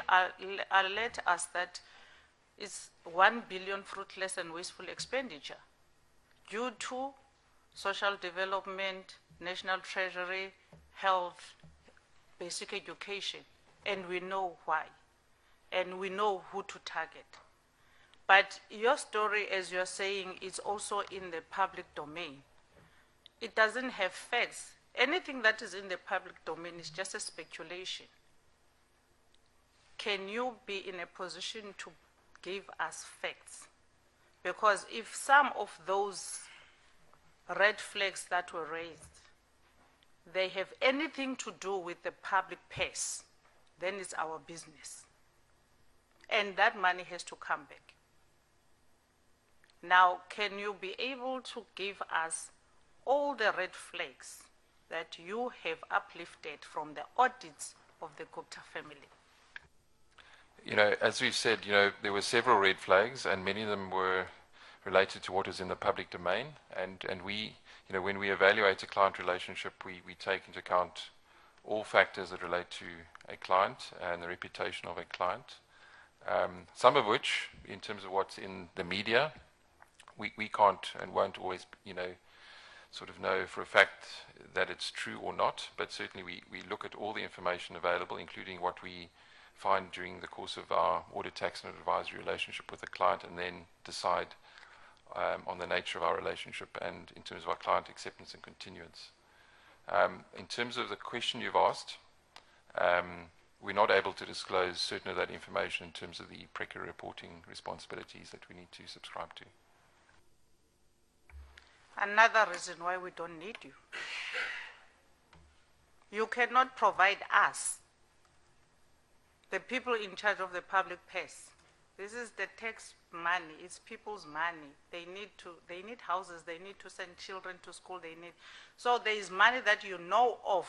alert us that it's 1 billion fruitless and wasteful expenditure due to social development, national treasury, health, basic education, and we know why, and we know who to target. But your story, as you're saying, is also in the public domain. It doesn't have facts. Anything that is in the public domain is just a speculation. Can you be in a position to give us facts? Because if some of those red flags that were raised, they have anything to do with the public purse, then it's our business. And that money has to come back. Now, can you be able to give us all the red flags that you have uplifted from the audits of the Gupta family? As we've said, there were several red flags, and many of them were related to what is in the public domain. And we, when we evaluate a client relationship, we take into account all factors that relate to a client and the reputation of a client. Some of which, in terms of what's in the media, we can't and won't always, sort of know for a fact that it's true or not. But certainly we look at all the information available, including what we find during the course of our audit, tax and advisory relationship with the client, and then decide on the nature of our relationship and in terms of our client acceptance and continuance. In terms of the question you've asked, we're not able to disclose certain of that information in terms of the PRECA reporting responsibilities that we need to subscribe to. Another reason why we don't need you. You cannot provide us, the people in charge of the public purse. This is the tax money, it's people's money. They need houses, they need to send children to school, so there is money that you know of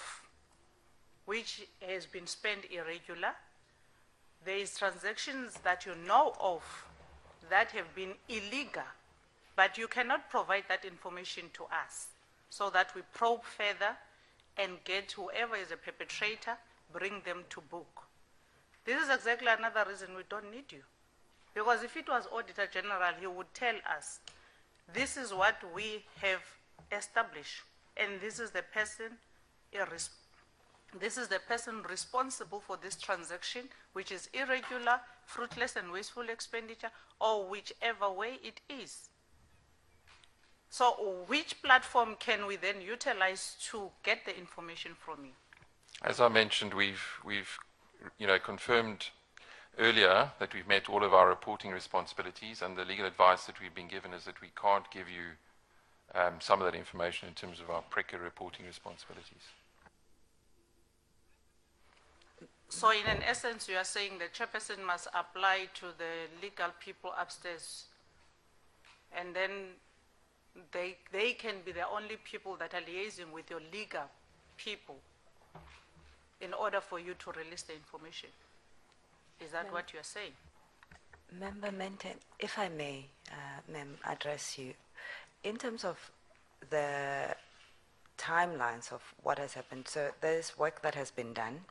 which has been spent irregular. There is transactions that you know of that have been illegal, but you cannot provide that information to us so that we probe further and get whoever is a perpetrator, bring them to book. This is exactly another reason we don't need you. Because if it was Auditor General, he would tell us, this is what we have established, and this is the person responsible for this transaction, which is irregular, fruitless, and wasteful expenditure, or whichever way it is. So which platform can we then utilize to get the information from you? As I mentioned, we've confirmed earlier that we've met all of our reporting responsibilities, and the legal advice that we've been given is that we can't give you some of that information in terms of our PRECA reporting responsibilities. So in an essence, you are saying the chairperson must apply to the legal people upstairs, and then they can be the only people that are liaising with your legal people in order for you to release the information. Is that what you are saying? Member Menten, if I may, ma'am, address you. In terms of the timelines of what has happened, so there's work that has been done,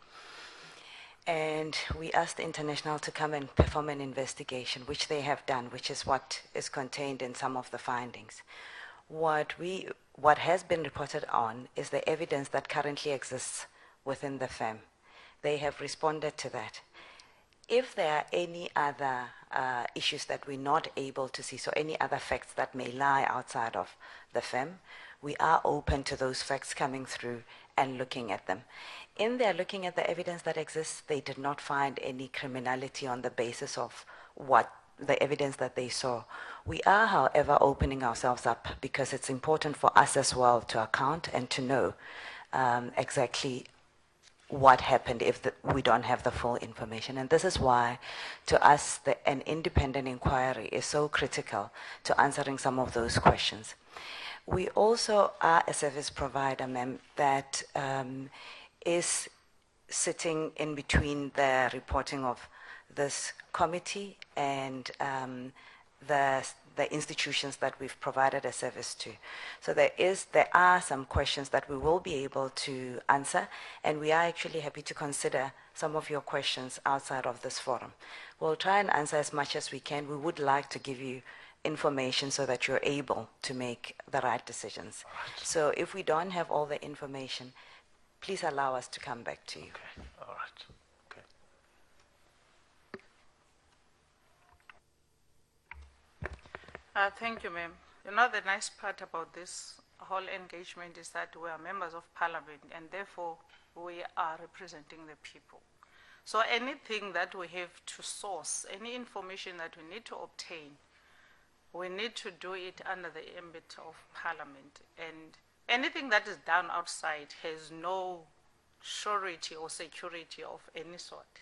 and we asked the International to come and perform an investigation, which they have done, which is what is contained in some of the findings. What has been reported on is the evidence that currently exists within the firm. They have responded to that. If there are any other issues that we're not able to see, so any other facts that may lie outside of the firm, we are open to those facts coming through and looking at them. In their looking at the evidence that exists, they did not find any criminality on the basis of what the evidence that they saw. We are, however, opening ourselves up because it's important for us as well to account and to know exactly what happened if we don't have the full information. And this is why, to us, an independent inquiry is so critical to answering some of those questions. We also are a service provider, ma'am, that is sitting in between the reporting of this committee and the institutions that we've provided a service to. So there are some questions that we will be able to answer, and we are actually happy to consider some of your questions outside of this forum. We'll try and answer as much as we can. We would like to give you information so that you're able to make the right decisions. Right. So if we don't have all the information, please allow us to come back to you. Okay, all right. Thank you, ma'am. You know, the nice part about this whole engagement is that we are members of parliament, and therefore we are representing the people. So anything that we have to source, any information that we need to obtain, we need to do it under the ambit of parliament. And anything that is done outside has no surety or security of any sort.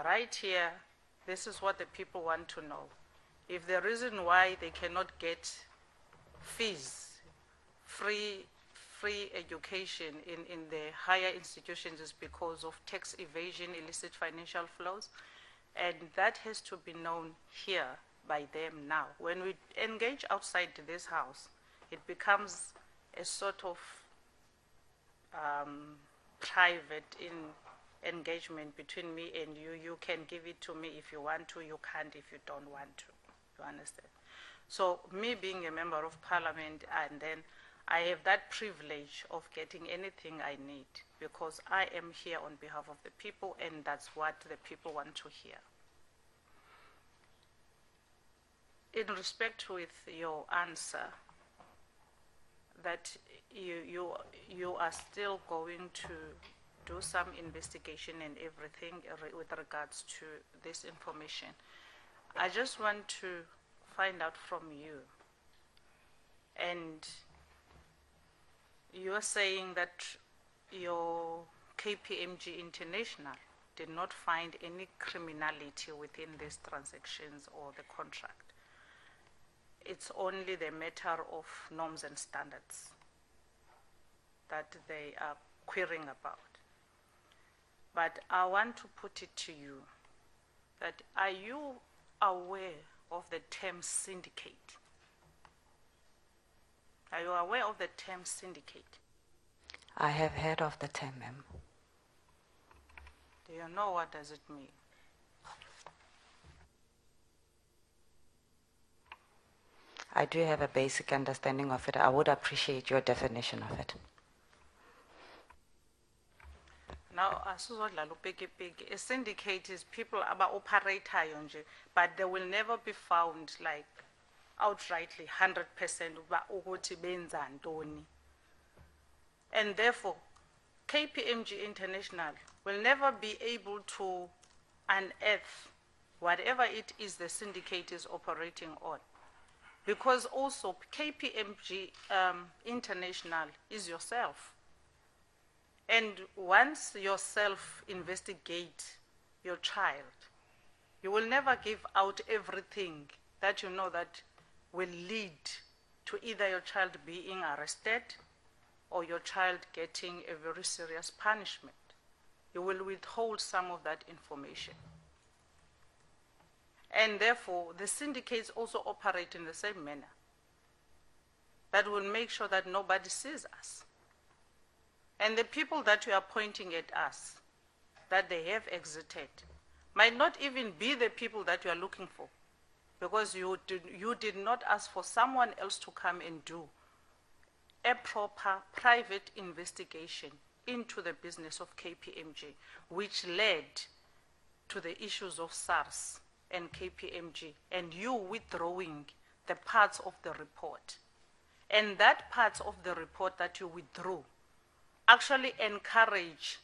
Right here, this is what the people want to know. If the reason why they cannot get fees, free education in the higher institutions is because of tax evasion, illicit financial flows, and that has to be known here by them now. When we engage outside this house, it becomes a sort of private engagement between me and you. You can give it to me if you want to, you can't if you don't want to. You understand? So me being a member of parliament, and then I have that privilege of getting anything I need because I am here on behalf of the people, and that's what the people want to hear. in respect with your answer, that you are still going to do some investigation and everything with regards to this information. I just want to find out from you, and you're saying that your KPMG International did not find any criminality within these transactions or the contract. It's only the matter of norms and standards that they are querying about. But I want to put it to you that, are you aware of the term syndicate? Are you aware of the term syndicate? I have heard of the term, ma'am. Do you know what does it mean? I do have a basic understanding of it. I would appreciate your definition of it. Now, a syndicate is people about operator, but they will never be found like outrightly 100% ukuthi benza ntoni. And therefore, KPMG International will never be able to unearth whatever it is the syndicate is operating on. Because also KPMG International is yourself. And once yourself investigate your child, you will never give out everything that you know that will lead to either your child being arrested or your child getting a very serious punishment. You will withhold some of that information. And therefore, the syndicates also operate in the same manner. That will make sure that nobody sees us. And the people that you are pointing at us, that they have exited, might not even be the people that you are looking for, because you did not ask for someone else to come and do a proper private investigation into the business of KPMG, which led to the issues of SARS and KPMG, and you withdrawing the parts of the report. And that part of the report that you withdrew actually encourage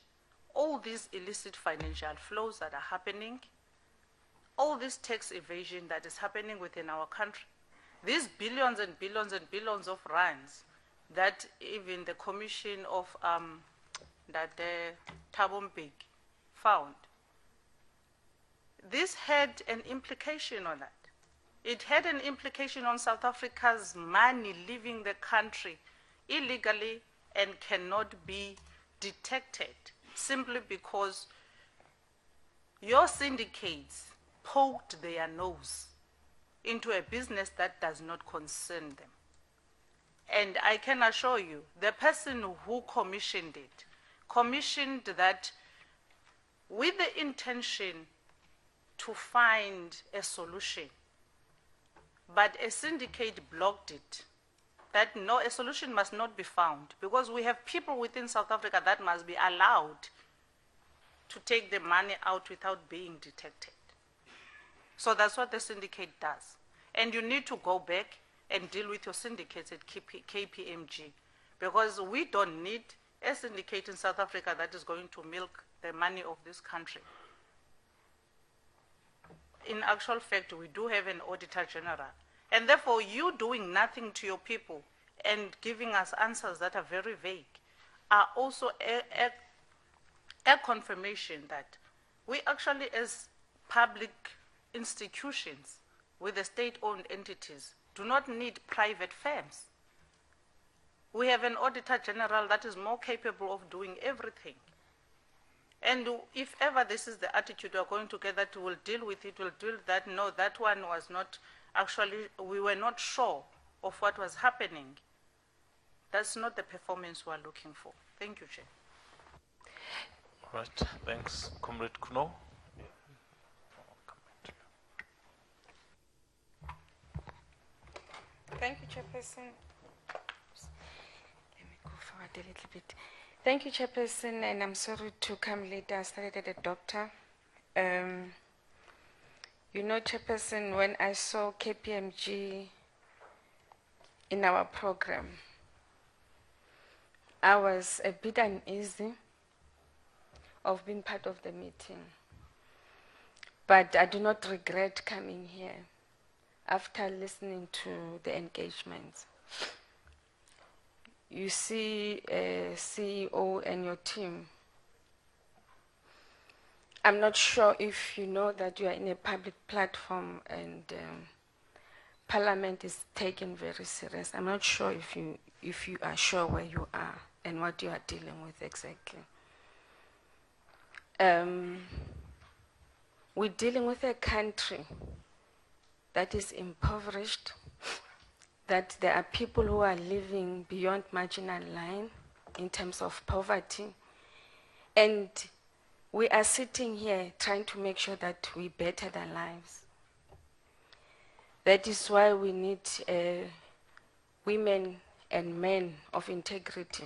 all these illicit financial flows that are happening, all this tax evasion that is happening within our country, these billions and billions and billions of rands that even the commission of that Thabo Mbeki found. This had an implication on that. It had an implication on South Africa's money leaving the country illegally and cannot be detected simply because your syndicates poked their nose into a business that does not concern them. And I can assure you, the person who commissioned it, commissioned that with the intention to find a solution, but a syndicate blocked it. That no, a solution must not be found, because we have people within South Africa that must be allowed to take the money out without being detected. So that's what the syndicate does. And you need to go back and deal with your syndicates at KPMG, because we don't need a syndicate in South Africa that is going to milk the money of this country. In actual fact, we do have an Auditor General. And therefore, you doing nothing to your people and giving us answers that are very vague are also a confirmation that we actually, as public institutions with the state-owned entities, do not need private firms. We have an Auditor General that is more capable of doing everything. And if ever this is the attitude we are going to get, that we'll deal with it, we'll deal with that, no, that one was not, actually, we were not sure of what was happening. That's not the performance we're looking for. Thank you, Chair. All right, thanks. Comrade Kuno. Thank you, Chairperson. Let me go forward a little bit. Thank you, Chairperson, and I'm sorry to come late. I started at a doctor. You You know, Chairperson, when I saw KPMG in our program, I was a bit uneasy of being part of the meeting. But I do not regret coming here after listening to the engagements. You see a CEO and your team. I'm not sure if you know that you are in a public platform and Parliament is taken very serious. I'm not sure if you are sure where you are and what you are dealing with exactly. We're dealing with a country that is impoverished, that there are people who are living beyond marginal line in terms of poverty, and we are sitting here trying to make sure that we better their lives. That is why we need women and men of integrity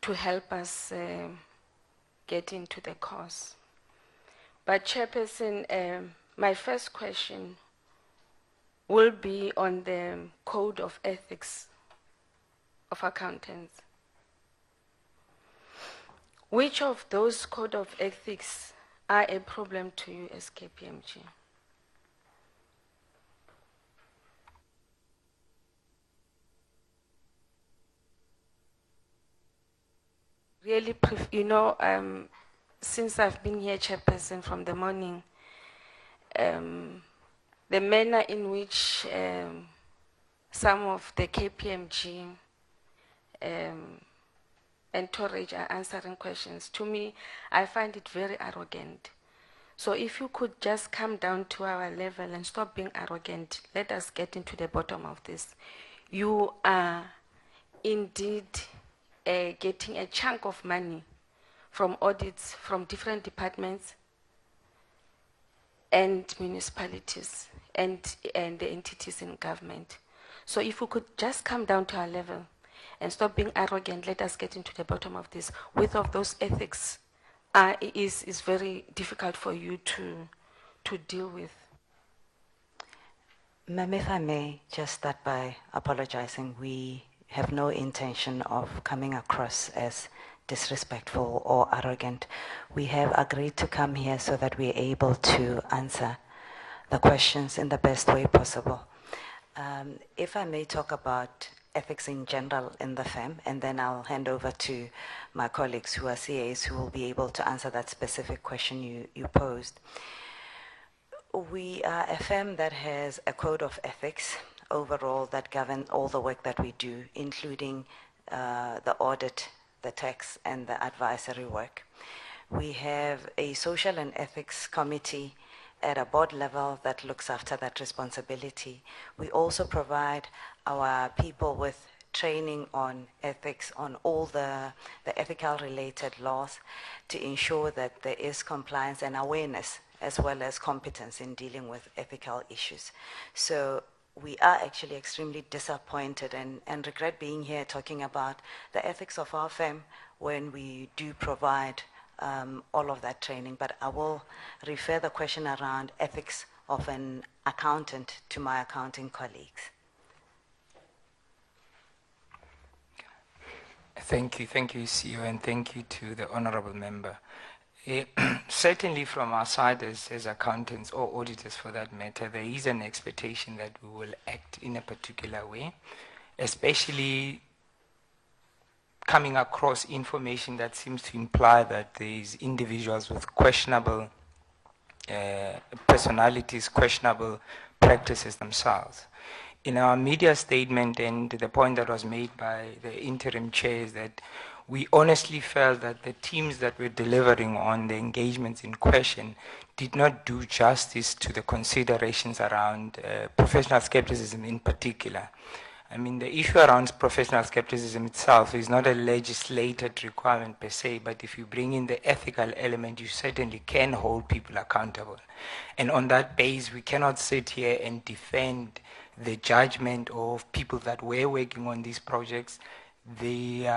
to help us get into the cause. But Chairperson, my first question will be on the code of ethics of accountants. Which of those code of ethics are a problem to you as KPMG? Really, since I've been here, Chairperson, from the morning, the manner in which some of the KPMG entourage are answering questions, to me, I find it very arrogant. So if you could just come down to our level and stop being arrogant, let us get into the bottom of this. You are indeed getting a chunk of money from audits from different departments and municipalities and the entities in government. So if we could just come down to our level and stop being arrogant, let us get into the bottom of this. With of those ethics is very difficult for you to deal with. Ma'am, if I may just start by apologizing. We have no intention of coming across as disrespectful or arrogant. We have agreed to come here so that we're able to answer the questions in the best way possible. If I may talk about ethics in general in the firm, and then I'll hand over to my colleagues who are CAs who will be able to answer that specific question you posed. We are a firm that has a code of ethics overall that govern all the work that we do, including the audit, the tax, and the advisory work. We have a social and ethics committee at a board level that looks after that responsibility. We also provide our people with training on ethics, on all the ethical related laws to ensure that there is compliance and awareness as well as competence in dealing with ethical issues. So we are actually extremely disappointed and regret being here talking about the ethics of our firm when we do provide all of that training. But I will refer the question around ethics of an accountant to my accounting colleagues. Thank you, CEO, and thank you to the honorable member. Certainly from our side as accountants or auditors for that matter, there is an expectation that we will act in a particular way, especially coming across information that seems to imply that these individuals with questionable personalities, questionable practices themselves. In our media statement, and the point that was made by the interim chair is that we honestly felt that the teams that were delivering on the engagements in question did not do justice to the considerations around professional skepticism in particular. I mean, the issue around professional skepticism itself is not a legislated requirement per se, but if you bring in the ethical element, you certainly can hold people accountable. And on that base, we cannot sit here and defend the judgment of people that were working on these projects, the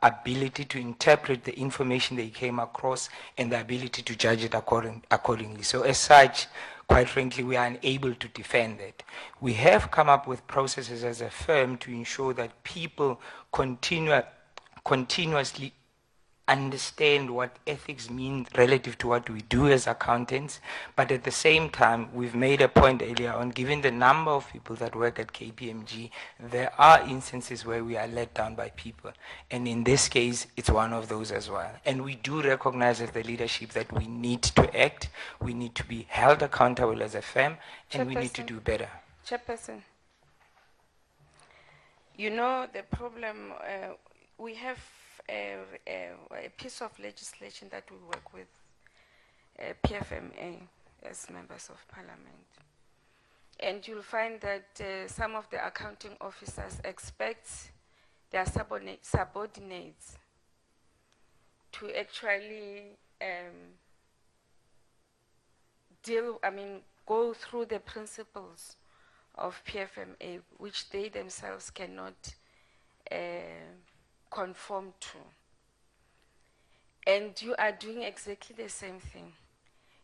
ability to interpret the information they came across, and the ability to judge it accordingly. So as such, quite frankly, we are unable to defend it. We have come up with processes as a firm to ensure that people continuously understand what ethics means relative to what we do as accountants, but at the same time, we've made a point earlier on, given the number of people that work at KPMG, there are instances where we are let down by people. And in this case, it's one of those as well. And we do recognize as the leadership that we need to act, we need to be held accountable as a firm, and we need to Chairperson. do better. Chairperson, you know the problem, we have a piece of legislation that we work with PFMA as members of parliament. And you'll find that some of the accounting officers expect their subordinates to actually go through the principles of PFMA, which they themselves cannot conform to. And you are doing exactly the same thing.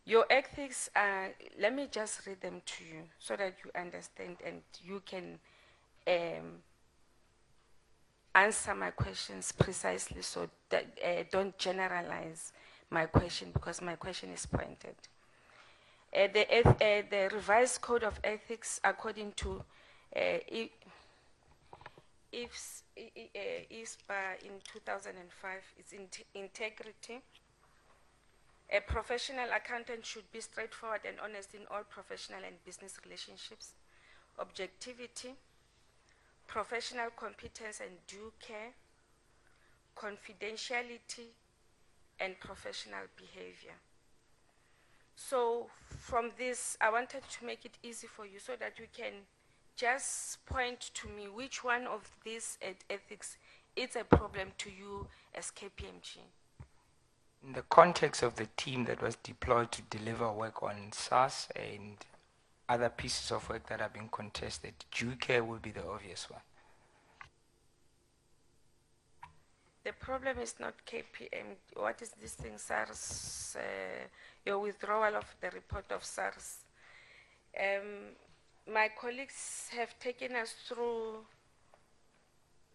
Your ethics are, let me just read them to you so that you understand and you can answer my questions precisely, so that don't generalize my question, because my question is pointed. The revised code of ethics, according to ISPA in 2005, is integrity. A professional accountant should be straightforward and honest in all professional and business relationships. Objectivity, professional competence and due care, confidentiality, and professional behavior. So from this, I wanted to make it easy for you so that you can just point to me which one of these ethics is a problem to you as KPMG. In the context of the team that was deployed to deliver work on SARS and other pieces of work that are being contested, due care will be the obvious one. The problem is not KPM. What is this thing, SARS? Your withdrawal of the report of SARS. My colleagues have taken us through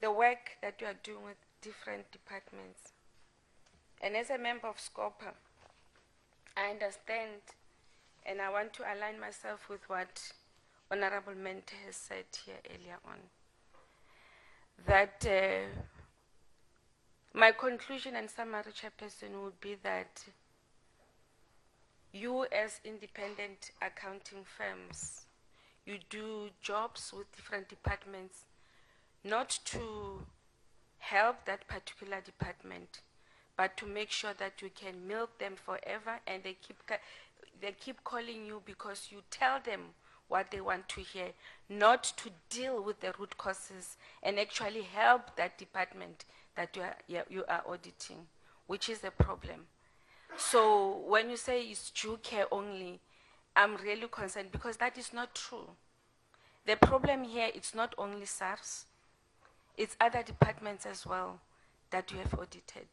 the work that you are doing with different departments. And as a member of SCOPA, I understand and I want to align myself with what Honorable Mente has said here earlier on. That my conclusion and summary, Chairperson, would be that you as independent accounting firms, you do jobs with different departments, not to help that particular department, but to make sure that you can milk them forever, and they keep calling you because you tell them what they want to hear, not to deal with the root causes and actually help that department that you are auditing, which is a problem. So when you say it's due care only, I'm really concerned because that is not true. The problem here, it's not only SARS, it's other departments as well that you have audited.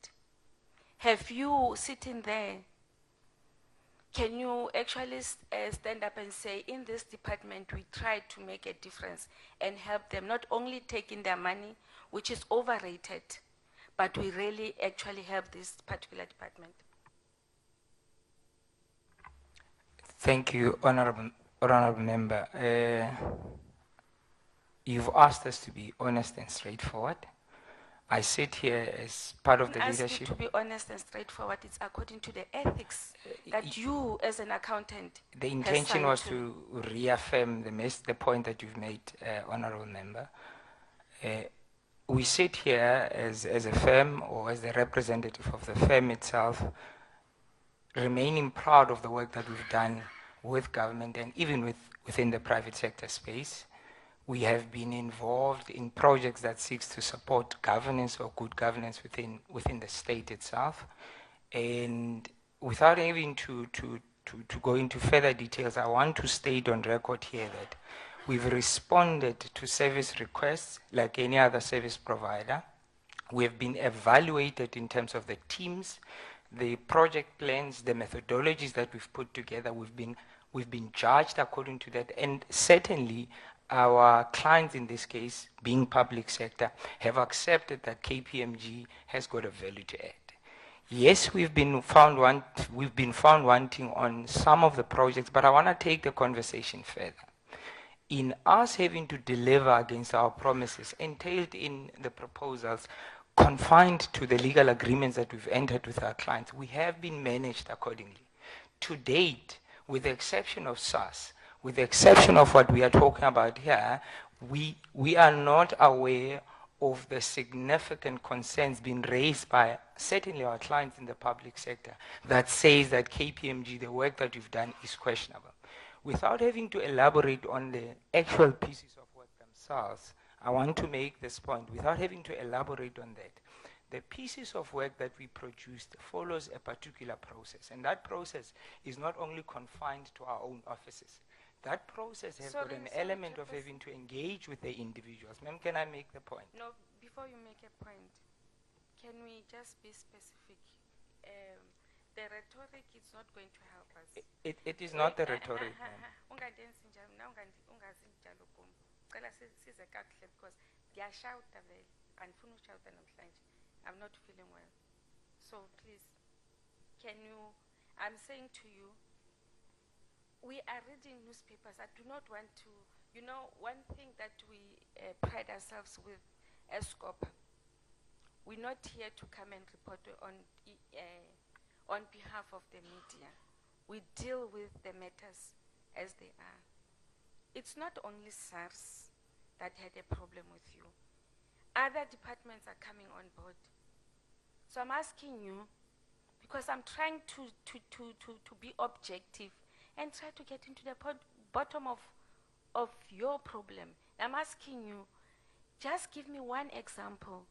Have you sitting there, can you actually stand up and say, in this department, we try to make a difference and help them, not only taking their money, which is overrated, but we really actually help this particular department? Thank you, Honorable Member. You've asked us to be honest and straightforward. I sit here as part of the leadership. Ask you to be honest and straightforward. It's according to the ethics that you, as an accountant, the intention was to reaffirm the point that you've made, Honorable Member. We sit here as a firm or as the representative of the firm itself, remaining proud of the work that we've done with government and even within the private sector space. We have been involved in projects that seeks to support governance or good governance within the state itself. And without having to go into further details, I want to state on record here that we've responded to service requests like any other service provider. We have been evaluated in terms of the teams, the project plans, the methodologies that we've put together. We've been We've been judged according to that, and certainly our clients in this case, being public sector, have accepted that KPMG has got a value to add. Yes, we've been found wanting on some of the projects, but I want to take the conversation further. In us having to deliver against our promises entailed in the proposals, confined to the legal agreements that we've entered with our clients, we have been managed accordingly. To date, with the exception of SAS, with the exception of what we are talking about here, we are not aware of the significant concerns being raised by certainly our clients in the public sector that says that KPMG, the work that you've done, is questionable. Without having to elaborate on the actual pieces of work themselves, I want to make this point, without having to elaborate on that. The pieces of work that we produced follows a particular process, and that process is not only confined to our own offices. That process has got an element of having to engage with the individuals. Ma'am, can I make the point? No, before you make a point, can we just be specific? The rhetoric is not going to help us. It is not the rhetoric, ma'am. I'm not feeling well. So please, can you, I'm saying to you, we are reading newspapers. I do not want to, you know, one thing that we pride ourselves with as SCOPA, we're not here to come and report on behalf of the media. We deal with the matters as they are. It's not only SARS that had a problem with you. Other departments are coming on board. So I'm asking you, because I'm trying to be objective and try to get into the bottom of your problem. I'm asking you, just give me one example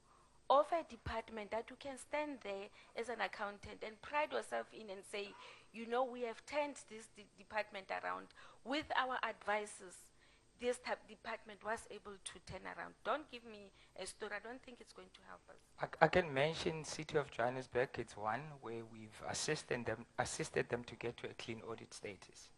of a department that you can stand there as an accountant and pride yourself in and say, you know, we have turned this department around. With our advices, this department was able to turn around. Don't give me a story. I don't think it's going to help us. I can mention City of Johannesburg. It's one where we've assisted them to get to a clean audit status.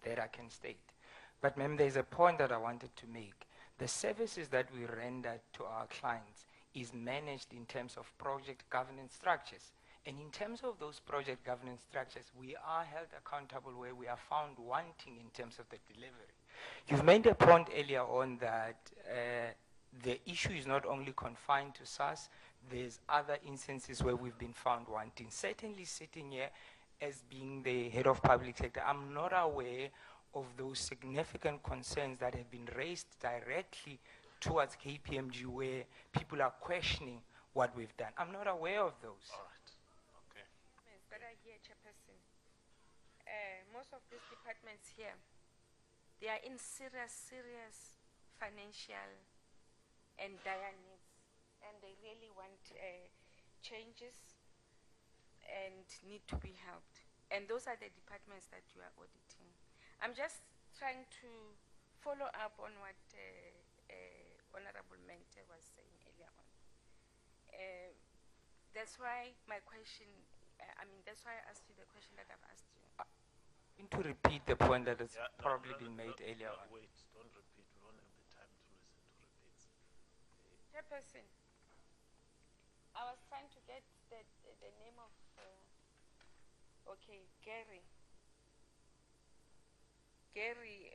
That I can state. But ma'am, there's a point that I wanted to make. The services that we render to our clients is managed in terms of project governance structures. And in terms of those project governance structures, we are held accountable where we are found wanting in terms of the delivery. You've made a point earlier on that the issue is not only confined to SAS, there's other instances where we've been found wanting. Certainly sitting here as being the head of public sector, I'm not aware of those significant concerns that have been raised directly towards KPMG where people are questioning what we've done. I'm not aware of those. All right. Okay. That are here, Chairperson. Most of these departments here, they are in serious financial and dire needs, and they really want changes and need to be helped. And those are the departments that you are auditing. I'm just trying to follow up on what Honorable Mente was saying earlier on. That's why my question, that's why I asked you the question that I've asked you. I'm going to repeat the point that has probably been made earlier on. Wait, don't repeat. We don't have the time to listen to repeats. Chairperson, I was trying to get the name of, Gary. Gary,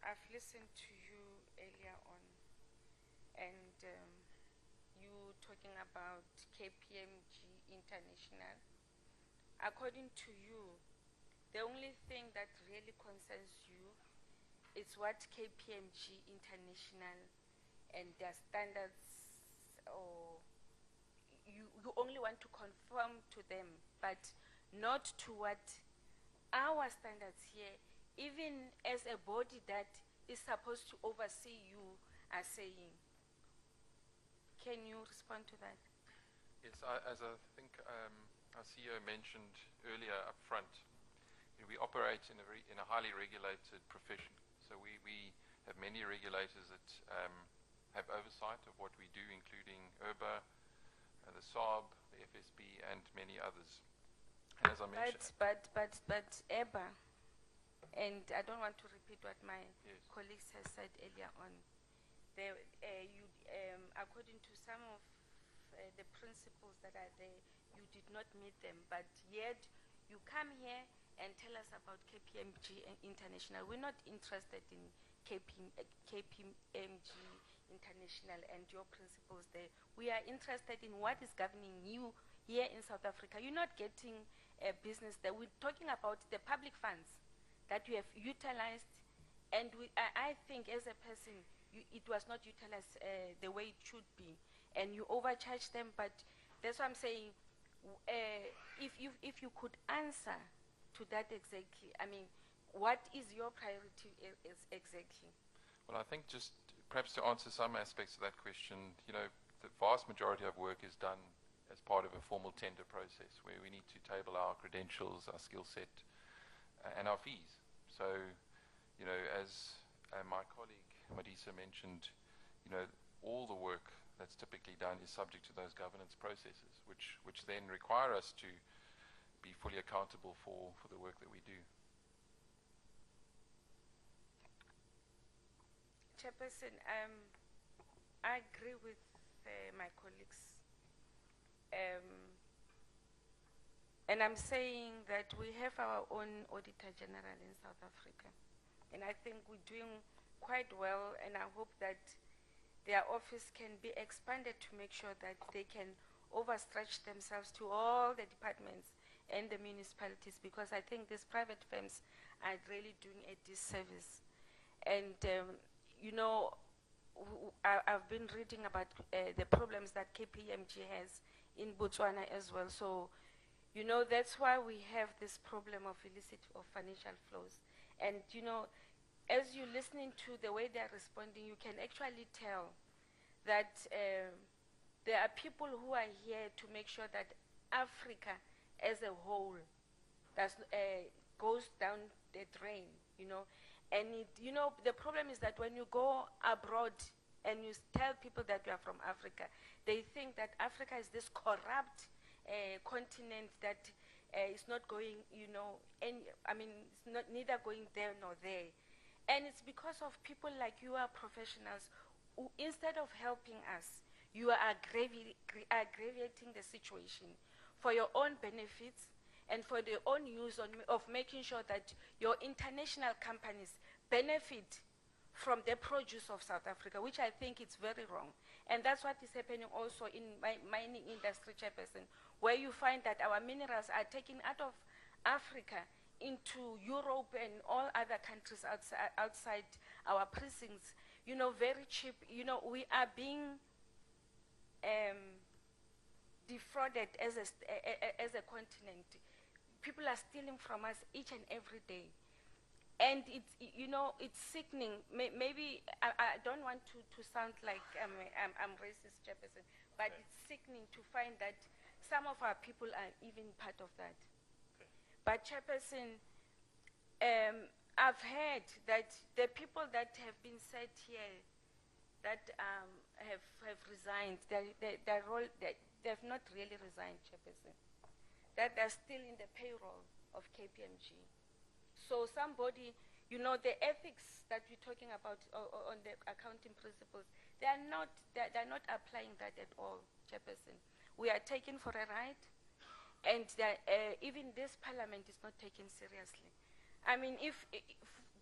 I've listened to you earlier on, and you talking about KPMG International. According to you, the only thing that really concerns you is what KPMG International and their standards, or you only want to conform to them, but not to what our standards here, even as a body that is supposed to oversee you, are saying. Can you respond to that? Yes, as I think our CEO mentioned earlier up front, we operate in a highly regulated profession. So we have many regulators that have oversight of what we do, including URBA, the SARB, the FSB, and many others. And as I mentioned, But EBA and I don't want to repeat what my Yes. colleagues have said earlier on. According to some of the principles that are there, you did not meet them, but yet you come here and tell us about KPMG International. We're not interested in KPMG International and your principles there. We are interested in what is governing you here in South Africa. You're not getting a business there. We're talking about the public funds that you have utilized, and I think as a person, it was not utilized the way it should be, and you overcharge them. But that's what I'm saying. If you could answer to that exactly, I mean, what is your priority exactly? Well, I think just perhaps to answer some aspects of that question, you know, the vast majority of work is done as part of a formal tender process where we need to table our credentials, our skill set, and our fees. So, you know, as my colleague Madisa mentioned, you know, all the work that's typically done is subject to those governance processes, which then require us to be fully accountable for the work that we do. Chairperson, I agree with my colleagues. And I'm saying that we have our own Auditor General in South Africa. And I think we're doing quite well, and I hope that their office can be expanded to make sure that they can overstretch themselves to all the departments and the municipalities, because I think these private firms are really doing a disservice. And, you know, I've been reading about the problems that KPMG has in Botswana as well. So, you know, that's why we have this problem of illicit or financial flows. And, you know, as you're listening to the way they're responding, you can actually tell that there are people who are here to make sure that Africa as a whole goes down the drain, you know. And, you know, the problem is that when you go abroad and you tell people that you are from Africa, they think that Africa is this corrupt continent that is not going, you know, it's not neither going there nor there. And it's because of people like you are professionals who, instead of helping us, you are aggravating the situation for your own benefits and for their own use of making sure that your international companies benefit from the produce of South Africa, which I think is very wrong. And that's what is happening also in mining industry, Chairperson, where you find that our minerals are taken out of Africa into Europe and all other countries outside our precincts, you know, very cheap. You know, we are being defrauded as a continent. People are stealing from us each and every day. And it's, you know, it's sickening. Maybe I don't want to sound like I'm racist, Chairperson, but okay, it's sickening to find that some of our people are even part of that. Okay. But Chairperson, I've heard that the people that have been set here that have resigned, their role, they've not really resigned, Chairperson. That they're still in the payroll of KPMG. So somebody, you know, the ethics that we're talking about on the accounting principles, they're not applying that at all, Chairperson. We are taken for a ride, and even this parliament is not taken seriously. I mean, if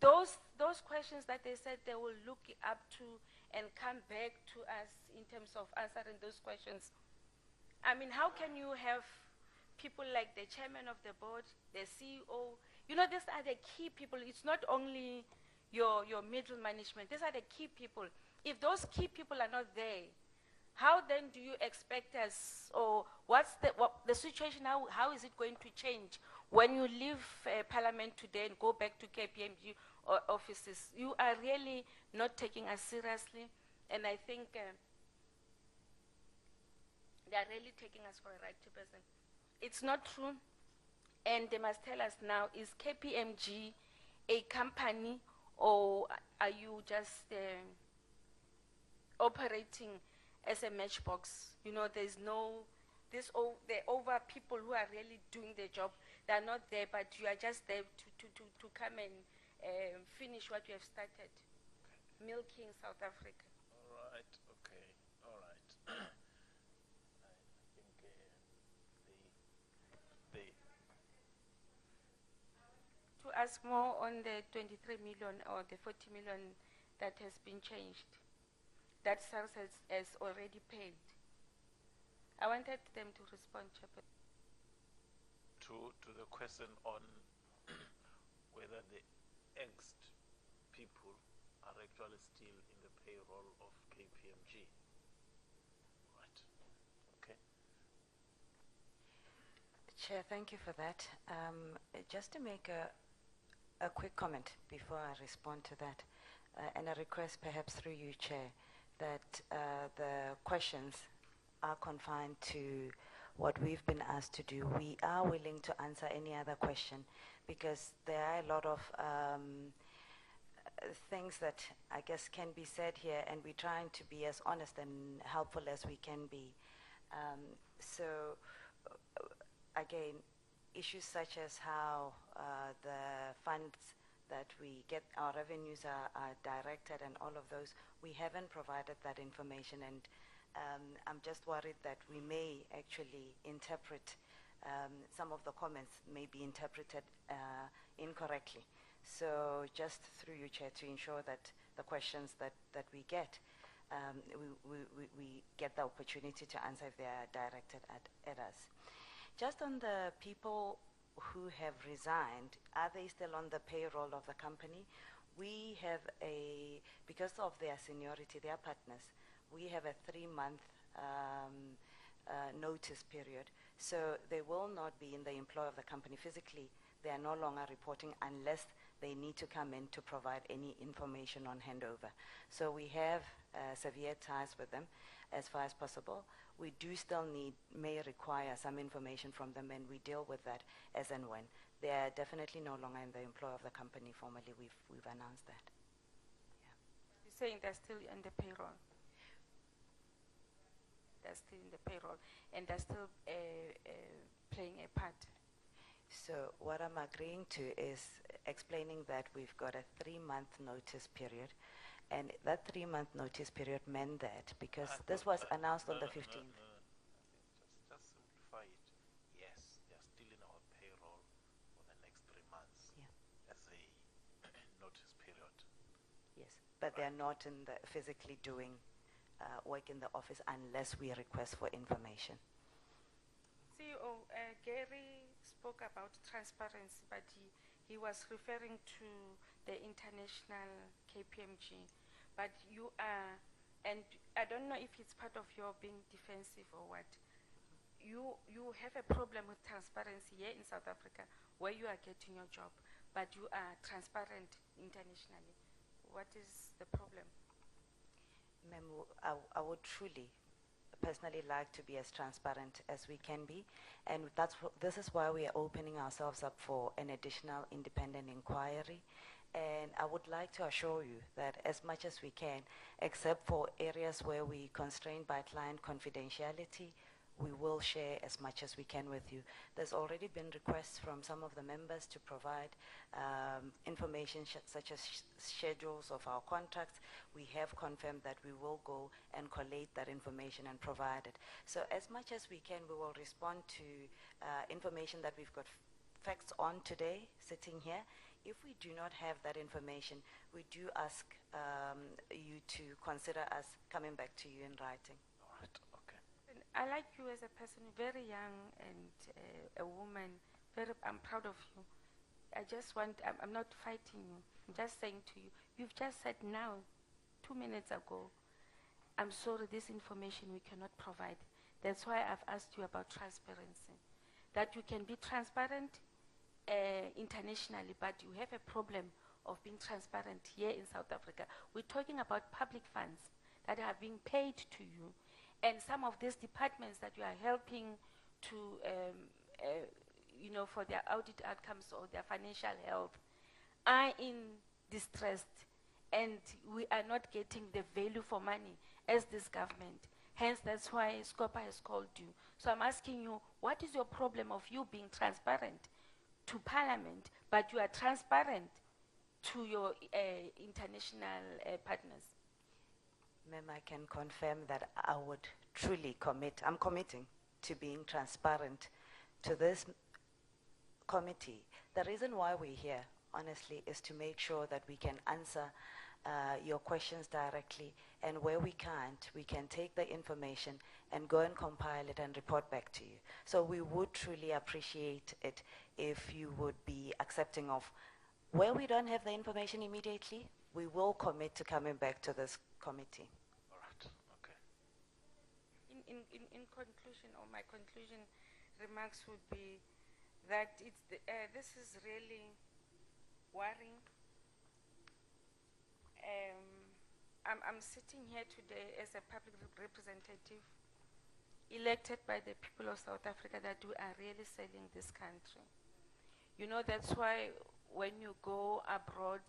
those questions that they said they will look up to and come back to us in terms of answering those questions, I mean, how can you have people like the chairman of the board, the CEO? You know, these are the key people. It's not only your middle management. These are the key people. If those key people are not there, how then do you expect us, or what's the situation, how is it going to change when you leave Parliament today and go back to KPMG offices? You are really not taking us seriously, and I think they are really taking us for a ride, Chairperson. It's not true, and they must tell us now, is KPMG a company, or are you just operating as a matchbox? You know, there's no, the over people who are really doing the job, they're not there, but you are just there to come and finish what you have started, milking South Africa. All right, okay, all right. I think To ask more on the 23 million or the 40 million that has been changed, that SARS has already paid. I wanted them to respond, Chairperson. to the question on whether the ex people are actually still in the payroll of KPMG. Right. Okay. Chair, thank you for that. Just to make a quick comment before I respond to that, and a request perhaps through you, Chair, that the questions are confined to what we've been asked to do. We are willing to answer any other question because there are a lot of things that I guess can be said here, and we're trying to be as honest and helpful as we can be. So again, issues such as how the funds that we get, our revenues are directed and all of those, we haven't provided that information, and I'm just worried that we may actually interpret, some of the comments may be interpreted incorrectly. So just through you, Chair, to ensure that the questions that we get, we get the opportunity to answer if they are directed at us. Just on the people who have resigned, are they still on the payroll of the company? We have because of their seniority, their partners, we have a 3-month notice period. So they will not be in the employ of the company physically. They are no longer reporting unless they need to come in to provide any information on handover. So we have severe ties with them as far as possible. We do still may require some information from them, and we deal with that as and when. They are definitely no longer in the employ of the company formally. We've announced that. Yeah. You're saying they're still in the payroll? They're still in the payroll, and they're still playing a part? So what I'm agreeing to is explaining that we've got a 3-month notice period, and that 3-month notice period meant that because this was announced on the 15th. Just simplify it. Yes, they are still in our payroll for the next 3 months. Yeah. As a notice period. Yes, but they're not in the physically doing work in the office unless we request for information. CEO, Gary spoke about transparency, but he was referring to the international KPMG. But you are, and I don't know if it's part of your being defensive or what, you have a problem with transparency here in South Africa where you are getting your job, but you are transparent internationally. What is the problem? Ma'am, I would truly personally like to be as transparent as we can be, and this is why we are opening ourselves up for an additional independent inquiry. And I would like to assure you that as much as we can, except for areas where we constrained by client confidentiality, we will share as much as we can with you. There's already been requests from some of the members to provide information such as schedules of our contracts. We have confirmed that we will go and collate that information and provide it. So as much as we can, we will respond to information that we've got facts on today, sitting here. If we do not have that information, we do ask you to consider us coming back to you in writing. All right, okay. And I like you as a person, very young and a woman. I'm proud of you. I'm not fighting you. I'm just saying to you, you've just said now, 2 minutes ago, I'm sorry, this information we cannot provide. That's why I've asked you about transparency. That you can be transparent internationally, but you have a problem of being transparent here in South Africa. We're talking about public funds that are being paid to you, and some of these departments that you are helping to, for their audit outcomes or their financial health are in distress, and we are not getting the value for money as this government. Hence, that's why SCOPA has called you. So I'm asking you, what is your problem of you being transparent to Parliament, but you are transparent to your international partners? Ma'am, I can confirm that I would truly commit, I'm committing to being transparent to this committee. The reason why we're here, honestly, is to make sure that we can answer your questions directly, and where we can't, we can take the information and go and compile it and report back to you. So we would truly appreciate it if you would be accepting of where we don't have the information immediately, we will commit to coming back to this committee. All right. Okay. In conclusion, or my conclusion remarks would be that this is really worrying. I'm sitting here today as a public representative elected by the people of South Africa that we are really selling this country. You know, that's why when you go abroad,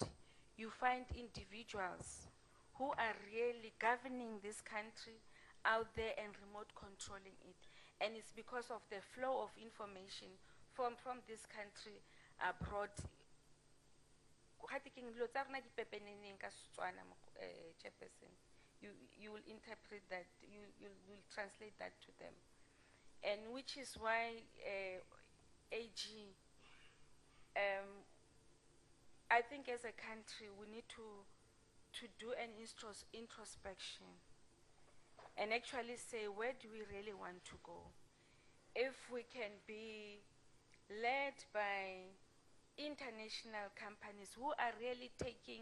you find individuals who are really governing this country out there and remote controlling it. And it's because of the flow of information from this country abroad. You will interpret that, you will translate that to them. And which is why AG, I think as a country we need to do an introspection and actually say, where do we really want to go? If we can be led by international companies who are really taking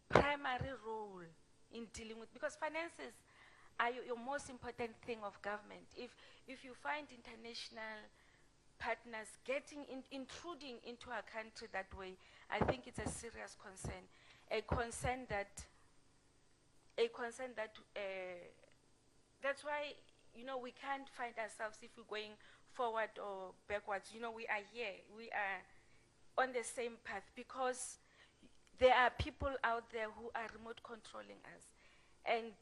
primary role in dealing with, because finances are your most important thing of government. If you find international partners intruding into our country that way, I think it's a serious concern. A concern that that's why, you know, we can't find ourselves if we're going forward or backwards. You know, we are here, we are on the same path because there are people out there who are remote controlling us. And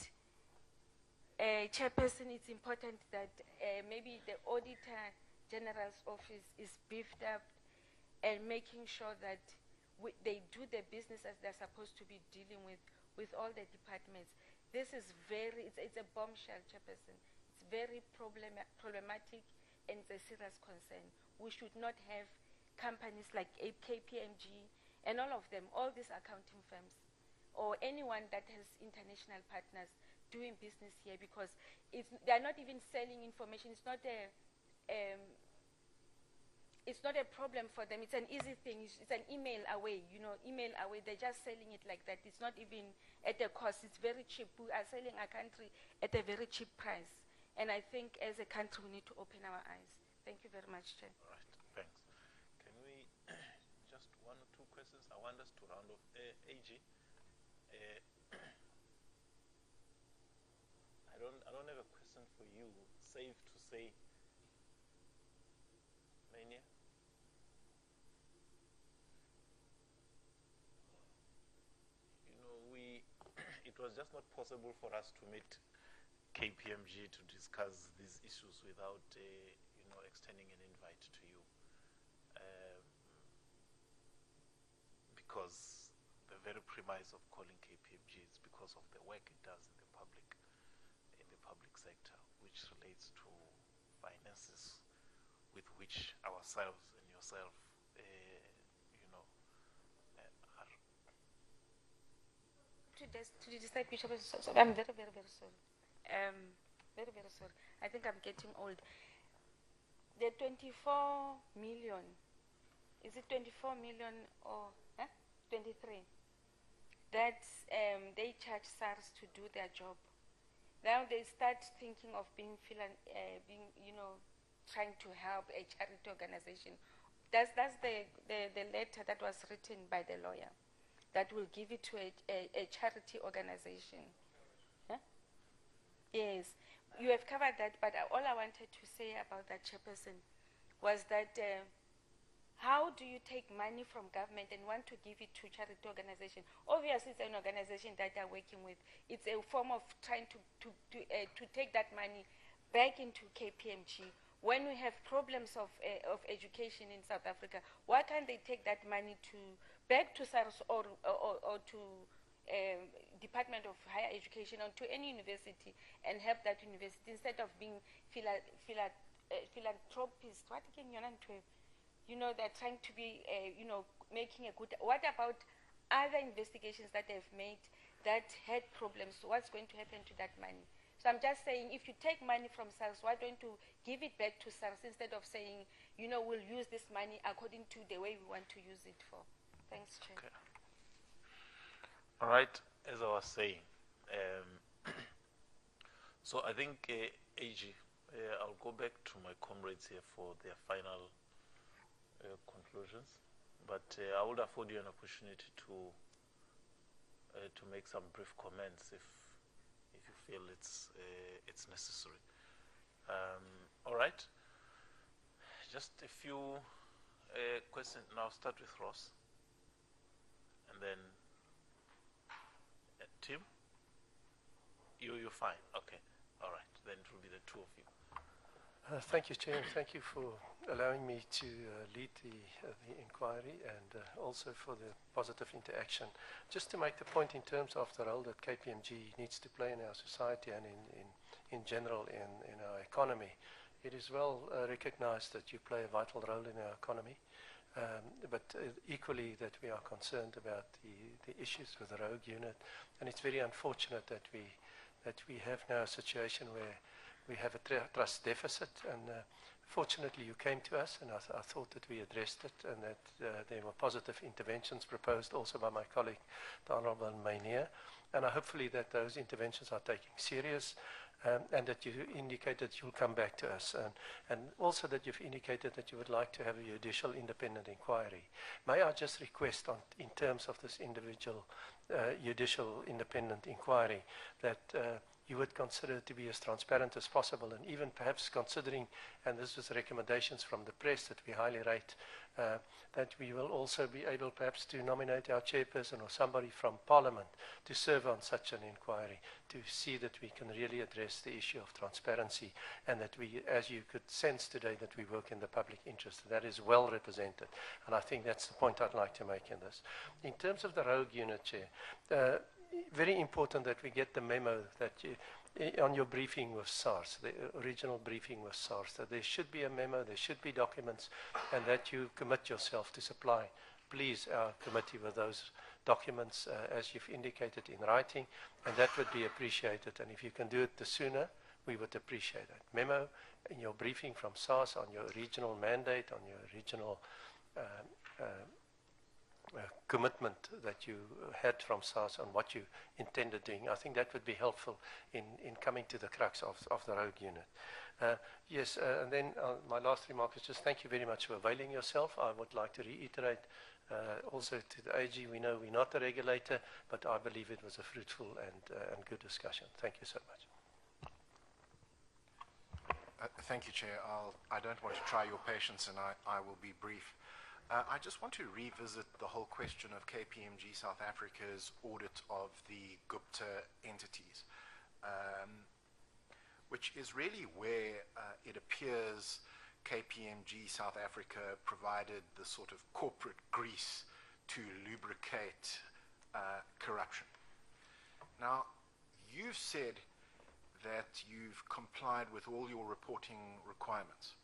Chairperson, it's important that maybe the Auditor General's office is beefed up and making sure that they do the business as they're supposed to be dealing with all the departments. This is it's a bombshell, Chairperson. It's very problematic and it's a serious concern. We should not have companies like KPMG and all of them, all these accounting firms, or anyone that has international partners doing business here, because they're not even selling information. It's not a problem for them. It's an easy thing. It's an email away, you know, email away. They're just selling it like that. It's not even at a cost. It's very cheap. We are selling our country at a very cheap price. And I think as a country, we need to open our eyes. Thank you very much, Chair. All right, thanks. Can we, just one or two questions? I want us to round off. AG, I don't have a question for you. Safe to say, Mania? You know, it was just not possible for us to meet KPMG to discuss these issues without, you know, extending an invite to you, because the very premise of calling KPMG is because of the work it does in the public sector, which relates to finances, with which ourselves and yourself, you know, are. To decide, Bishop, I'm very, very, very sorry. Very, very sorry. I think I'm getting old. The 24 million, is it 24 million or 23? That they charge SARS to do their job. Now they start thinking of being, you know, trying to help a charity organization. That's the letter that was written by the lawyer that will give it to a charity organization. Huh? Yes, you have covered that, but all I wanted to say about that, Chairperson, was that how do you take money from government and want to give it to charity organization? Obviously, it's an organization that they're working with. It's a form of trying to take that money back into KPMG, when we have problems of education in South Africa, why can't they take that money back to SARS or to Department of Higher Education or to any university and help that university instead of being philanthropists? What again, you know, they're trying to be, you know, making a good. What about other investigations that they've made that had problems? What's going to happen to that money? So I'm just saying, if you take money from SARS, why don't you give it back to SARS instead of saying, you know, we'll use this money according to the way we want to use it for? Thanks, Chair. Okay. All right, as I was saying, so I think, AG, I'll go back to my comrades here for their final conclusions, but I would afford you an opportunity to make some brief comments if you feel it's necessary. All right, just a few questions. Now I'll start with Ross, and then Tim. You're fine. Okay. All right. Then it will be the two of you. Thank you, Chair, and thank you for allowing me to lead the inquiry and also for the positive interaction. Just to make the point in terms of the role that KPMG needs to play in our society and in general in our economy, it is well recognized that you play a vital role in our economy, but equally that we are concerned about the issues with the rogue unit, and it's very unfortunate that we have now a situation where we have a trust deficit, and fortunately you came to us, and I thought that we addressed it, and that there were positive interventions proposed also by my colleague, the Honourable Mayneer, and hopefully that those interventions are taken serious, and that you indicated you'll come back to us, and also that you've indicated that you would like to have a judicial independent inquiry. May I just request in terms of this individual judicial independent inquiry that you would consider it to be as transparent as possible, and even perhaps considering, and this was recommendations from the press that we highly rate, that we will also be able perhaps to nominate our chairperson or somebody from Parliament to serve on such an inquiry, to see that we can really address the issue of transparency, and that we, as you could sense today, that we work in the public interest. That is well represented, and I think that's the point I'd like to make in this. In terms of the rogue unit, Chair, very important that we get the memo that you, on your briefing with SARS, the original briefing with SARS, that there should be a memo, there should be documents, and that you commit yourself to supply, please, our committee with those documents as you've indicated in writing, and that would be appreciated. And if you can do it the sooner, we would appreciate it. Memo in your briefing from SARS on your regional mandate, on your regional commitment that you had from SARS on what you intended doing. I think that would be helpful in coming to the crux of the rogue unit. Yes, and then my last remark is just thank you very much for availing yourself. I would like to reiterate also to the AG, we know we're not the regulator, but I believe it was a fruitful and good discussion. Thank you so much. Thank you, Chair. I don't want to try your patience, and I will be brief. I just want to revisit the whole question of KPMG South Africa's audit of the Gupta entities, which is really where it appears KPMG South Africa provided the sort of corporate grease to lubricate corruption. Now, you've said that you've complied with all your reporting requirements.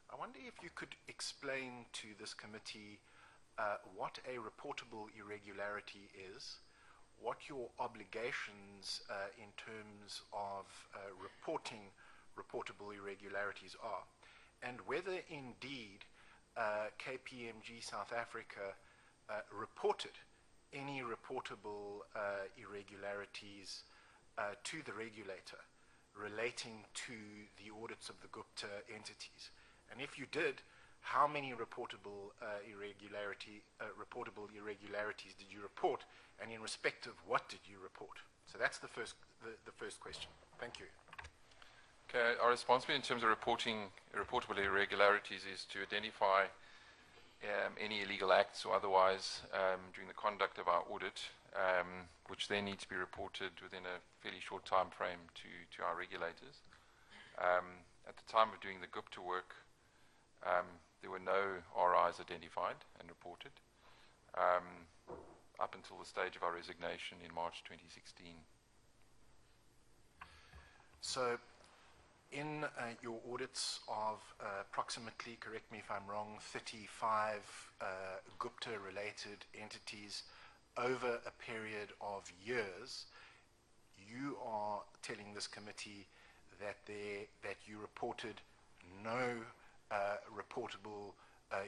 I wonder if you could explain to this committee what a reportable irregularity is, what your obligations in terms of reporting reportable irregularities are, and whether indeed KPMG South Africa reported any reportable irregularities to the regulator relating to the audits of the Gupta entities. And if you did, how many reportable irregularities did you report, and in respect of what did you report? So that's the first question. Thank you. Okay, our responsibility in terms of reportable irregularities is to identify any illegal acts or otherwise during the conduct of our audit, which then need to be reported within a fairly short time frame to our regulators. at the time of doing the Gupta work, there were no RIs identified and reported up until the stage of our resignation in March 2016. So, in your audits of approximately, correct me if I'm wrong, 35 Gupta-related entities over a period of years, you are telling this committee that you reported no reportable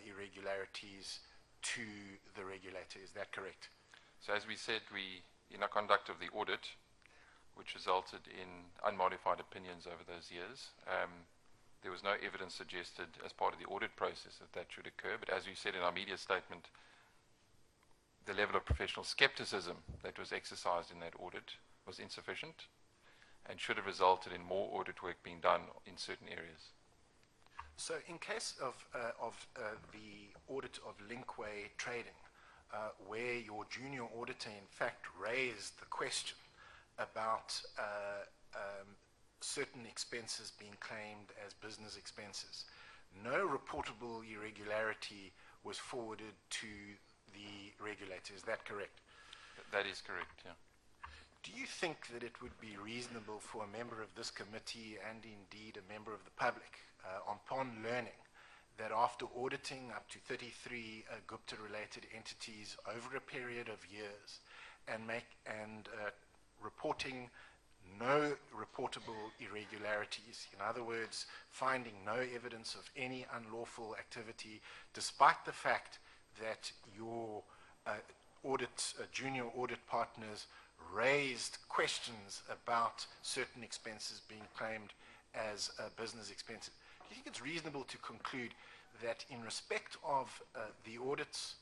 irregularities to the regulator. Is that correct? So as we said, in our conduct of the audit, which resulted in unmodified opinions over those years, there was no evidence suggested as part of the audit process that should occur. But as we said in our media statement, the level of professional skepticism that was exercised in that audit was insufficient and should have resulted in more audit work being done in certain areas. So in case of the audit of Linkway Trading, where your junior auditor in fact raised the question about certain expenses being claimed as business expenses, no reportable irregularity was forwarded to the regulator. Is that correct? That is correct, yeah. Do you think that it would be reasonable for a member of this committee and indeed a member of the public, upon learning that after auditing up to 33 Gupta-related entities over a period of years and reporting no reportable irregularities, in other words, finding no evidence of any unlawful activity, despite the fact that your junior audit partners raised questions about certain expenses being claimed as business expenses? Do you think it's reasonable to conclude that in respect of the audits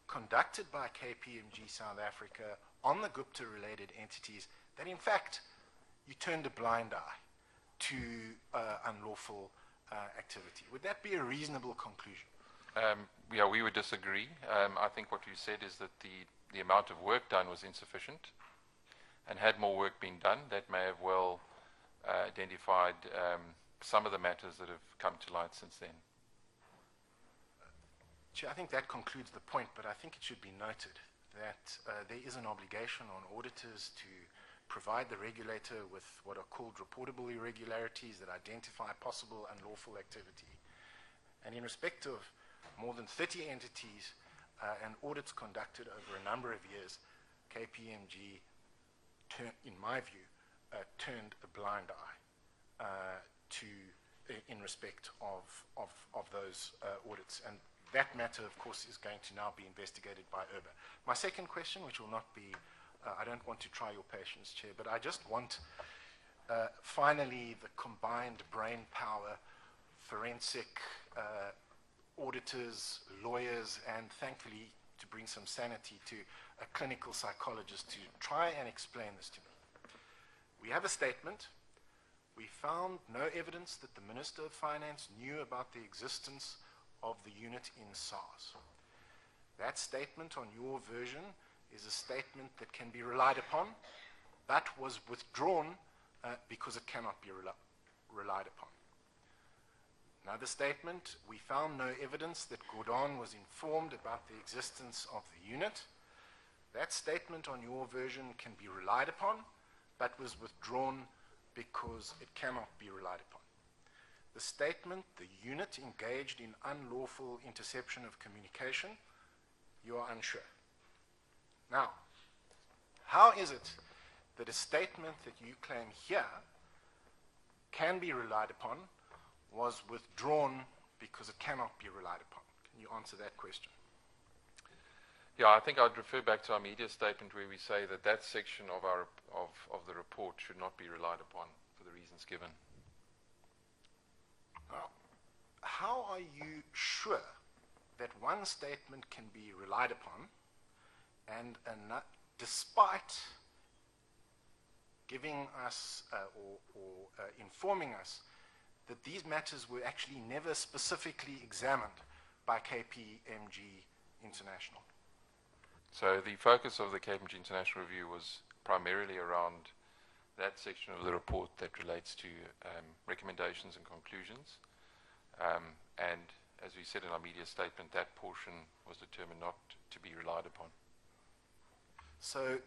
conducted by KPMG South Africa on the Gupta-related entities, that in fact you turned a blind eye to unlawful activity? Would that be a reasonable conclusion? Yeah, we would disagree. I think what you said is that the amount of work done was insufficient, and had more work been done, that may have well identified some of the matters that have come to light since then. Chair, I think that concludes the point, but I think it should be noted that there is an obligation on auditors to provide the regulator with what are called reportable irregularities that identify possible unlawful activity. And in respect of more than 30 entities and audits conducted over a number of years, KPMG, in my view, turned a blind eye in respect of those audits. And that matter, of course, is going to now be investigated by IRBA. My second question, which will not be, I don't want to try your patience, Chair, but I just want, finally, the combined brain power, forensic auditors, lawyers, and thankfully, to bring some sanity to a clinical psychologist to try and explain this to me. We have a statement. We found no evidence that the Minister of Finance knew about the existence of the unit in SARS. That statement on your version is a statement that can be relied upon, but was withdrawn because it cannot be relied upon. Another statement, we found no evidence that Gordon was informed about the existence of the unit. That statement on your version can be relied upon, but was withdrawn because it cannot be relied upon. The statement, the unit engaged in unlawful interception of communication, you are unsure. Now, how is it that a statement that you claim here can be relied upon was withdrawn because it cannot be relied upon? Can you answer that question? Yeah, I think I'd refer back to our media statement where we say that that section of the report should not be relied upon for the reasons given. Now, how are you sure that one statement can be relied upon and despite giving us or informing us that these matters were actually never specifically examined by KPMG International? So the focus of the KMPG International Review was primarily around that section of the report that relates to recommendations and conclusions. And as we said in our media statement, that portion was determined not to be relied upon. So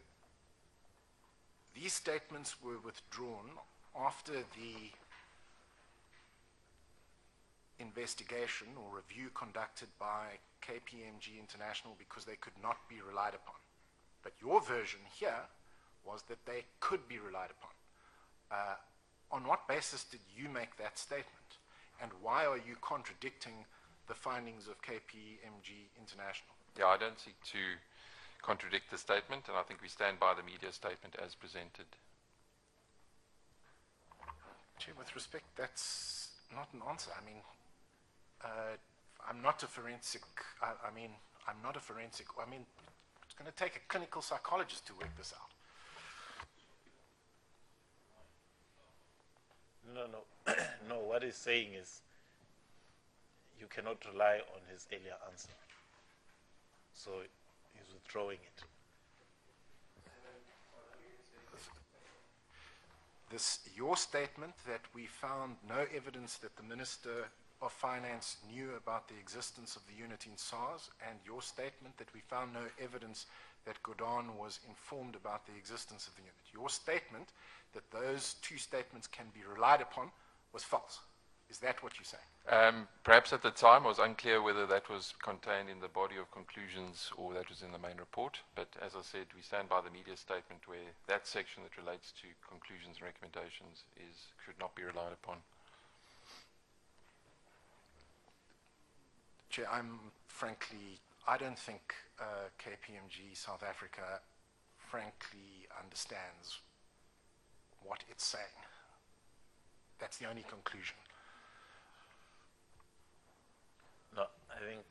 these statements were withdrawn after the investigation or review conducted by KPMG International because they could not be relied upon. But your version here was that they could be relied upon. On what basis did you make that statement? And why are you contradicting the findings of KPMG International? Yeah, I don't seek to contradict the statement, and I think we stand by the media statement as presented. Chair, with respect, that's not an answer. I mean, I'm not a forensic, I'm not a forensic, it's going to take a clinical psychologist to work this out. No, no, what he's saying is you cannot rely on his earlier answer. So he's withdrawing it. Your statement that we found no evidence that the Minister of Finance knew about the existence of the unit in SARS, and your statement that we found no evidence that Godon was informed about the existence of the unit. Your statement that those two statements can be relied upon was false. Is that what you're saying? Perhaps at the time I was unclear whether that was contained in the body of conclusions or that was in the main report, but as I said, we stand by the media statement where that section that relates to conclusions and recommendations should not be relied upon. Chair, I don't think KPMG South Africa frankly understands what it's saying. That's the only conclusion. No, I think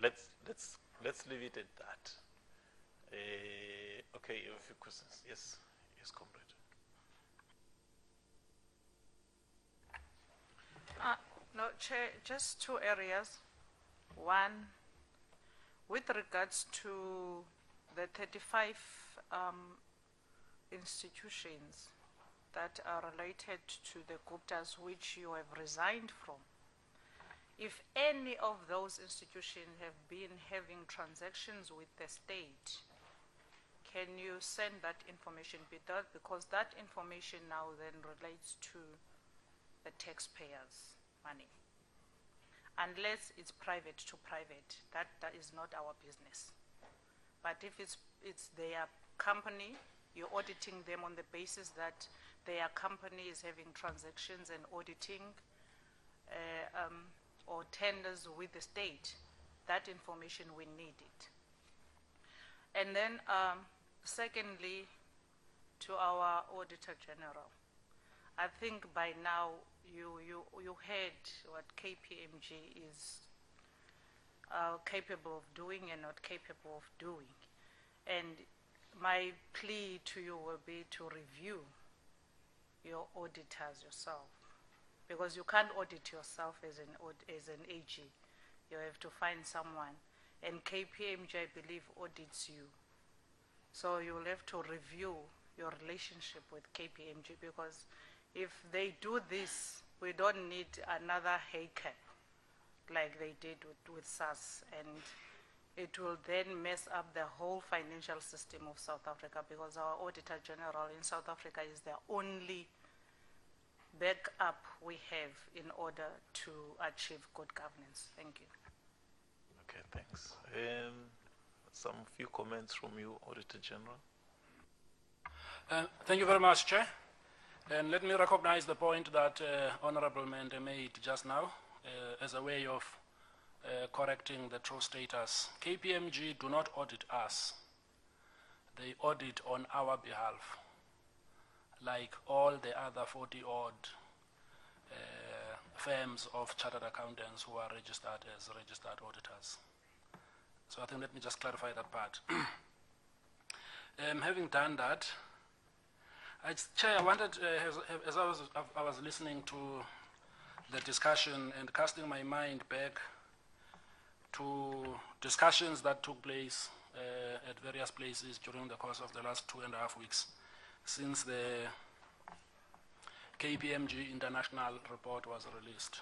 let's leave it at that. Okay, you have a few questions. Yes, comrade. No, Chair, just two areas. One, with regards to the 35 institutions that are related to the Guptas which you have resigned from, if any of those institutions have been having transactions with the state, can you send that information? Because that information now then relates to the taxpayers' money. Unless it's private to private, that is not our business. But if it's their company, you're auditing them on the basis that their company is having transactions and auditing or tenders with the state, that information, we need it. And then secondly, to our Auditor General, I think by now you heard what KPMG is capable of doing and not capable of doing. And my plea to you will be to review your auditors yourself, because you can't audit yourself as an AG. You have to find someone, and KPMG, I believe, audits you. So you'll have to review your relationship with KPMG, because if they do this, we don't need another haircut like they did with SARS, and it will then mess up the whole financial system of South Africa, because our Auditor General in South Africa is the only backup we have in order to achieve good governance. Thank you. Okay, thanks. Some few comments from you, Auditor General. Thank you very much, Chair. And let me recognize the point that Honorable Mende made just now as a way of correcting the true status. KPMG do not audit us. They audit on our behalf, like all the other 40-odd firms of chartered accountants who are registered as registered auditors. So I think let me just clarify that part. Having done that, Chair, I wanted, as I was listening to the discussion and casting my mind back to discussions that took place at various places during the course of the last 2.5 weeks, since the KPMG international report was released.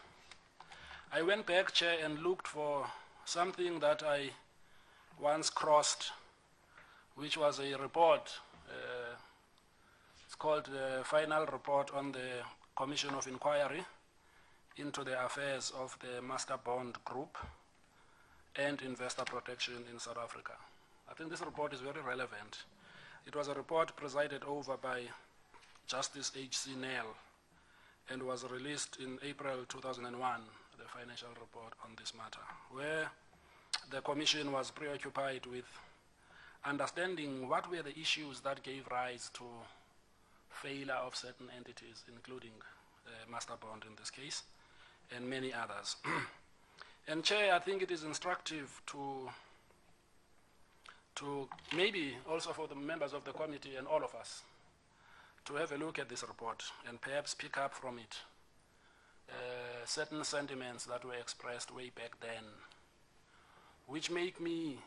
I went back, Chair, and looked for something that I once crossed, which was a report. It's called the Final Report on the Commission of Inquiry into the Affairs of the Master Bond Group and Investor Protection in South Africa. I think this report is very relevant. It was a report presided over by Justice H.C. Nell and was released in April 2001, the financial report on this matter, where the Commission was preoccupied with understanding what were the issues that gave rise to failure of certain entities, including Master Bond in this case, and many others. And Chair, I think it is instructive to maybe also for the members of the committee and all of us to have a look at this report and perhaps pick up from it certain sentiments that were expressed way back then, which make me,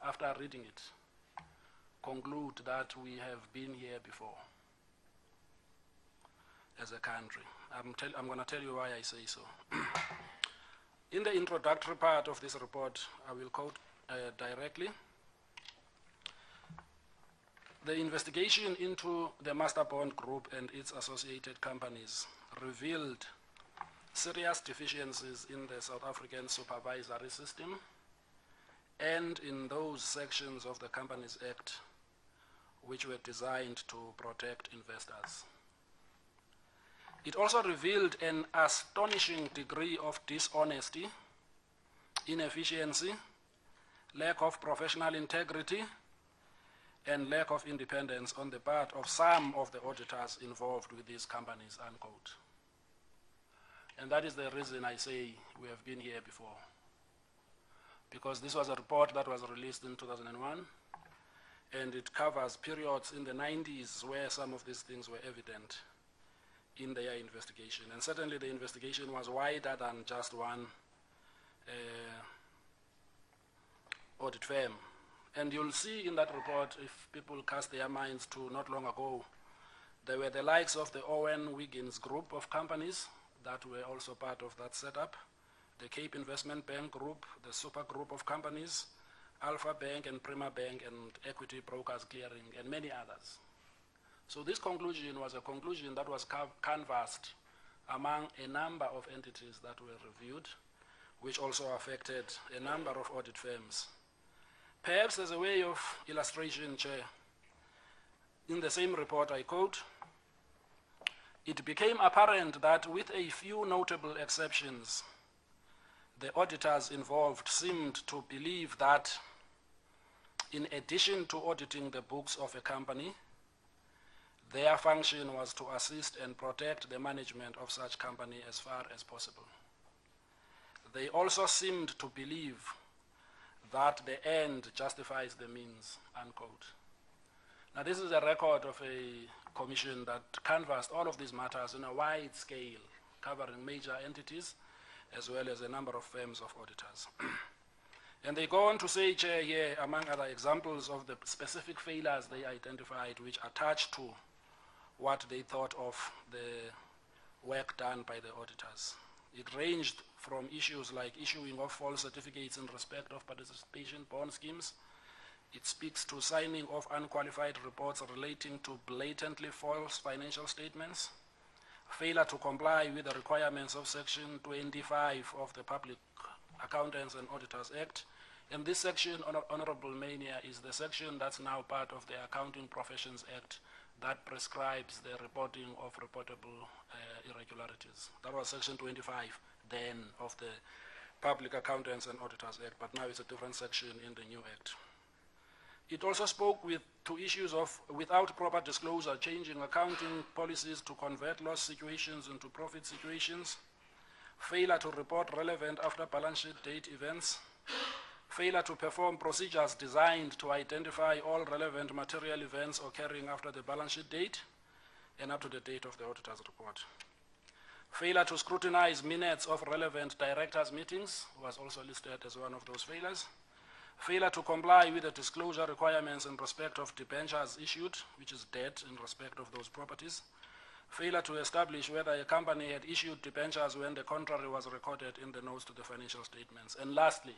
after reading it, conclude that we have been here before as a country. I'm going to tell you why I say so. In the introductory part of this report, I will quote directly. The investigation into the Master Bond Group and its associated companies revealed serious deficiencies in the South African supervisory system and in those sections of the Companies Act which were designed to protect investors. It also revealed an astonishing degree of dishonesty, inefficiency, lack of professional integrity, and lack of independence on the part of some of the auditors involved with these companies, unquote. And that is the reason I say we have been here before. Because this was a report that was released in 2001, and it covers periods in the 90s where some of these things were evident in their investigation. And certainly the investigation was wider than just one audit firm. And you'll see in that report, if people cast their minds to not long ago, there were the likes of the Owen Wiggins group of companies that were also part of that setup, the Cape Investment Bank Group, the Super Group of companies, Alpha Bank and Prima Bank and Equity Brokers Clearing, and many others. So this conclusion was a conclusion that was canvassed among a number of entities that were reviewed, which also affected a number of audit firms. Perhaps as a way of illustration, Chair, in the same report I quote, it became apparent that with a few notable exceptions, the auditors involved seemed to believe that in addition to auditing the books of a company, their function was to assist and protect the management of such company as far as possible. They also seemed to believe that the end justifies the means, unquote. Now this is a record of a commission that canvassed all of these matters in a wide scale, covering major entities as well as a number of firms of auditors. And they go on to say, Chair, here, among other examples of the specific failures they identified which attached to what they thought of the work done by the auditors. It ranged from issues like issuing of false certificates in respect of participation bond schemes. It speaks to signing of unqualified reports relating to blatantly false financial statements, failure to comply with the requirements of Section 25 of the Public Accountants and Auditors Act. And this section, Honorable Mania, is the section that's now part of the Accounting Professions Act that prescribes the reporting of reportable irregularities. That was Section 25 then of the Public Accountants and Auditors Act, but now it's a different section in the new Act. It also spoke to issues of, without proper disclosure, changing accounting policies to convert loss situations into profit situations, failure to report relevant after balance sheet date events, failure to perform procedures designed to identify all relevant material events occurring after the balance sheet date and up to the date of the auditor's report. Failure to scrutinize minutes of relevant directors' meetings was also listed as one of those failures. Failure to comply with the disclosure requirements in respect of debentures issued, which is debt in respect of those properties. Failure to establish whether a company had issued debentures when the contrary was recorded in the notes to the financial statements. And lastly,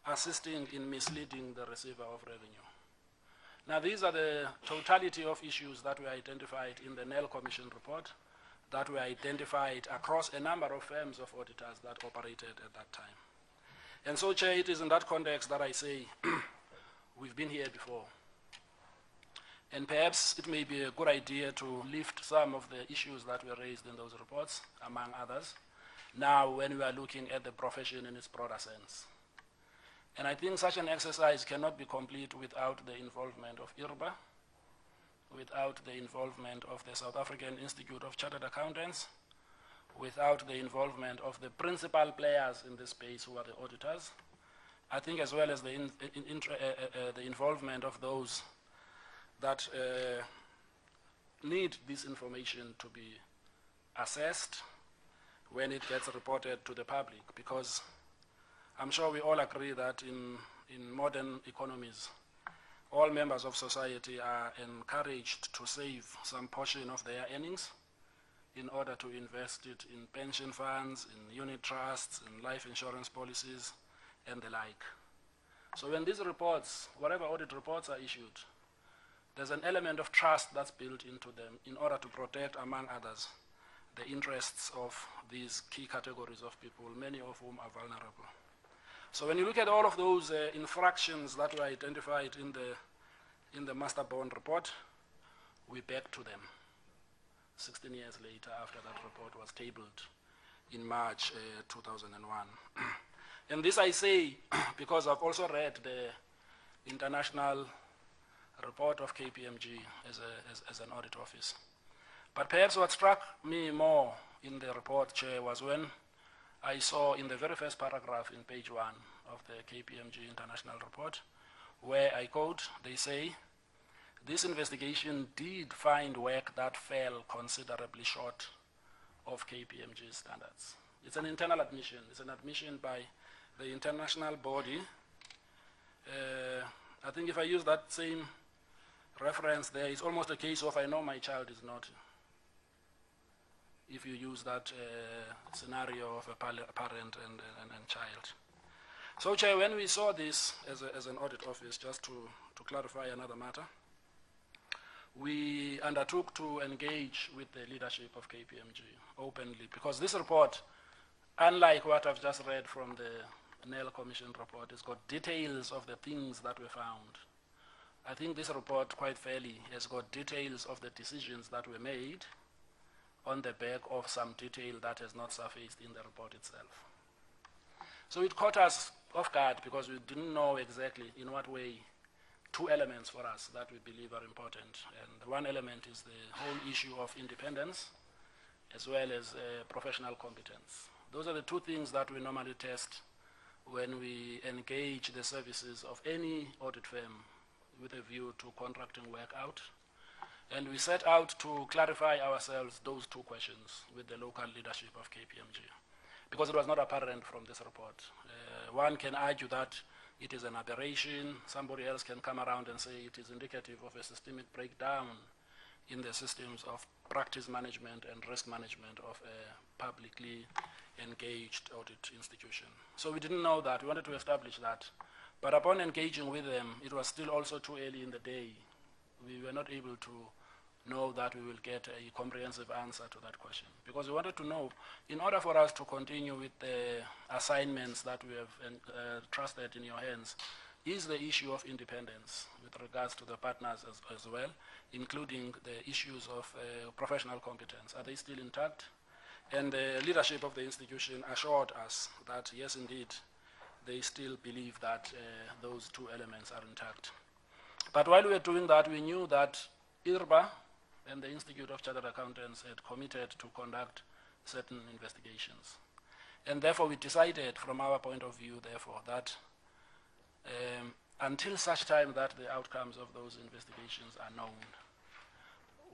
assisting in misleading the receiver of revenue. Now, these are the totality of issues that were identified in the NEL Commission report, that were identified across a number of firms of auditors that operated at that time. And so, Chair, it is in that context that I say we've been here before. And perhaps it may be a good idea to lift some of the issues that were raised in those reports, among others, now when we are looking at the profession in its broader sense. And I think such an exercise cannot be complete without the involvement of IRBA, without the involvement of the South African Institute of Chartered Accountants, without the involvement of the principal players in this space who are the auditors, I think, as well as the involvement of those that need this information to be assessed when it gets reported to the public, because I'm sure we all agree that in modern economies, all members of society are encouraged to save some portion of their earnings in order to invest it in pension funds, in unit trusts, in life insurance policies, and the like. So when these reports, whatever audit reports are issued, there's an element of trust that's built into them in order to protect, among others, the interests of these key categories of people, many of whom are vulnerable. So when you look at all of those infractions that were identified in the master bond report, we back to them 16 years later after that report was tabled in March 2001. And this I say because I've also read the international report of KPMG as an audit office. But perhaps what struck me more in the report, Chair, was when I saw in the very first paragraph in page 1 of the KPMG international report, where I quote, they say, this investigation did find work that fell considerably short of KPMG standards. It's an internal admission. It's an admission by the international body. I think if I use that same reference there, it's almost a case of I know my child is naughty. If you use that scenario of a parent and child. So, Chair, when we saw this as an audit office, just to clarify another matter, we undertook to engage with the leadership of KPMG openly, because this report, unlike what I've just read from the NEL Commission report, has got details of the things that were found. I think this report, quite fairly, has got details of the decisions that were made on the back of some detail that has not surfaced in the report itself. So it caught us off guard because we didn't know exactly in what way two elements for us that we believe are important. And one element is the whole issue of independence as well as professional competence. Those are the two things that we normally test when we engage the services of any audit firm with a view to contracting work out. And we set out to clarify ourselves those two questions with the local leadership of KPMG, because it was not apparent from this report. One can argue that it is an aberration. Somebody else can come around and say it is indicative of a systemic breakdown in the systems of practice management and risk management of a publicly engaged audit institution. So we didn't know that. We wanted to establish that. But upon engaging with them, it was still also too early in the day. We were not able to know that we will get a comprehensive answer to that question, because we wanted to know, in order for us to continue with the assignments that we have trusted in your hands, is the issue of independence with regards to the partners as well, including the issues of professional competence. Are they still intact? And the leadership of the institution assured us that, yes, indeed, they still believe that those two elements are intact. But while we were doing that, we knew that IRBA and the Institute of Chartered Accountants had committed to conduct certain investigations. And therefore, we decided, from our point of view, therefore, that until such time that the outcomes of those investigations are known,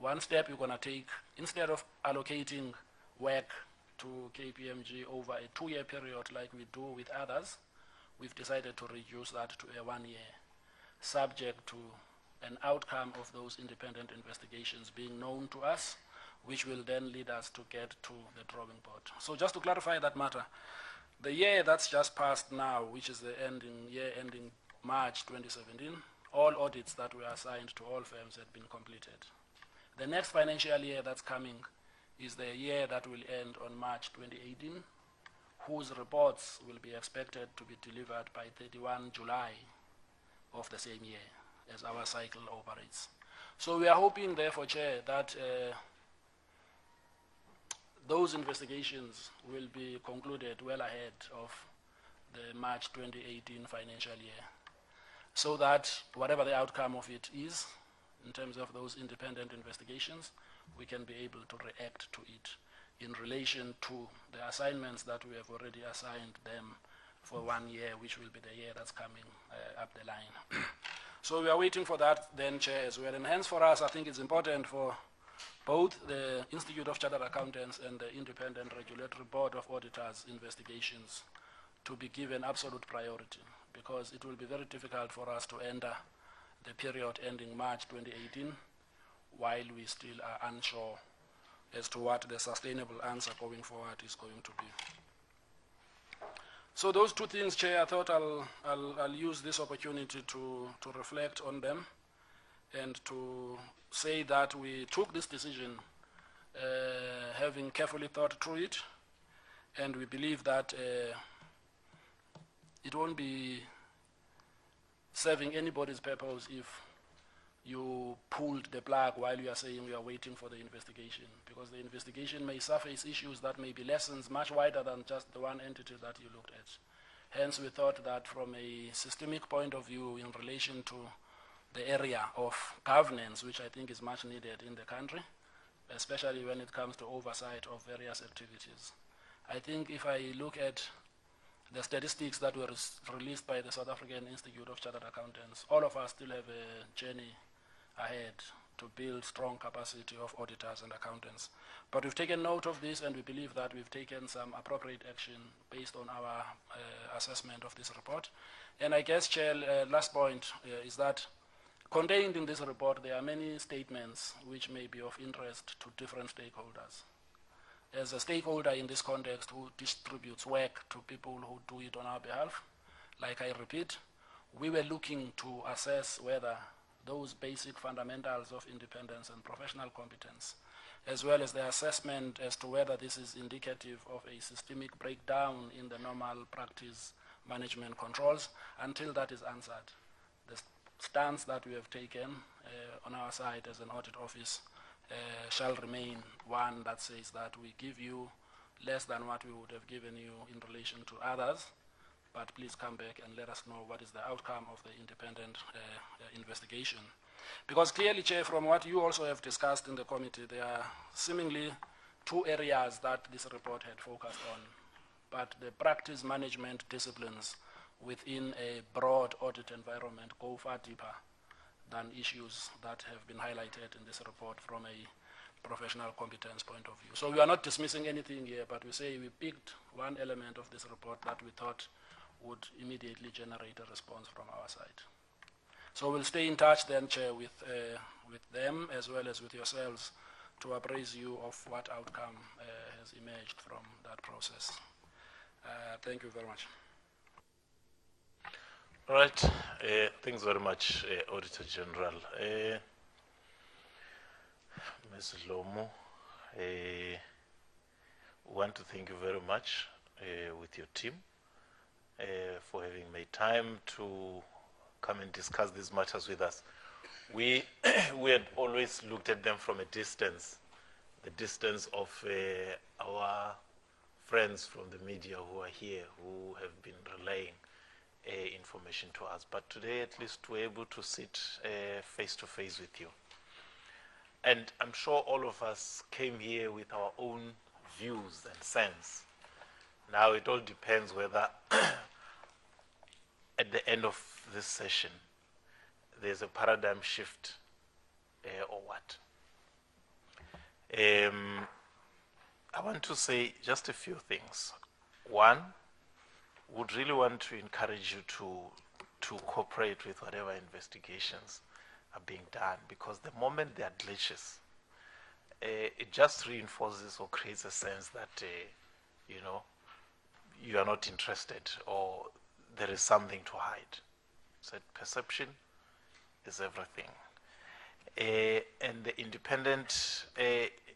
one step we're going to take, instead of allocating work to KPMG over a 2-year period like we do with others, we've decided to reduce that to a 1 year, subject to an outcome of those independent investigations being known to us, which will then lead us to get to the drawing board. So just to clarify that matter, the year that's just passed now, which is the year ending March 2017, all audits that were assigned to all firms had been completed. The next financial year that's coming is the year that will end on March 2018, whose reports will be expected to be delivered by 31 July of the same year as our cycle operates. So we are hoping, therefore, Chair, that those investigations will be concluded well ahead of the March 2018 financial year, so that whatever the outcome of it is, in terms of those independent investigations, we can be able to react to it in relation to the assignments that we have already assigned them for 1 year, which will be the year that's coming up the line. So we are waiting for that then, Chair, as well. And hence for us, I think it's important for both the Institute of Chartered Accountants and the Independent Regulatory Board of Auditors investigations to be given absolute priority, because it will be very difficult for us to enter the period ending March 2018 while we still are unsure as to what the sustainable answer going forward is going to be. So those two things, Chair, I thought I'll use this opportunity to reflect on them and to say that we took this decision having carefully thought through it, and we believe that it won't be serving anybody's purpose if you pulled the plug while you are saying you are waiting for the investigation, because the investigation may surface issues that may be lessons much wider than just the one entity that you looked at. Hence, we thought that from a systemic point of view in relation to the area of governance, which I think is much needed in the country, especially when it comes to oversight of various activities. I think if I look at the statistics that were released by the South African Institute of Chartered Accountants, all of us still have a journey ahead to build strong capacity of auditors and accountants. But we've taken note of this, and we believe that we've taken some appropriate action based on our assessment of this report. And I guess, Chair, last point is that contained in this report, there are many statements which may be of interest to different stakeholders. As a stakeholder in this context who distributes work to people who do it on our behalf, like I repeat, we were looking to assess whether those basic fundamentals of independence and professional competence, as well as the assessment as to whether this is indicative of a systemic breakdown in the normal practice management controls. Until that is answered, the stance that we have taken on our side as an audit office shall remain one that says that we give you less than what we would have given you in relation to others, but please come back and let us know what is the outcome of the independent investigation. Because clearly, Chair, from what you also have discussed in the committee, there are seemingly two areas that this report had focused on, but the practice management disciplines within a broad audit environment go far deeper than issues that have been highlighted in this report from a professional competence point of view. So we are not dismissing anything here, but we say we picked one element of this report that we thought would immediately generate a response from our side. So we'll stay in touch then, Chair, with them as well as with yourselves to appraise you of what outcome has emerged from that process. Thank you very much. All right. Thanks very much, Auditor General. Ms. Lomo, we want to thank you very much with your team for having made time to come and discuss these matters with us. We had always looked at them from a distance, the distance of our friends from the media who are here, who have been relaying information to us. But today, at least, we're able to sit face to face with you. And I'm sure all of us came here with our own views and sense. Now, it all depends whether at the end of this session, there's a paradigm shift or what. I want to say just a few things. One, would really want to encourage you to cooperate with whatever investigations are being done, because the moment there are glitches, it just reinforces or creates a sense that you know, you are not interested or there is something to hide. So perception is everything. And the independent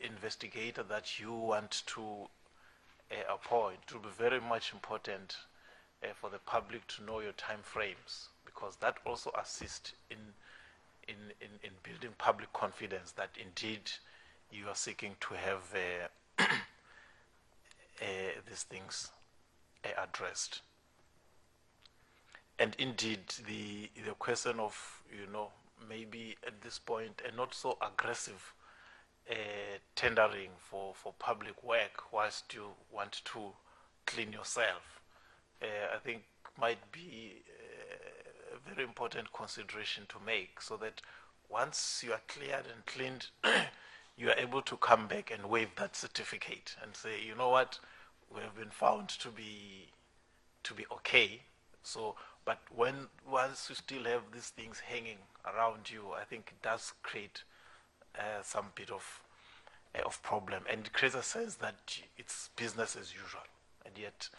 investigator that you want to appoint, it will be very much important for the public to know your time frames, because that also assists in building public confidence that indeed you are seeking to have these things addressed. And indeed, the question of, you know, maybe at this point a not so aggressive tendering for public work whilst you want to clean yourself, I think might be a very important consideration to make, so that once you are cleared and cleaned, you are able to come back and waive that certificate and say, you know what, we have been found to be okay. So, but once you still have these things hanging around you, I think it does create some bit of problem, and it creates a sense that it's business as usual, and yet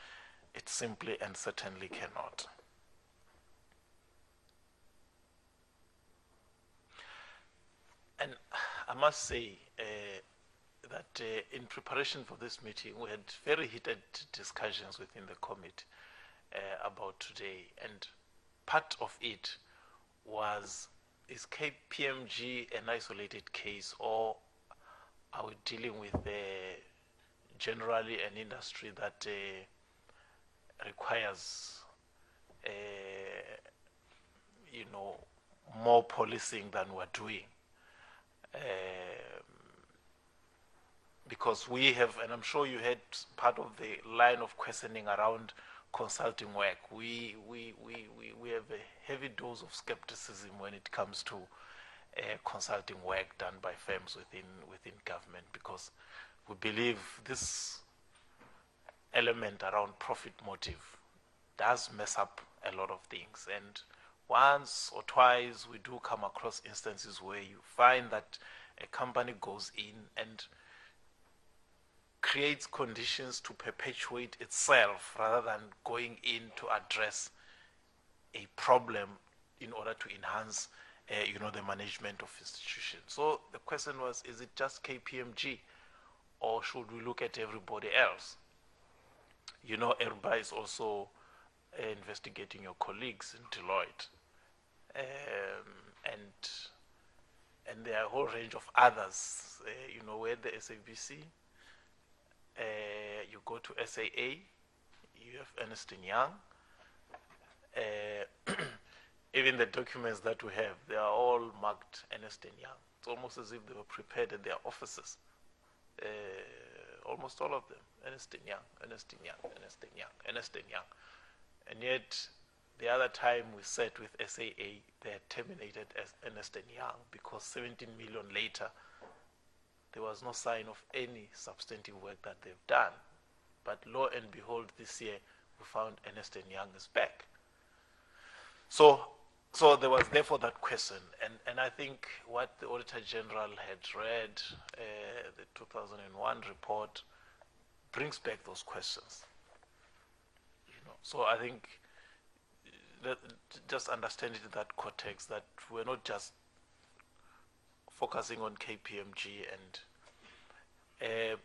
it simply and certainly cannot. And I must say that in preparation for this meeting, we had very heated discussions within the committee about today, and part of it was, is KPMG an isolated case, or are we dealing with generally an industry that requires you know, more policing than we're doing? Because we have, and I'm sure you had part of the line of questioning around consulting work. We have a heavy dose of skepticism when it comes to consulting work done by firms within government, because we believe this element around profit motive does mess up a lot of things. And once or twice we do come across instances where you find that a company goes in and creates conditions to perpetuate itself rather than going in to address a problem in order to enhance you know, the management of institutions. So the question was, is it just KPMG, or should we look at everybody else? You know, everybody is also investigating your colleagues in Deloitte, and there are a whole range of others. You know, where the SABC, you go to SAA, you have Ernst & Young. Even the documents that we have, they are all marked Ernst & Young. It's almost as if they were prepared at their offices. Almost all of them, Ernst & Young, Ernst & Young, Ernst & Young, Ernst & Young. And yet, the other time we sat with SAA, they had terminated as Ernst & Young, because 17 million later, there was no sign of any substantive work that they've done. But lo and behold, this year, we found Ernst & Young is back. So there was therefore that question, and I think what the Auditor General had read, the 2001 report, brings back those questions. You know, so I think that just understand it in that context, that we're not just focusing on KPMG,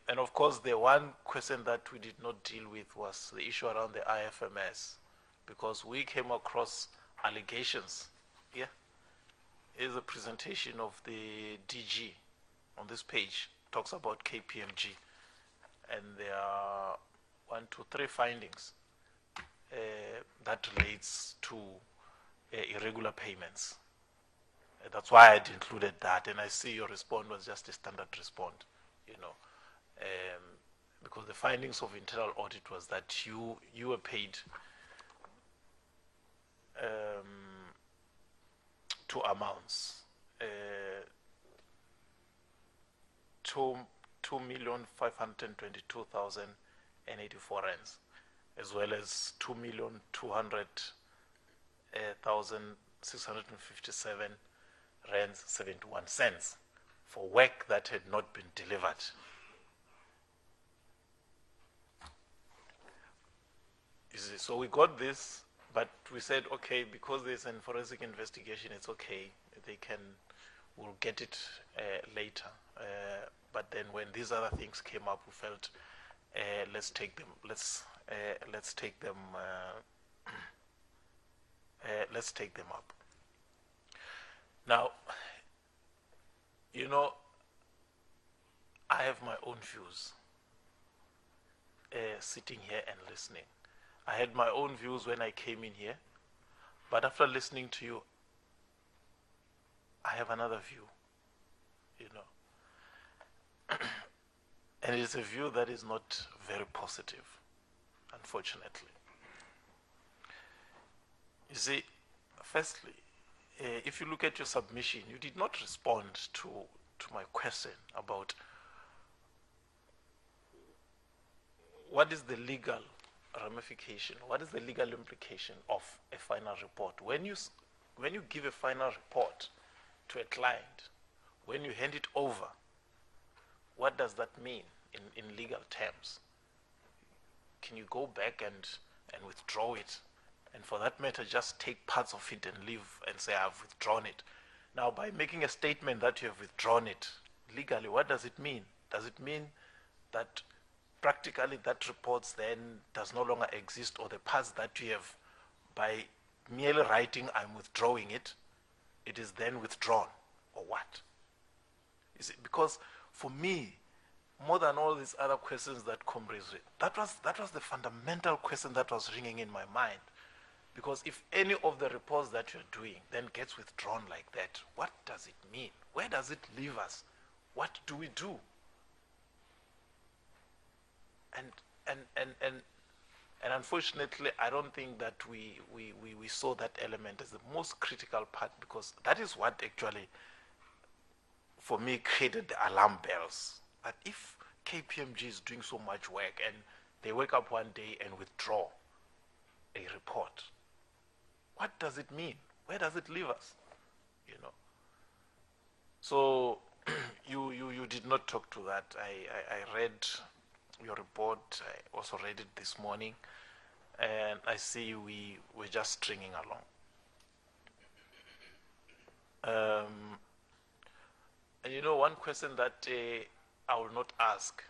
and of course the one question that we did not deal with was the issue around the IFMS, because we came across allegations. Yeah, here's a presentation of the DG on this page, talks about KPMG, and there are 1, 2, 3 findings that relates to irregular payments. That's why I had included that, and I see your response was just a standard response, you know, because the findings of internal audit was that you were paid two amounts, 2,522,084 rands, as well as 2,200,657 rands 71 cents for work that had not been delivered. You see, so we got this, but we said, okay, because there's an forensic investigation, it's okay. We'll get it later. But then when these other things came up, we felt let's take them up. Now, you know, I have my own views sitting here and listening. I had my own views when I came in here, but after listening to you, I have another view, you know. And it's a view that is not very positive, unfortunately. You see, firstly, if you look at your submission, you did not respond to my question about what is the legal ramification, what is the legal implication of a final report. When you give a final report to a client, when you hand it over, what does that mean in legal terms? Can you go back and withdraw it? And for that matter, just take parts of it and leave and say, I've withdrawn it. Now, by making a statement that you have withdrawn it, legally, what does it mean? Does it mean that practically that report then does no longer exist, or the parts that you have, by merely writing, I'm withdrawing it, it is then withdrawn, or what? Is it because for me, more than all these other questions that comrades raised, that was the fundamental question that was ringing in my mind. Because if any of the reports that you're doing then gets withdrawn like that, what does it mean? Where does it leave us? What do we do? And unfortunately, I don't think that we saw that element as the most critical part, because that is what actually, for me, created the alarm bells. That if KPMG is doing so much work and they wake up one day and withdraw a report, what does it mean? Where does it leave us? You know. So you did not talk to that. I read your report. I also read it this morning, and I see we were just stringing along. And you know, one question that I will not ask,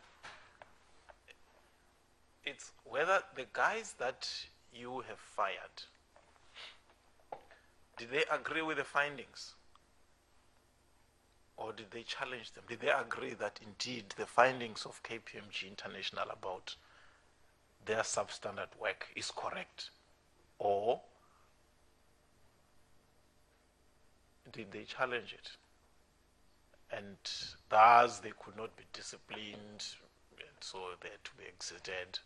it's whether the guys that you have fired, did they agree with the findings? Or did they challenge them? Did they agree that indeed the findings of KPMG International about their substandard work is correct? Or did they challenge it? And thus they could not be disciplined, and so they had to be exited,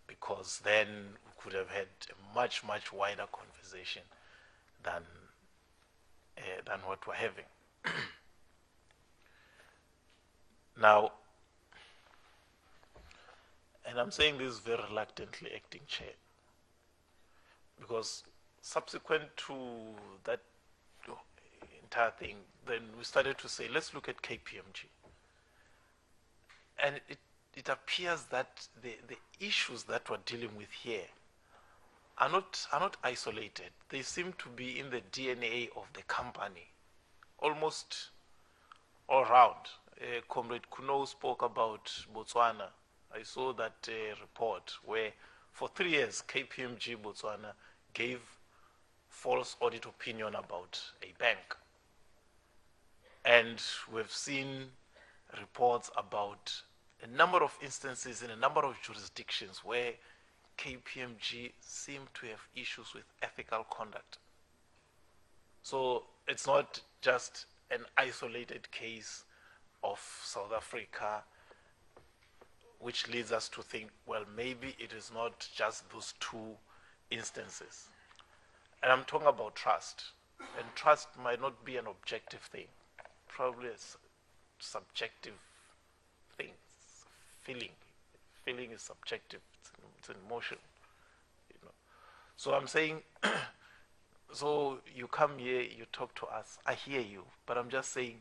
because then we could have had a much, much wider conversation than what we're having. Now, and I'm saying this very reluctantly, acting chair, because subsequent to that entire thing, then we started to say, let's look at KPMG. And it appears that the issues that we're dealing with here are not isolated. They seem to be in the DNA of the company, almost all around. Comrade Kuno spoke about Botswana. I saw that report where for 3 years KPMG Botswana gave false audit opinion about a bank. And we've seen reports about a number of instances in a number of jurisdictions where KPMG seem to have issues with ethical conduct. So it's not just an isolated case of South Africa, which leads us to think, well, maybe it is not just those 2 instances. And I'm talking about trust. And trust might not be an objective thing, probably a subjective thing. Feeling is subjective, it's an emotion. So I'm saying, so you come here, you talk to us, I hear you, but I'm just saying,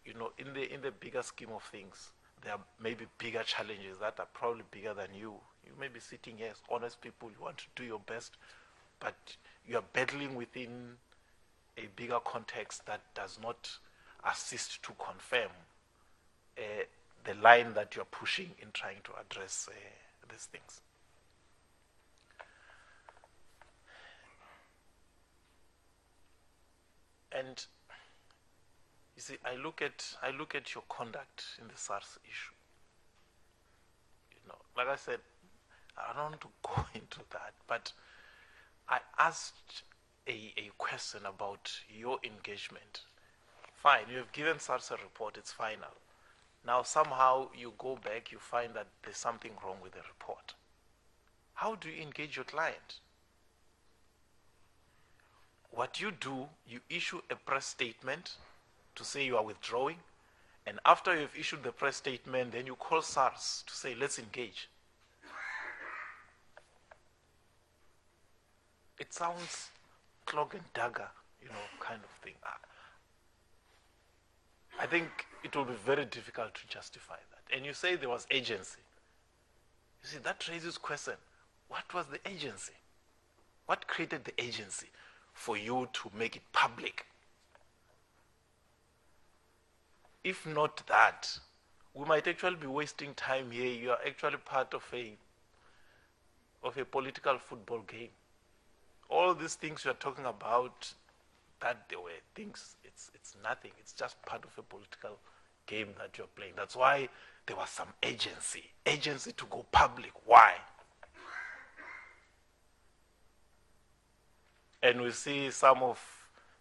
you know, in the bigger scheme of things, there are maybe bigger challenges that are probably bigger than you. You may be sitting here as honest people, you want to do your best, but you are battling within a bigger context that does not assist to confirm the line that you're pushing in trying to address these things. And you see, I look at your conduct in the SARS issue. You know, like I said, I don't want to go into that, but I asked a question about your engagement. Fine, you have given SARS a report, it's final. Now somehow you go back, you find that there's something wrong with the report. How do you engage your client? What you do, you issue a press statement to say you are withdrawing, and after you've issued the press statement, then you call SARS to say, let's engage. It sounds cloak and dagger, you know, kind of thing. I think it will be very difficult to justify that. And you say there was agency. You see, that raises question. What was the agency? What created the agency for you to make it public? If not that, we might actually be wasting time here. You are actually part of a political football game. All these things you are talking about, that they were things, it's nothing. It's just part of a political game that you're playing. That's why there was some agency to go public. Why? And we see some of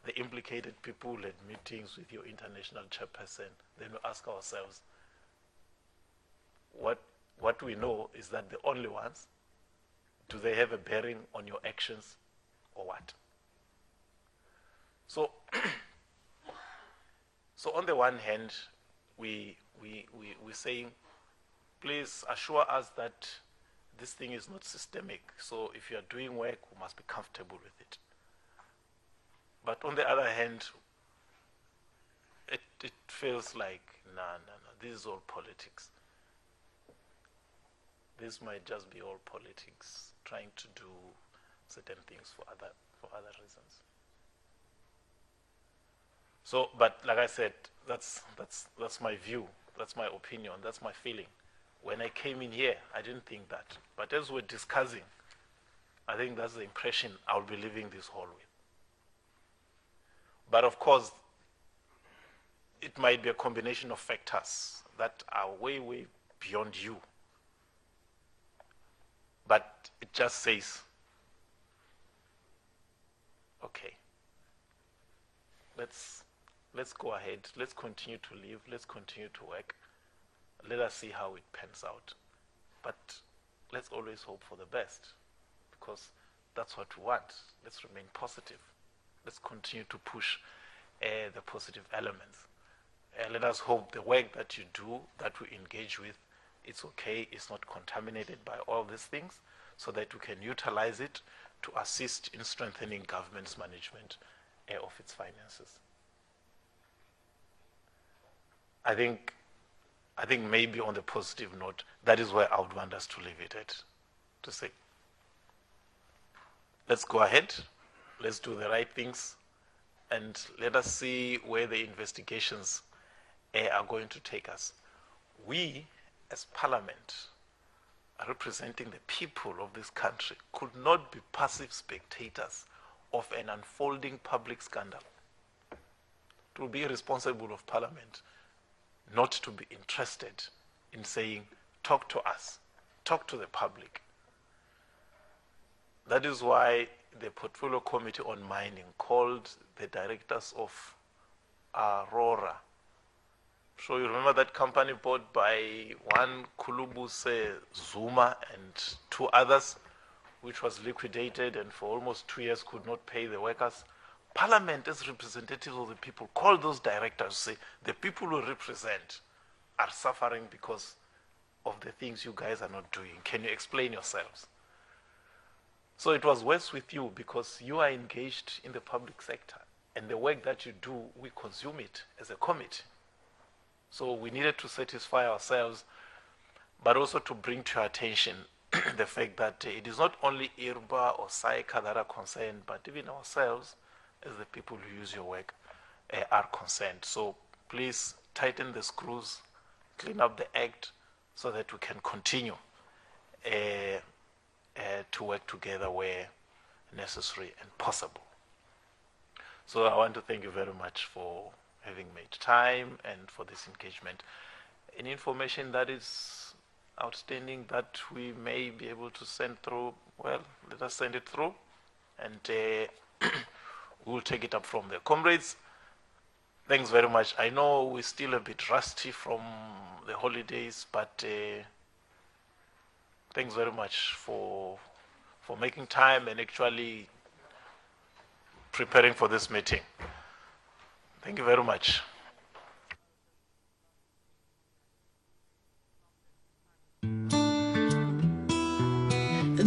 the implicated people at meetings with your international chairperson. Then we ask ourselves, what we know is that the only ones, do they have a bearing on your actions or what? So, so on the one hand, we're saying, please assure us that this thing is not systemic. So if you are doing work, we must be comfortable with it. But on the other hand, it feels like, no, this is all politics. This might just be all politics, trying to do certain things for other reasons. So, but like I said, that's my view, that's my opinion, that's my feeling. When I came in here, I didn't think that. But as we're discussing, I think that's the impression I'll be leaving this hall with. But of course, it might be a combination of factors that are way, way beyond you. But it just says, okay, let's go ahead, let's continue to live, let's continue to work. Let us see how it pans out. But let's always hope for the best, because that's what we want. Let's remain positive. Let's continue to push the positive elements. Let us hope the work that you do, that we engage with, it's okay, it's not contaminated by all these things, so that we can utilize it to assist in strengthening government's management of its finances. I think maybe on the positive note, that is where I would want us to leave it at, to say, let's go ahead, let's do the right things, and let us see where the investigations are going to take us. We, as Parliament, representing the people of this country, could not be passive spectators of an unfolding public scandal. It will be irresponsible of Parliament not to be interested in saying, talk to us, talk to the public. That is why the Portfolio Committee on Mining called the directors of Aurora. So you remember that company bought by one Kulubuse Zuma and two others, which was liquidated and for almost 2 years could not pay the workers. Parliament, as representatives of the people, call those directors, say, the people who represent are suffering because of the things you guys are not doing. Can you explain yourselves? So it was worse with you because you are engaged in the public sector, and the work that you do, we consume it as a committee. So we needed to satisfy ourselves, but also to bring to your attention the fact that it is not only IRBA or SAICA that are concerned, but even ourselves, as the people who use your work, are concerned. So please tighten the screws, clean up the act, so that we can continue to work together where necessary and possible. So I want to thank you very much for having made time and for this engagement. Any information that is outstanding that we may be able to send through, well, let us send it through, and we'll take it up from there. Comrades, thanks very much. I know we're still a bit rusty from the holidays, but thanks very much for making time and actually preparing for this meeting. Thank you very much.